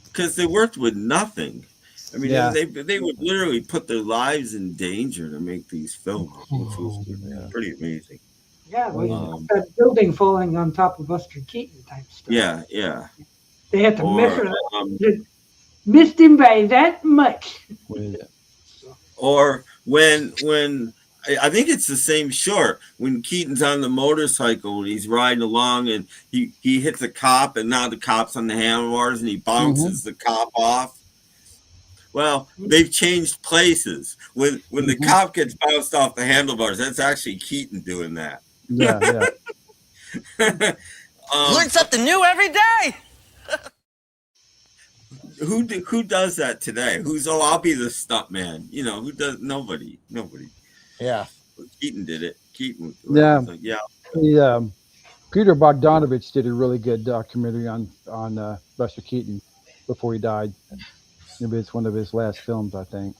because they worked with nothing. I mean, they would literally put their lives in danger to make these films, which was pretty amazing. Yeah, that building falling on top of Buster Keaton type stuff. Yeah. They had to measure that. Missed him by that much. Or when I think it's the same short when Keaton's on the motorcycle and he's riding along and he hits a cop and now the cop's on the handlebars and he bounces the cop off. Well, they've changed places. When the cop gets bounced off the handlebars, that's actually Keaton doing that. Yeah. Learn something new every day. Who does that today? I'll be the stunt man. You know, who does? Nobody. Yeah. Keaton did it. Keaton. Yeah. Yeah. Peter Bogdanovich did a really good documentary on Buster Keaton before he died. Maybe it's one of his last films, I think.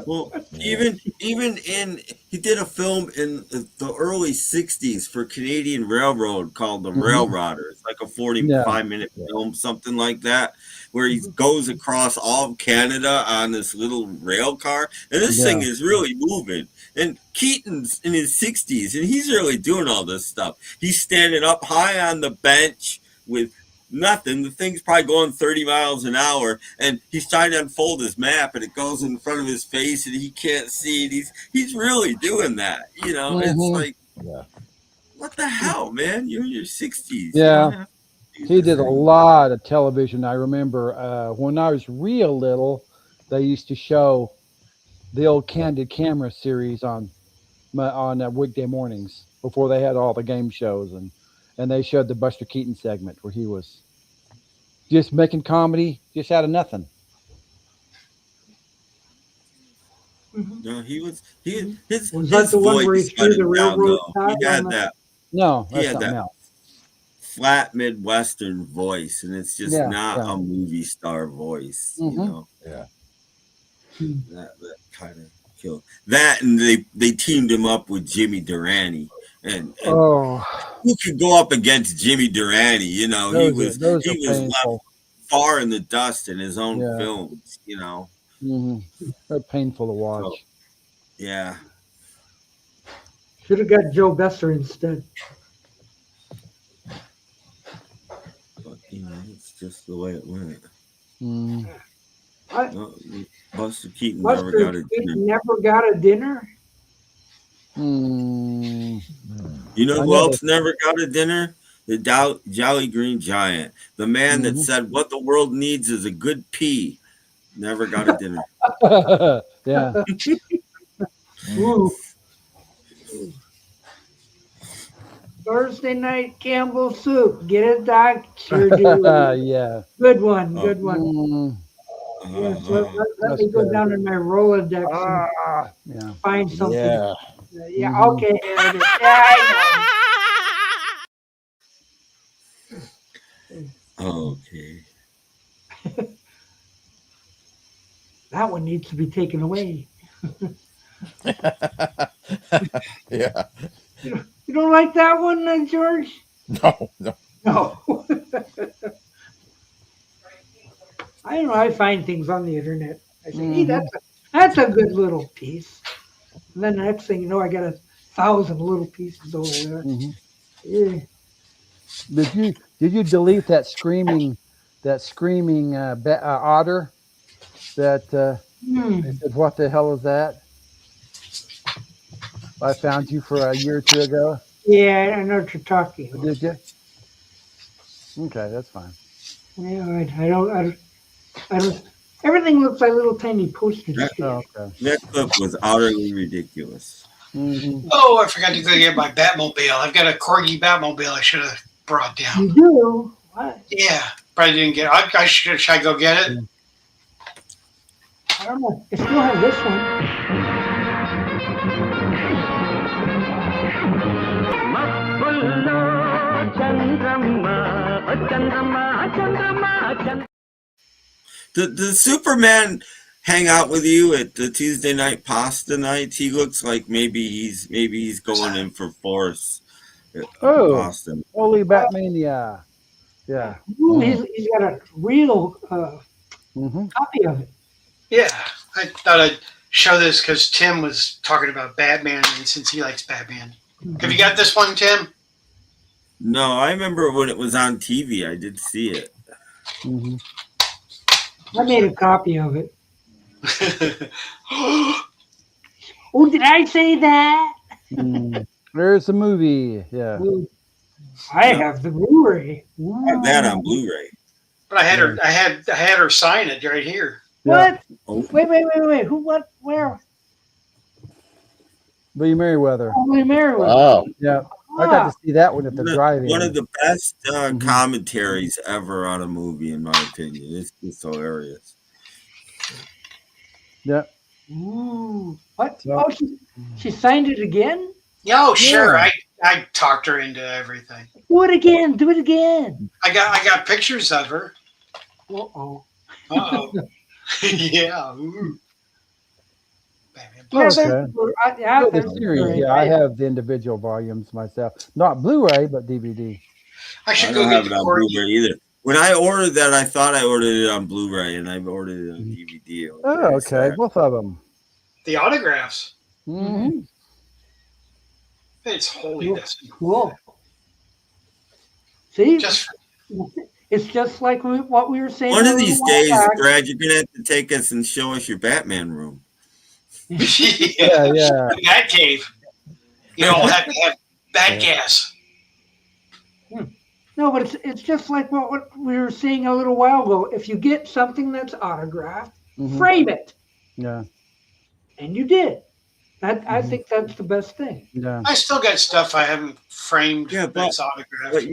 Well, even he did a film in the early '60s for Canadian Railroad called The Railrodder. It's like a 45-minute film, something like that, where he goes across all of Canada on this little rail car, and this thing is really moving. And Keaton's in his 60s, and he's really doing all this stuff. He's standing up high on the bench with nothing. The thing's probably going 30 miles an hour, and he's trying to unfold his map, and it goes in front of his face, and he can't see it. He's really doing that. You know, it's like, what the hell, man? You're in your 60s. Yeah, he did a lot of television. I remember when I was real little, they used to show the old Candid Camera series on weekday mornings before they had all the game shows, and they showed the Buster Keaton segment where he was just making comedy just out of nothing. No, his that the one where he voice threw the railroad tie he had on that. No, He that's had something that else. flat Midwestern voice, and it's just not Yeah. a movie star voice. You know, Yeah. that kind of killed that, and they teamed him up with Jimmy Durante, and who could go up against Jimmy Durante? You know, he was left far in the dust in his own films. You know, They're painful to watch. So, yeah. Should have got Joe Besser instead. But you know, it's just the way it went. Buster Keaton never got a dinner. Never got a dinner? You know who else never got a dinner? The Jolly Green Giant. The man that said what the world needs is a good pee. Never got a dinner. Yeah. Ooh. Thursday night Campbell soup. Get it, Doc? Sure do. Yeah. Good one. Good one. Yes, let me go down in my Rolodex and find something. Yeah. Yeah, okay. Here it is. Yeah, I know. Okay. That one needs to be taken away. Yeah. You don't like that one, George? No. No. I don't know. I find things on the internet. I say, hey, that's a good little piece. And then the next thing you know, I got 1,000 little pieces over there. Yeah. Did you delete that screaming otter? That they said, what the hell is that? I found you for a year or two ago. Yeah, I know what you're talking about. Did you? Okay, that's fine. Yeah, all right. I don't. Everything looks like little tiny posters. That clip was utterly ridiculous. Oh, I forgot to go get my Batmobile. I've got a Corgi Batmobile I should have brought down. You do? What? Yeah, probably didn't get it. Should I go get it? I don't know. I still have this one. Does Superman hang out with you at the Tuesday night pasta nights? He looks like maybe he's going in for force. Boston. Holy Batmania. Yeah. Ooh, he's got a real copy of it. Yeah, I thought I'd show this because Tim was talking about Batman, and since he likes Batman. Have you got this one, Tim? No, I remember when it was on TV. I did see it. I made a copy of it. Oh, did I say that? There's a movie. Yeah. I have the Blu-ray. I have that on Blu-ray. But I had her sign it right here. What? Oh. Wait. Who? What? Where? Lee Merriweather. Lee Merriweather. Wow. Yeah. I got to see that one at the drive-in. One of the best commentaries ever on a movie, in my opinion. It's just hilarious. Yeah. Ooh. What? Oh, she signed it again? Oh, sure. Yeah. I talked her into everything. Do it again. Do it again. I got pictures of her. Uh-oh. Uh-oh. Yeah. Ooh. Yeah, Okay. there's The series, yeah, I have the individual volumes myself. Not Blu-ray, but DVD. I should I go don't get have the it on Corgi. Blu-ray either. When I ordered that, I thought I ordered it on Blu-ray, and I've ordered it on DVD. Oh, okay. Both of them. The autographs. Mm-hmm. It's holiness. Cool. See? Just It's just like what we were saying. One a of little these while days, back. Brad, you're going to have to take us and show us your Batman room. Yeah. The Bat Cave. You don't have to have bat gas. No, but it's just like what we were saying a little while ago. If you get something that's autographed, frame it. Yeah. And you did. I think that's the best thing. Yeah. I still got stuff I haven't framed Yeah, that's autographed. But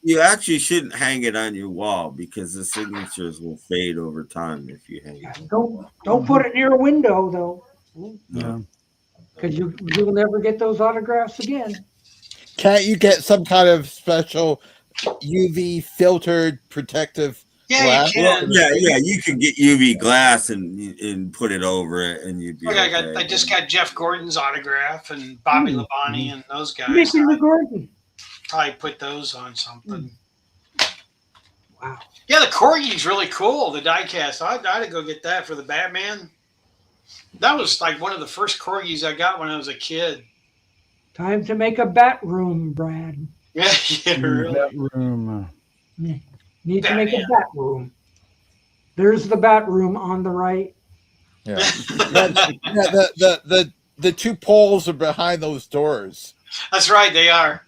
you actually shouldn't hang it on your wall because the signatures will fade over time if you hang it. Don't put it near a window though, Yeah. because you'll never get those autographs again. Can't you get some kind of special UV filtered protective glass? You can. Yeah, you can get UV glass and put it over it, and you'd be. Look, okay. I just got Jeff Gordon's autograph and Bobby Labonte and those guys. Mickey Gordon. Probably put those on something. Wow. Yeah, the Corgi's really cool. The diecast. I got to go get that for the Batman. That was like one of the first Corgis I got when I was a kid. Time to make a bat room, Brad. Yeah, really. That room. Need to make a bat room. There's the bat room on the right. Yeah. The two poles are behind those doors. That's right, they are.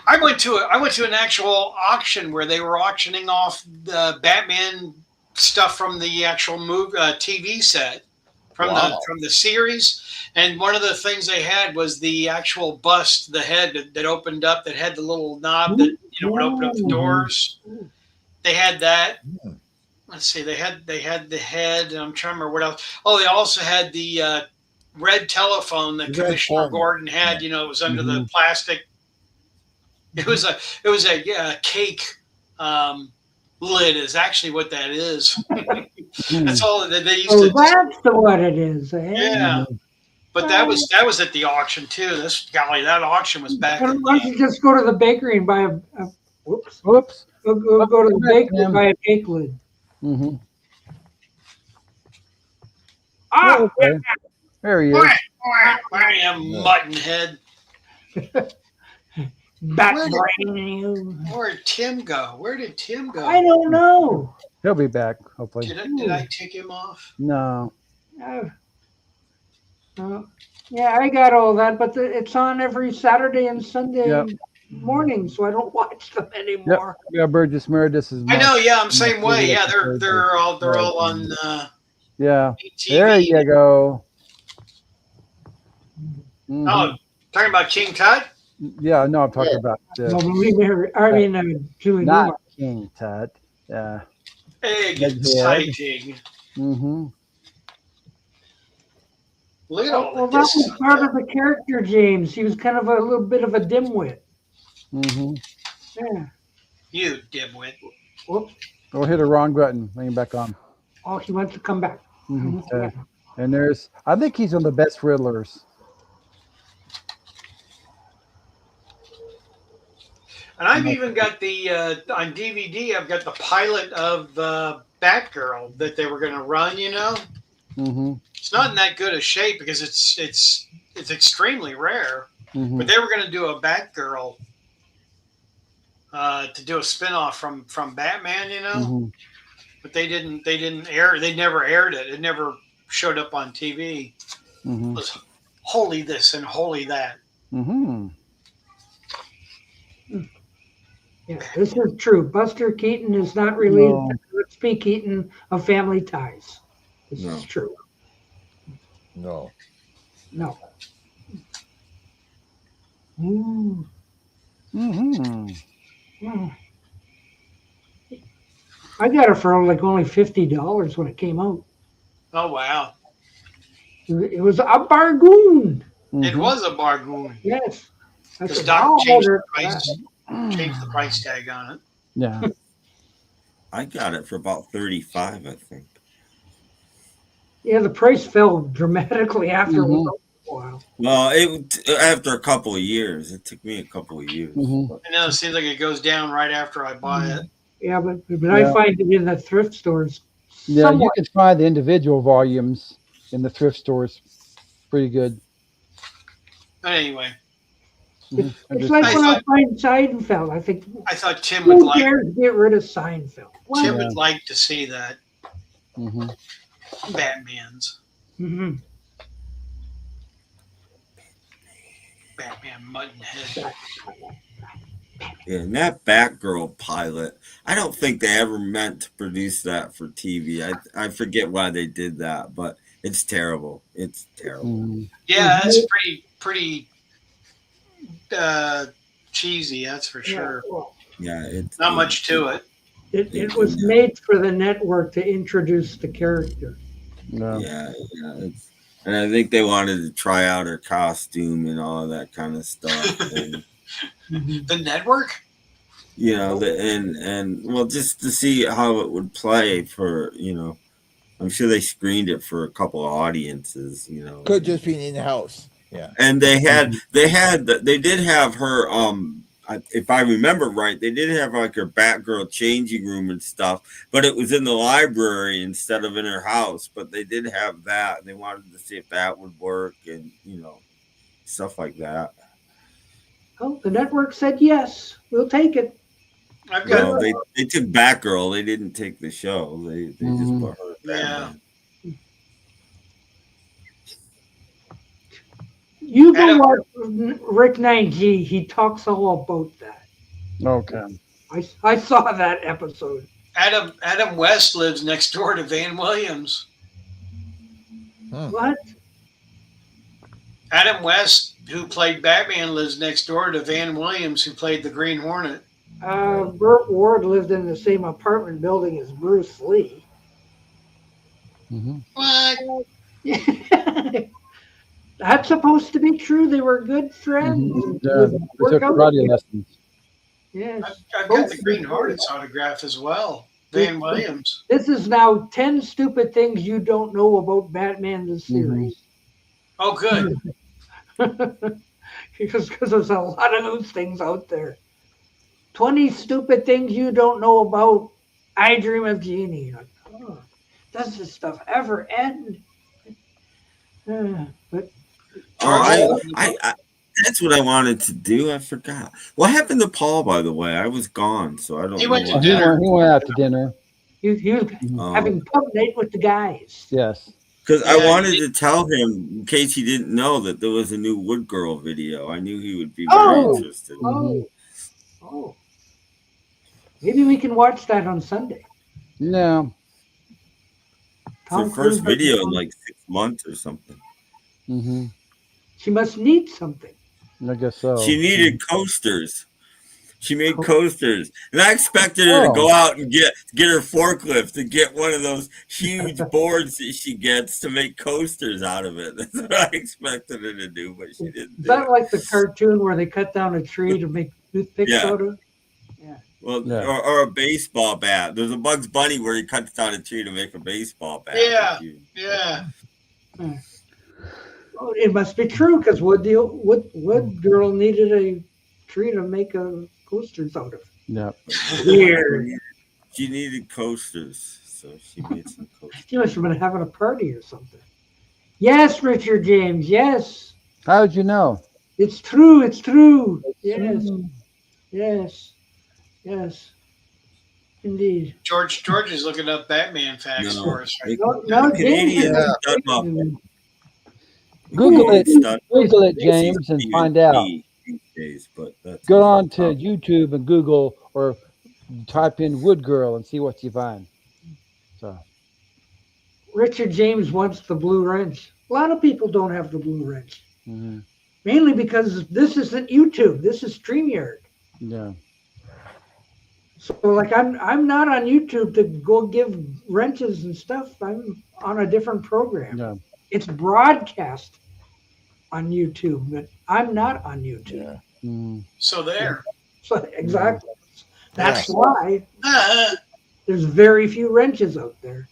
I went to an actual auction where they were auctioning off the Batman stuff from the actual movie TV set from the series, and one of the things they had was the actual bust, the head that opened up, that had the little knob that would open up the doors. They had that. Let's see, they had the head, and I'm trying to remember what else. Oh, they also had the red telephone that Commissioner Gordon had. You know, it was under the plastic. It was a cake lid is actually what that is. That's all that they used to. That's what it is. Eh? Yeah, but that was at the auction too. That auction was back. Why don't you just go to the bakery and buy a whoops. Go to the bakery and buy a cake lid. Mm-hmm. Ah, okay. There he is. I am mutton head. Where'd Tim go? Where did Tim go? I don't know. He'll be back, hopefully. Did I take him off? No. Yeah, I got all that, but it's on every Saturday and Sunday Yep. morning, so I don't watch them anymore. Yep. Yeah, Burgess Meredith is. I know. Yeah, I'm same way. Yeah, they're all on. Yeah. TV. There you go. Mhm. Oh, talking about King Tut? Yeah, no, I'm talking about. Julie not Newmar. King Tut. Yeah. Exciting. Mm-hmm. Look at all Well, the that was part of the character, James. He was kind of a little bit of a dimwit. Mm-hmm. Yeah. You dimwit. Whoops. Oh, hit a wrong button. Lean back on. Oh, he wants to come back. Mm-hmm. And I think he's on the best Riddlers. And I've even got the on DVD. I've got the pilot of Batgirl that they were going to run. You know, Mm-hmm. it's not in that good a shape because it's extremely rare. Mm-hmm. But they were going to do a Batgirl to do a spinoff from Batman. You know, Mm-hmm. but they didn't air. They never aired it. It never showed up on TV. Mm-hmm. It was holy this and holy that. Mm-hmm. Yeah, this is true. Buster Keaton is not related to Let's Be Keaton of Family Ties. This is true. No. No. Ooh. Mm-hmm. Yeah. I got it for like only $50 when it came out. Oh wow. It was a bargain. It was a bargain. Yes. I Because said, Doc I'll changed order the it for price, that. changed the price tag on it. Yeah. I got it for about 35, I think. Yeah, the price fell dramatically after it was Mhm. out for a while. Well, after a couple of years. It took me a couple of years. Mm-hmm. I know it seems like it goes down right after I buy it. Yeah, but I find it in the thrift stores. Yeah, you somewhat. can find the individual volumes in the thrift stores. Pretty good. But anyway, It's like when I find Seinfeld. I think I thought Tim would who like cares to get rid of Seinfeld? What? Tim would like to see that Mm-hmm. Batman's Mm-hmm. Batman Muttonhead. Yeah, and that Batgirl pilot, I don't think they ever meant to produce that for TV. I forget why they did that, but it's terrible. It's terrible. Mm-hmm. Yeah, that's pretty cheesy. That's for sure. Yeah, it's Not much to it. It was made for the network to introduce the character. Yeah. And I think they wanted to try out her costume and all of that kind of stuff. And, The network? you know, and well, just to see how it would play for, you know, I'm sure they screened it for a couple of audiences, you know. Could just be in the house. Yeah. And they did have her, if I remember right, they did have like her Batgirl changing room and stuff, but it was in the library instead of in her house. But they did have that, and they wanted to see if that would work, and you know, stuff like that. Oh, the network said yes. We'll take it. Well, they took Batgirl. They didn't take the show. They just put her. Batman. You go watch Rick 9G. He talks all about that. Okay. I saw that episode. Adam West lives next door to Van Williams. What? Adam West, who played Batman, lives next door to Van Williams, who played the Green Hornet. Burt Ward lived in the same apartment building as Bruce Lee. Mm-hmm. What? That's supposed to be true. They were good friends. Yeah, they took karate lessons. Yes. I've got the Green Hornet's autograph as well. Van Williams. This is now 10 stupid things you don't know about Batman the series. Oh, good. Because there's a lot of those things out there. 20 stupid things you don't know about I Dream of Jeannie. Like, oh, does this stuff ever end? But I that's what I wanted to do. I forgot. What happened to Paul, by the way? I was gone, so I don't know. Went to He went out to dinner. He was having pub night with the guys. Yes. Because I wanted to tell him, in case he didn't know, that there was a new Wood Girl video. I knew he would be very interested. Oh. Maybe we can watch that on Sunday. No. It's her first video in like 6 months or something. Mm-hmm. She must need something. I guess so. She needed coasters. She made coasters, and I expected her to go out and get her forklift and get one of those huge boards that she gets to make coasters out of it. That's what I expected her to do, but she didn't. Is that like the cartoon where they cut down a tree to make toothpicks out of? Yeah. Well, or a baseball bat. There's a Bugs Bunny where he cuts down a tree to make a baseball bat. Yeah. Oh, it must be true because Wood Girl needed a tree to make coasters out of. Yeah. Weird. She needed coasters, so she made some coasters. She must have been having a party or something. Yes, Richard James. Yes. How did you know? It's true. It's true. Yes. Yes. Yes. Indeed. George is looking up Batman facts for us. Right? No, Canadians Google it, stuff. Google it, James, and find out. These days, but that's Go on to YouTube and Google or type in Wood Girl and see what you find. So Richard James wants the blue wrench. A lot of people don't have the blue wrench. mm-hmm. Mainly because this isn't YouTube. This is StreamYard. Yeah. So like I'm not on YouTube to go give wrenches and stuff. I'm on a different program. Yeah. It's broadcast on YouTube, but I'm not on YouTube. Yeah. Mm. So there. So exactly. That's Yeah. why there's very few wrenches out there.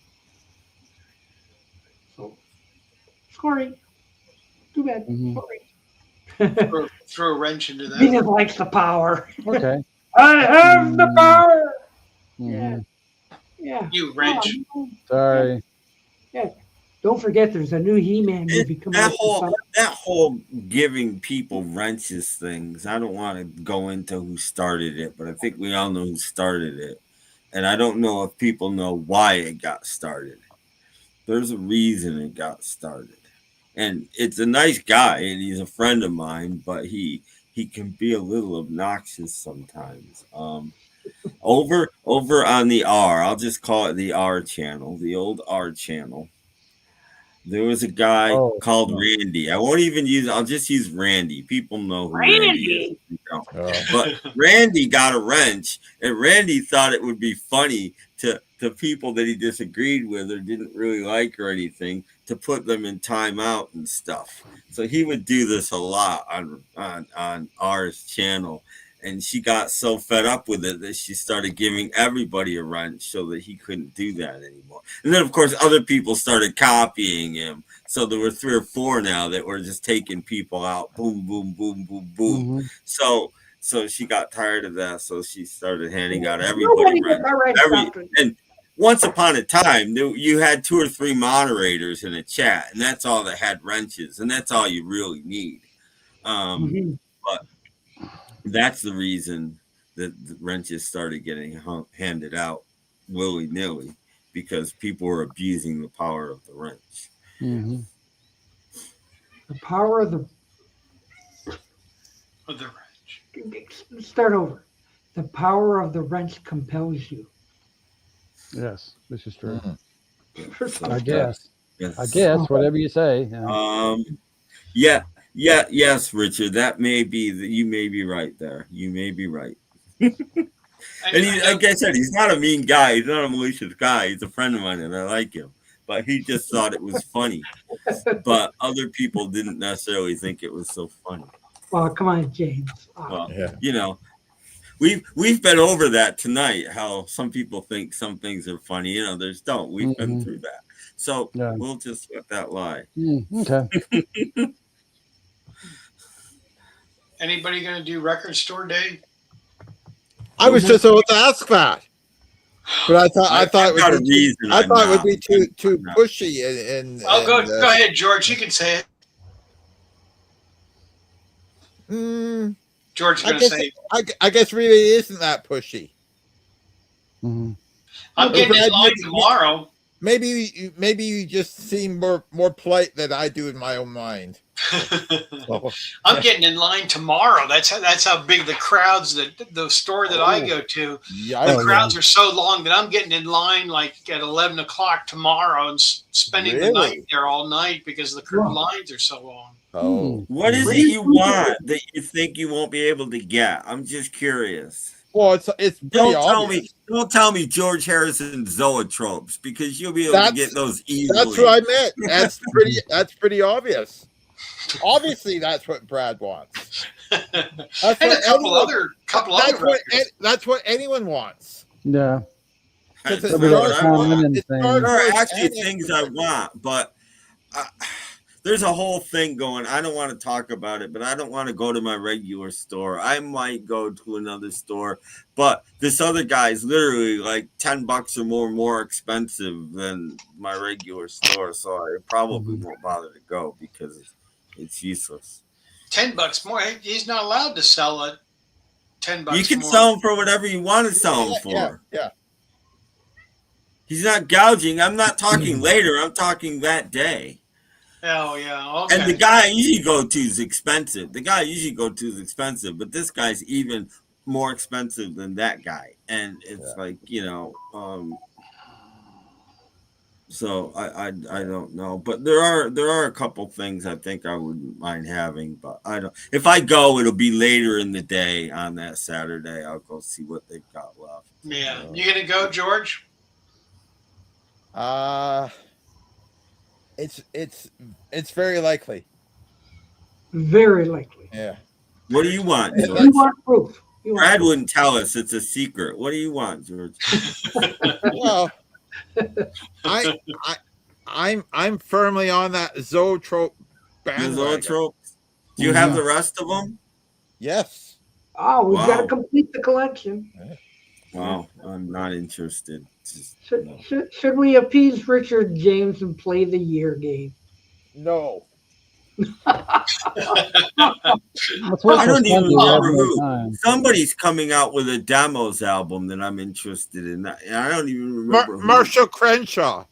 So sorry. Too bad. Mm-hmm. Sorry. Throw a wrench into that. He just likes the power. Okay. I have the power. Mm-hmm. Yeah. You wrench. Sorry. Yeah. Don't forget, there's a new He-Man movie coming That out. whole giving people wrenches things. I don't want to go into who started it, but I think we all know who started it, and I don't know if people know why it got started. There's a reason it got started, and it's a nice guy, and he's a friend of mine, but he can be a little obnoxious sometimes. Over on the R, I'll just call it the R channel, the old R channel. There was a guy called Randy. I'll just use Randy. People know who Randy is. But Randy got a wrench, and Randy thought it would be funny to people that he disagreed with or didn't really like or anything, to put them in timeout and stuff. So he would do this a lot on R's channel. And she got so fed up with it that she started giving everybody a wrench so that he couldn't do that anymore. And then, of course, other people started copying him. So there were 3 or 4 now that were just taking people out. Boom, boom, boom, boom, boom. Mm-hmm. So she got tired of that. So she started handing out everybody wrenches. And once upon a time, you had 2 or 3 moderators in a chat. And that's all that had wrenches. And that's all you really need. But that's the reason that the wrenches started getting handed out willy-nilly, because people were abusing the power of the wrench. Mm-hmm. The power of the wrench. Start over. The power of the wrench compels you. Yes, this is true. Mm-hmm. I guess. Yes. I guess, whatever you say. Yes, Richard. That may be you may be right there. You may be right. And like I said, he's not a mean guy. He's not a malicious guy. He's a friend of mine, and I like him. But he just thought it was funny. But other people didn't necessarily think it was so funny. Well, come on, James. Well, you know, we've been over that tonight. How some people think some things are funny and others don't. We've been through that. So we'll just let that lie. Okay. Anybody going to do record store day? I was just about to ask that, but I thought it would be too pushy and go ahead, George. You can say it. George is going to say it. I guess really isn't that pushy. Mm-hmm. I'm getting in line tomorrow. Maybe you just seem more polite than I do in my own mind. I'm getting in line tomorrow. That's how big the crowds the store that I go to. The crowds are so long that I'm getting in line like at 11 o'clock tomorrow and spending the night there all night because the lines are so long. Oh, what is it you want that you think you won't be able to get? I'm just curious. Well, it's don't tell me George Harrison zoetropes, because you'll be able to get those easily. That's what I meant. That's pretty obvious. Obviously, that's what Brad wants. That's what anyone wants. Yeah. There are actually things I want, but there's a whole thing going. I don't want to talk about it, but I don't want to go to my regular store. I might go to another store, but this other guy is literally like $10 or more expensive than my regular store, so I probably won't bother to go because it's useless. $10 more. He's not allowed to sell it. $10. You can more. sell them for whatever you want to sell them for. Yeah. He's not gouging. I'm not talking later. I'm talking that day. Oh yeah, okay. And the guy I usually go to is expensive. But this guy's even more expensive than that guy. And it's like, so I don't know. But there are a couple things I think I wouldn't mind having, but I don't. If I go, it'll be later in the day on that Saturday. I'll go see what they've got left. Yeah, you gonna go, George? It's very likely. Very likely. Yeah. What do you want, George? You want proof. Brad wouldn't tell us. It's a secret. What do you want, George? Well, I'm firmly on that Zoetrope bandwagon. Zoetrope. Do you have the rest of them? Yes. Oh, we've got to complete the collection. Wow, I'm not interested. Should we appease Richard James and play the year game? No. I don't even remember who. Somebody's coming out with a demos album that I'm interested in. I don't even remember. Marshall Crenshaw.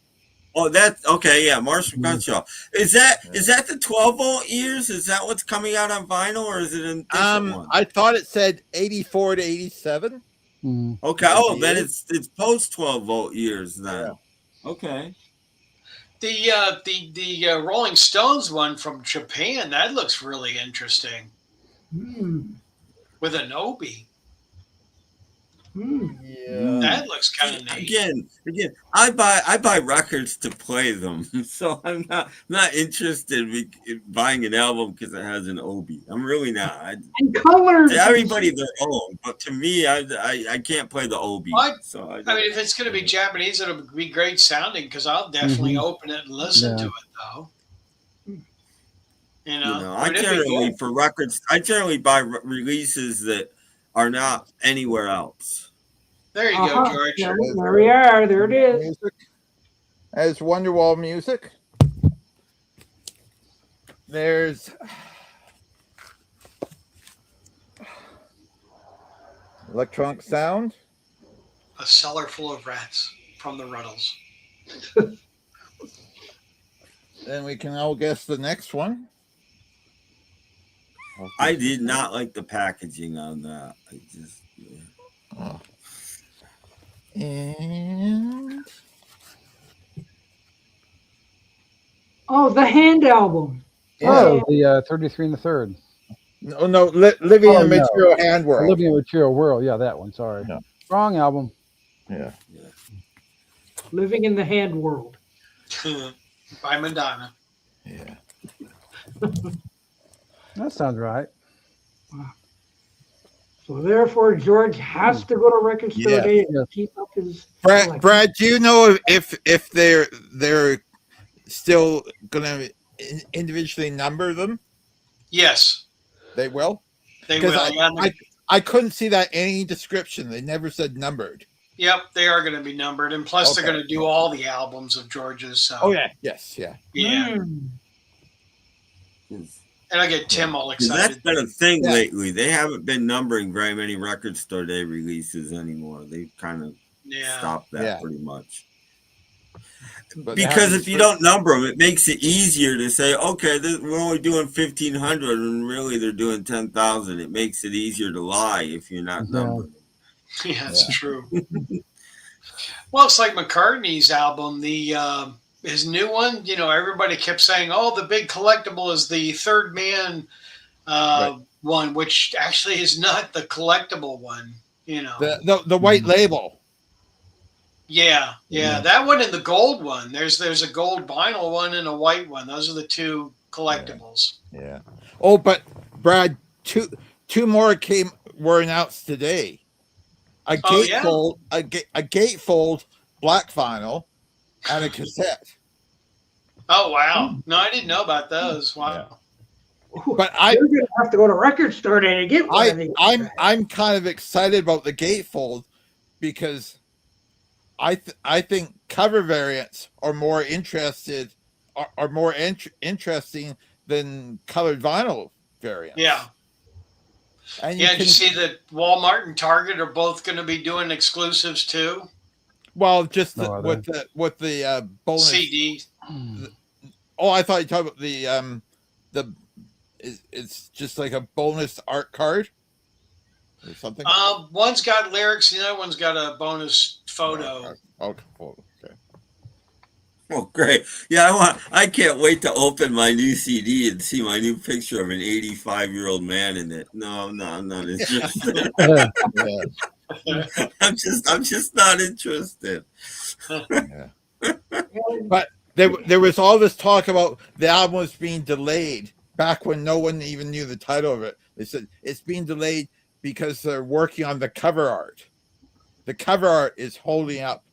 Oh, that's okay. Yeah, Marshall Crenshaw. Is that the 12-volt years? Is that what's coming out on vinyl, or is it in different one? I thought it said 84 to 87. Okay. Oh, then it's post 12-volt years then. Yeah. Okay. The Rolling Stones one from Japan, that looks really interesting. With an Obi. Yeah. That looks kind of neat. Again, I buy records to play them, so I'm not interested in buying an album because it has an Obi. I'm really not. And colors. Everybody their own, but to me, I can't play the Obi. I mean, if it's going to be Japanese, it'll be great sounding because I'll definitely open it and listen to it, though. I generally for records, I generally buy releases that are not anywhere else. There you go, George. There we are. There it is. Music. As Wonderwall music. There's electronic sound. A cellar full of rats from the Ruddles. Then we can all guess the next one. I did not like the packaging on that. I just. And the Hand album. Oh, the 33 and the Third. No, Living in a Material Hand World. Living in a Material World. Yeah, that one. Sorry. Yeah. Wrong album. Yeah. Living in the Hand World. By Madonna. Yeah. That sounds right. So therefore, George has to go to record store day and keep up his. Brad, do you know if they're still gonna individually number them? Yes, they will. They will. I couldn't see that any description. They never said numbered. Yep, they are going to be numbered, and plus they're going to do all the albums of George's. So. Oh yeah, yes, yeah. And I get Tim all excited. That's been a thing lately. They haven't been numbering very many record store day releases anymore. They've kind of stopped that pretty much. But because if you don't number them, it makes it easier to say, okay, we're only doing 1,500, and really they're doing 10,000. It makes it easier to lie if you're not numbering. Yeah, that's true. Well, it's like McCartney's album, his new one. Everybody kept saying, "Oh, the big collectible is the Third Man one," which actually is not the collectible one. The white label. Yeah, that one and the gold one. There's a gold vinyl one and a white one. Those are the two collectibles. Yeah. Oh, but Brad, two more were announced today. A gatefold black vinyl and a cassette. Oh wow! No, I didn't know about those. Wow. Yeah. But you're gonna have to go to record store day to get one of these. I'm kind of excited about the gatefold because I think cover variants are more interesting than colored vinyl variants. Yeah. And you see that Walmart and Target are both going to be doing exclusives too. Well, just with the bonus CD. Oh, I thought you talked about the it's just like a bonus art card or something. One's got lyrics, the other one's got a bonus photo. Okay. Oh, great! Yeah, I can't wait to open my new CD and see my new picture of an 85-year-old man in it. No, I'm not interested. I'm just not interested. But there was all this talk about the album was being delayed back when no one even knew the title of it. They said it's being delayed because they're working on the cover art. The cover art is holding up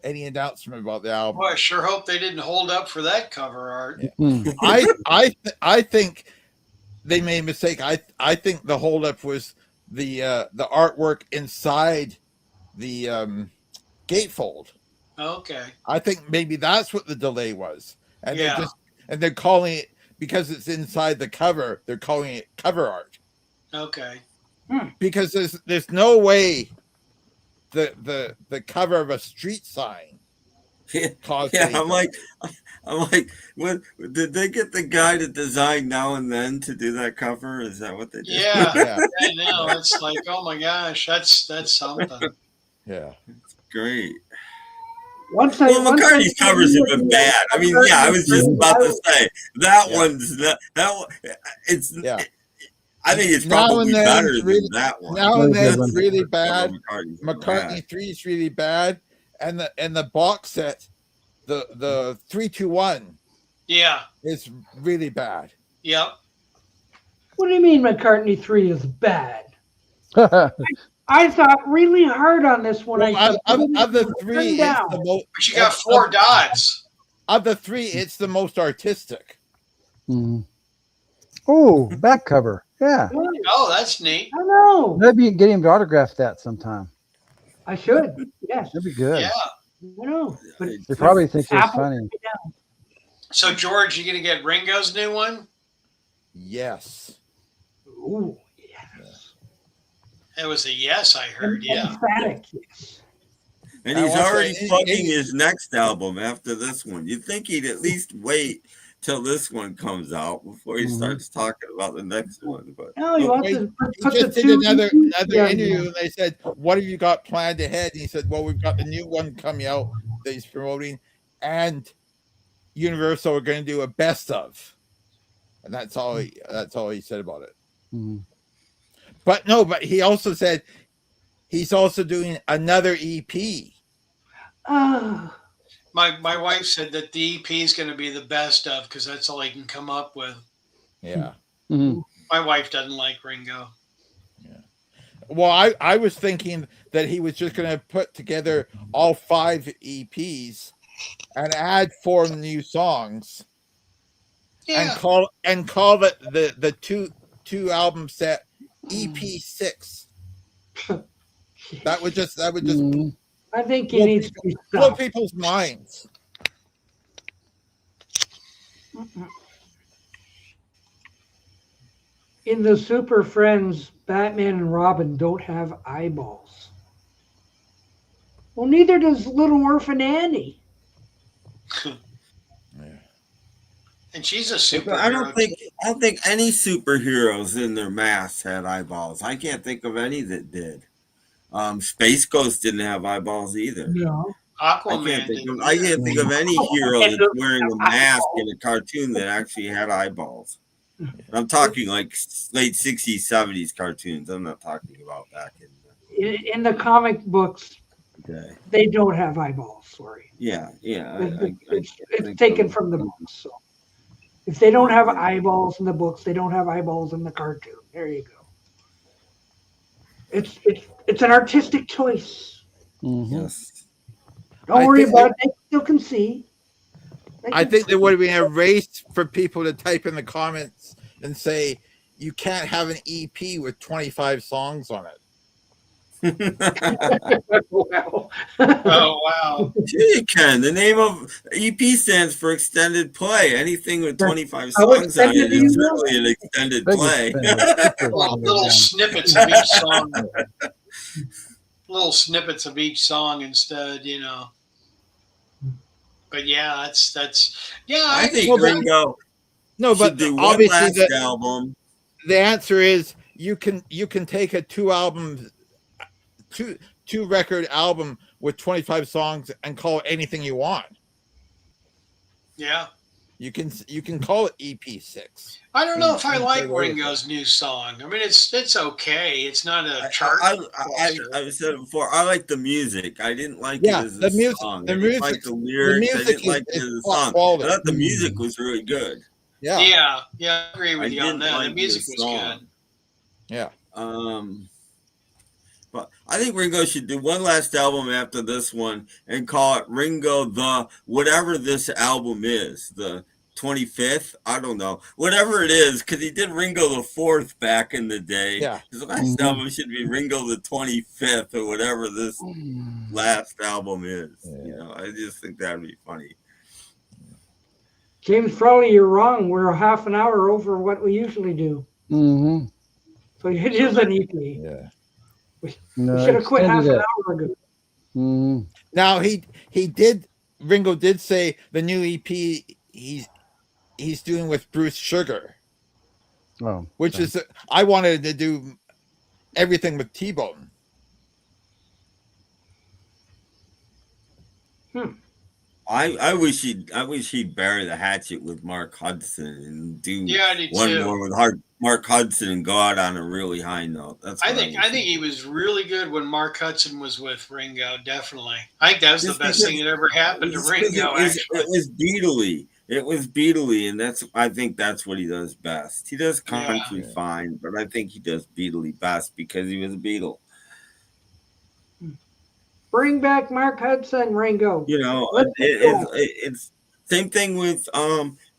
any announcement about the album. Boy, I sure hope they didn't hold up for that cover art. Yeah. I think they made a mistake. I think the holdup was the artwork inside the gatefold. Okay. I think maybe that's what the delay was, and Yeah. they're calling it, because it's inside the cover. They're calling it cover art. Okay. Because there's no way the cover of a street sign caused anything. I'm like, when did they get the guy to design Now and Then to do that cover? Is that what they did? Yeah. I know. It's like, oh my gosh, that's something. Yeah. It's great. McCartney's covers have been bad. I mean, I was just about to say that one's that one. It's. Yeah. I think it's Now probably and Then better is really, than that one. Now and Then is really That's- bad. McCartney's McCartney 3 is really bad, and the box set, the 3-2-1 Yeah. is really bad. Yep. What do you mean McCartney 3 is bad? I thought really hard on this one. Well, of the three, it's the most. But you got 4 dots. Of the three, it's the most artistic. Oh, back cover. Yeah. Oh, that's neat. I know. Maybe you can get him to autograph that sometime. I should. Yes. That'd be good. Yeah. I know. But They probably think it's Apple- funny. So George, you gonna get Ringo's new one? Yes. Ooh, yes. It was a yes, I heard. Yeah. Emphatic. And I he's want already to- plugging his next album after this one. You'd think he'd at least wait till this one comes out before he starts talking about the next one. But No, he wants He to put just the did two. another Yeah, interview, and they said, "What have you got planned ahead?" And he said, "Well, we've got the new one coming out that he's promoting, and Universal are going to do a best of," and that's all he said about it. But he also said he's also doing another EP. My wife said that the EP is going to be the best of because that's all he can come up with. Yeah. My wife doesn't like Ringo. Well, I was thinking that he was just going to put together all 5 EPs and add 4 new songs, and call it the two album set EP6. That would just I think he needs to be blow stopped. people's minds. In the Super Friends, Batman and Robin don't have eyeballs. Well, neither does Little Orphan Annie. And she's a superhero. I don't think any superheroes in their masks had eyeballs. I can't think of any that did. Space Ghost didn't have eyeballs either. No. Aquaman. I can't think of any hero that's wearing a mask in a cartoon that actually had eyeballs. And I'm talking like late 60s, 70s cartoons. I'm not talking about back In the comic books, Okay. they don't have eyeballs. Sorry. Yeah. It's taken from the books. So if they don't have eyeballs in the books, they don't have eyeballs in the cartoon. There you go. It's an artistic choice. Yes. Don't worry about it. They still can see. I think there would have been a race for people to type in the comments and say, "You can't have an EP with 25 songs on it." Wow. Oh, wow. Sure you can. The name of EP stands for extended play. Anything with 25 How songs on extended it do you is know? certainly an extended play. Little snippets of each song. Little snippets of each song instead, But yeah, that's yeah. I think No, but Ringo no, should but do one obviously last album. the answer is you can take a two record album with 25 songs and call it anything you want. Yeah. You can call it EP6. I don't know if I like Ringo's new song. I mean, it's okay. It's not a chart. I've said it before. I like the music. I didn't like it as a song. I didn't like the lyrics. I didn't like it as a song. I thought the music was really good. Yeah. I agree with you on that. The music was good. Yeah. But I think Ringo should do one last album after this one and call it Ringo the whatever this album is, the 25th. I don't know, whatever it is, because he did Ringo the 4th back in the day. Yeah, his last album should be Ringo the 25th or whatever this last album is. You know, I just think that'd be funny. James Frawley, you're wrong. We're half an hour over what we usually do. Mm-hmm. So it is an EP. Yeah. We should have quit half an hour ago. Mm-hmm. Now Ringo did say the new EP he's doing with Bruce Sugar. Oh, which is I wanted to do everything with T-Bone. I wish he'd bury the hatchet with Mark Hudson and do one more with Mark Hudson and go out on a really high note. I think he was really good when Mark Hudson was with Ringo. Definitely, I think that was the best thing that ever happened to Ringo. It was Beatley. It was Beatley, and I think that's what he does best. He does country fine, but I think he does Beatley best because he was a Beatle. Bring back Mark Hudson, Ringo. You know, it's same thing with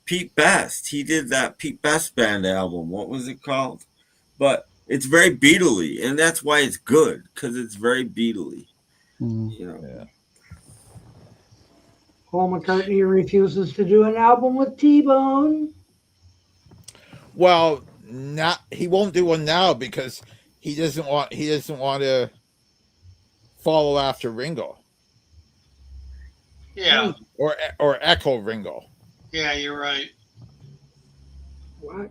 Pete Best. He did that Pete Best Band album. What was it called? But it's very Beatley, and that's why it's good because it's very Beatley. You know. Yeah. Paul McCartney refuses to do an album with T-Bone. Well, he won't do one now because he doesn't want to follow after Ringo. Yeah. Or echo Ringo. Yeah, you're right. What?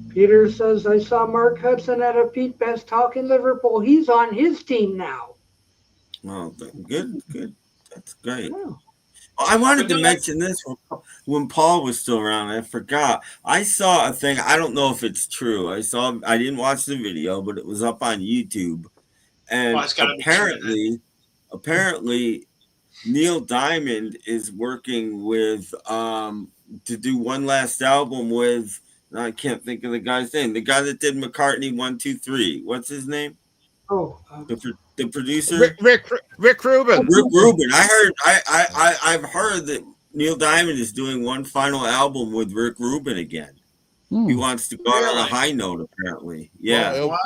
Peter says, I saw Mark Hudson at a Pete Best talk in Liverpool. He's on his team now. Well, good. That's great. Yeah. I wanted to mention this when Paul was still around. I forgot. I saw a thing. I don't know if it's true. I didn't watch the video, but it was up on YouTube. And apparently, Neil Diamond is working with to do one last album with. I can't think of the guy's name. The guy that did McCartney 1, 2, 3. What's his name? Oh, the producer. Rick Rubin. Rick Rubin. I've heard that Neil Diamond is doing one final album with Rick Rubin again. He wants to go out on a high note. Apparently, yeah. Well,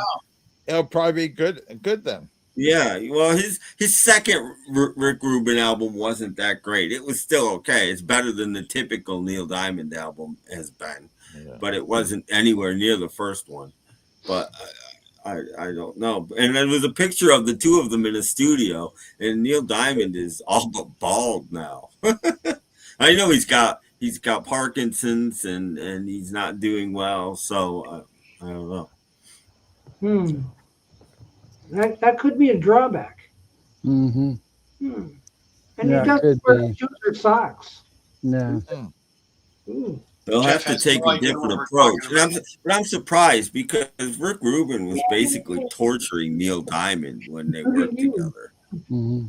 it'll probably be good then. Yeah, well, his second Rick Rubin album wasn't that great. It was still okay. It's better than the typical Neil Diamond album has been, but it wasn't anywhere near the first one. But I don't know. And there was a picture of the two of them in a studio, and Neil Diamond is all but bald now. I know he's got Parkinson's and he's not doing well. So I don't know. That could be a drawback. Mm-hmm. And he doesn't wear shoes or socks. No. They'll have to take a different approach. But I'm surprised because Rick Rubin was basically torturing Neil Diamond when they worked together. Mm-hmm.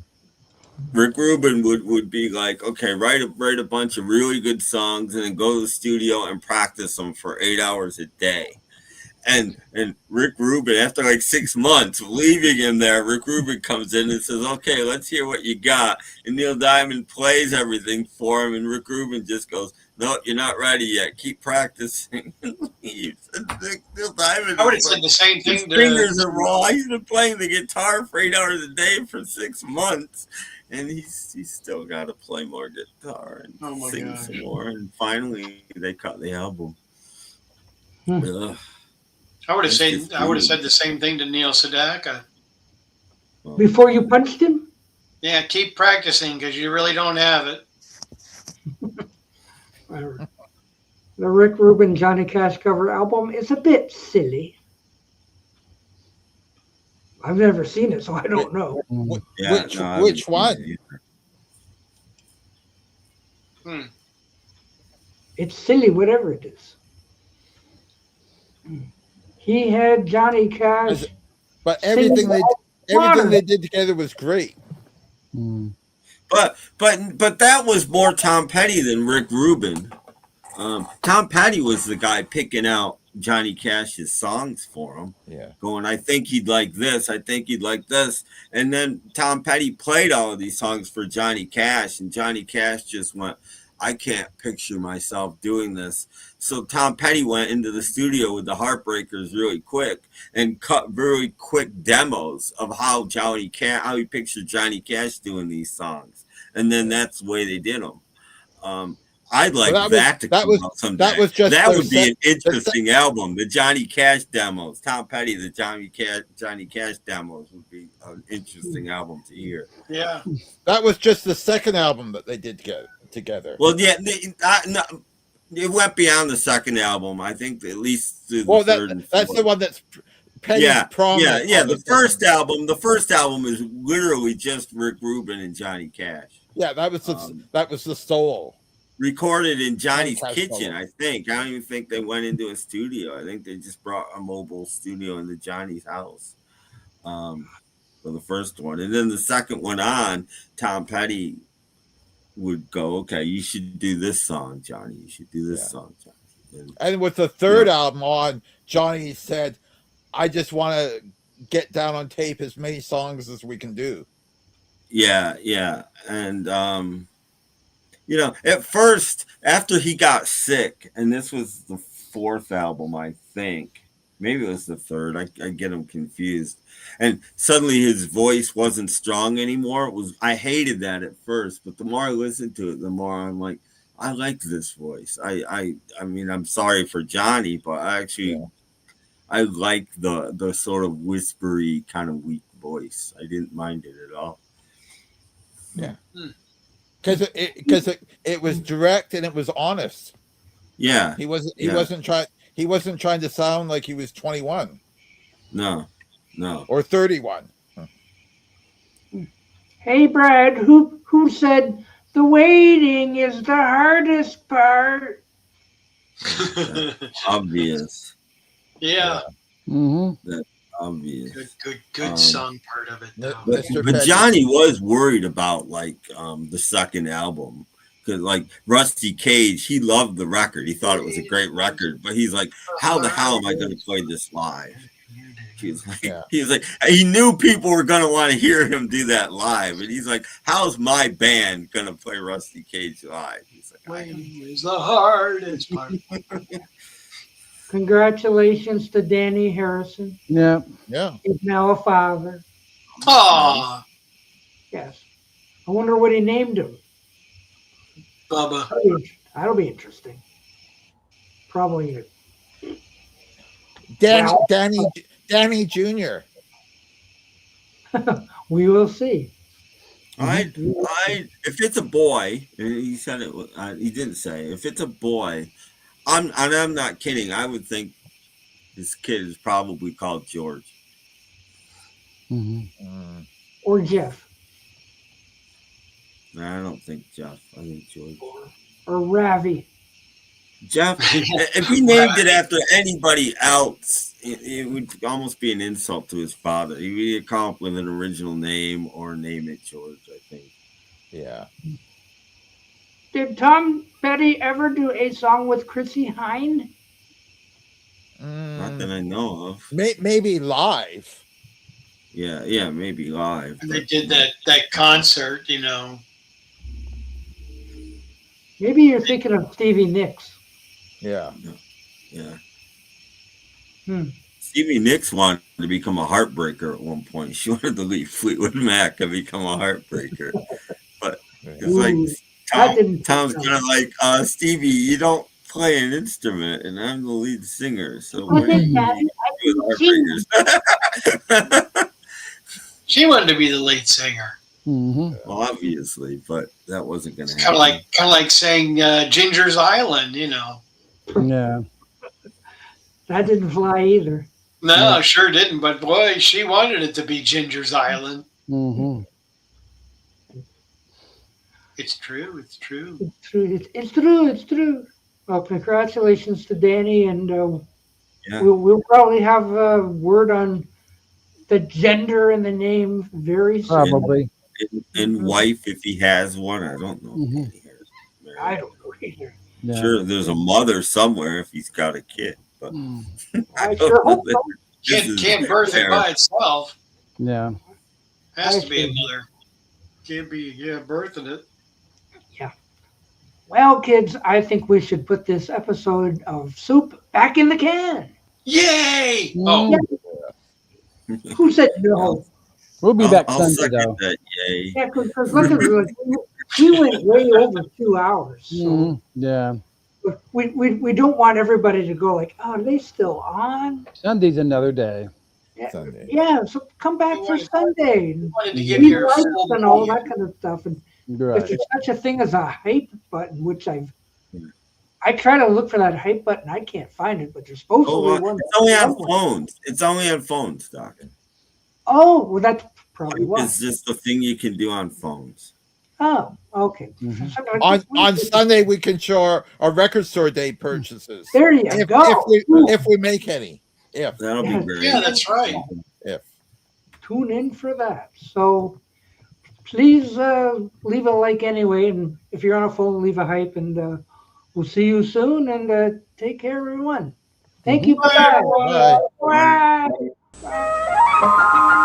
Rick Rubin would be like, okay, write a bunch of really good songs and then go to the studio and practice them for 8 hours a day. And Rick Rubin, after like 6 months of leaving him there, Rick Rubin comes in and says, okay, let's hear what you got. And Neil Diamond plays everything for him, and Rick Rubin just goes, no, you're not ready yet. Keep practicing. Neil Diamond, I would have said the same thing. His fingers are raw. He's been playing the guitar for 8 hours a day for 6 months, and he's still got to play more guitar and sing some more. And finally, they cut the album. I would have said the same thing to Neil Sedaka. Before you punched him? Yeah, keep practicing because you really don't have it. The Rick Rubin Johnny Cash cover album is a bit silly. I've never seen it, so I don't know. Yeah, Which one? It's silly, whatever it is. He had Johnny Cash, but singing everything they did together was great. But that was more Tom Petty than Rick Rubin. Tom Petty was the guy picking out Johnny Cash's songs for him. Yeah. Going, I think he'd like this. I think he'd like this. And then Tom Petty played all of these songs for Johnny Cash, and Johnny Cash just went, I can't picture myself doing this. So Tom Petty went into the studio with the Heartbreakers really quick and cut very quick demos of how he pictured Johnny Cash doing these songs. And then that's the way they did them. I'd like that to come out someday. That would be an interesting album. The Johnny Cash demos, Tom Petty, the Johnny Cash demos would be an interesting album to hear. Yeah, that was just the second album that they did together. Well, yeah, it went beyond the second album. I think at least through the third and fourth. That's the one that's Petty's prominent. Yeah. The first album is literally just Rick Rubin and Johnny Cash. Yeah, that was the soul. Recorded in Johnny's kitchen, I think. I don't even think they went into a studio. I think they just brought a mobile studio into Johnny's house for the first one. And then the second one on, Tom Petty would go, okay, you should do this song, Johnny. You should do this song, Johnny. And with the third album on, Johnny said, I just want to get down on tape as many songs as we can do. Yeah. And, at first, after he got sick, and this was the fourth album, I think, maybe it was the third, I get him confused, and suddenly his voice wasn't strong anymore. I hated that at first, but the more I listened to it, the more I'm like, I like this voice. I mean, I'm sorry for Johnny, but I like the sort of whispery, kind of weak voice. I didn't mind it at all. Yeah. Because it was direct and it was honest. Yeah. He wasn't trying to sound like he was 21. No. Or 31. Hey Brad, who said the waiting is the hardest part? Obvious. Yeah. That's obvious. Good song part of it though. But Johnny was worried about the second album, because Rusty Cage, he loved the record. He thought it was a great record, but he's like, how the hell am I going to play this live? He was like, he knew people were going to want to hear him do that live, and he's like, how's my band going to play Rusty Cage live? He's like, waiting is the hardest part. Congratulations to Danny Harrison. Yeah. He's now a father. Aww. Yes. I wonder what he named him. Bubba. That'll be interesting. Probably. Danny Jr. We will see. If it's a boy, and he said it, he didn't say, if it's a boy, I'm not kidding. I would think this kid is probably called George. Or Jeff. No, I don't think Jeff. I think George. Or Ravi. Jeff, if he named it after anybody else, it would almost be an insult to his father. He would either come up with an original name or name it George, I think. Yeah. Did Tom Petty ever do a song with Chrissy Hynde? Not that I know of. Maybe live. Yeah, maybe live. And they did that concert, Maybe you're thinking of Stevie Nicks. Yeah. Stevie Nicks wanted to become a heartbreaker at one point. She wanted to leave Fleetwood Mac and become a heartbreaker. But it's like Tom's kind of like, Stevie, you don't play an instrument, and I'm the lead singer. So she wanted to be the lead singer. Mm-hmm. obviously, but that wasn't going to It's happen. kind of like saying Ginger's Island, you know. Yeah. That didn't fly either. No, sure didn't. But boy, she wanted it to be Ginger's Island. Mm-hmm. It's true. It's true. It's true. It's true. It's true. Well, congratulations to Danny, and we'll probably have a word on the gender and the name very soon. Probably. And wife, if he has one, I don't know. Mm-hmm. If Danny has married. I don't know either. Yeah. Sure, there's a mother somewhere if he's got a kid, but I sure hope so. Can't birth it by itself. Yeah. Has to be a mother. Can't be birthing it. Yeah. Well, kids, I think we should put this episode of Soup back in the can. Yay! Oh. Yeah. Who said no? We'll be back I'll Sunday, second though. that, yay. Yeah, because look at we went way over 2 hours. So Mhm. Yeah. we don't want everybody to go like, oh, are they still on? Sunday's another day. Yeah, Sunday. yeah, so come back for Sunday. And wanted to give read your likes full and all that kind of stuff. And Right. if there's such a thing as a hype button, which I try to look for that hype button, I can't find it, but there's supposed to be one. It's only on phones. It's only on phones, Doc. Oh, well, that's probably why. It's just a thing you can do on phones. Oh, okay. On Sunday, we can show our record store day purchases. There you go. If we make any. If. That'll be great. Yeah, that's right. If. Tune in for that. So please leave a like anyway. And if you're on a phone, leave a hype. And we'll see you soon. And take care, everyone. Thank you. Bye. Bye. Bye. Bye.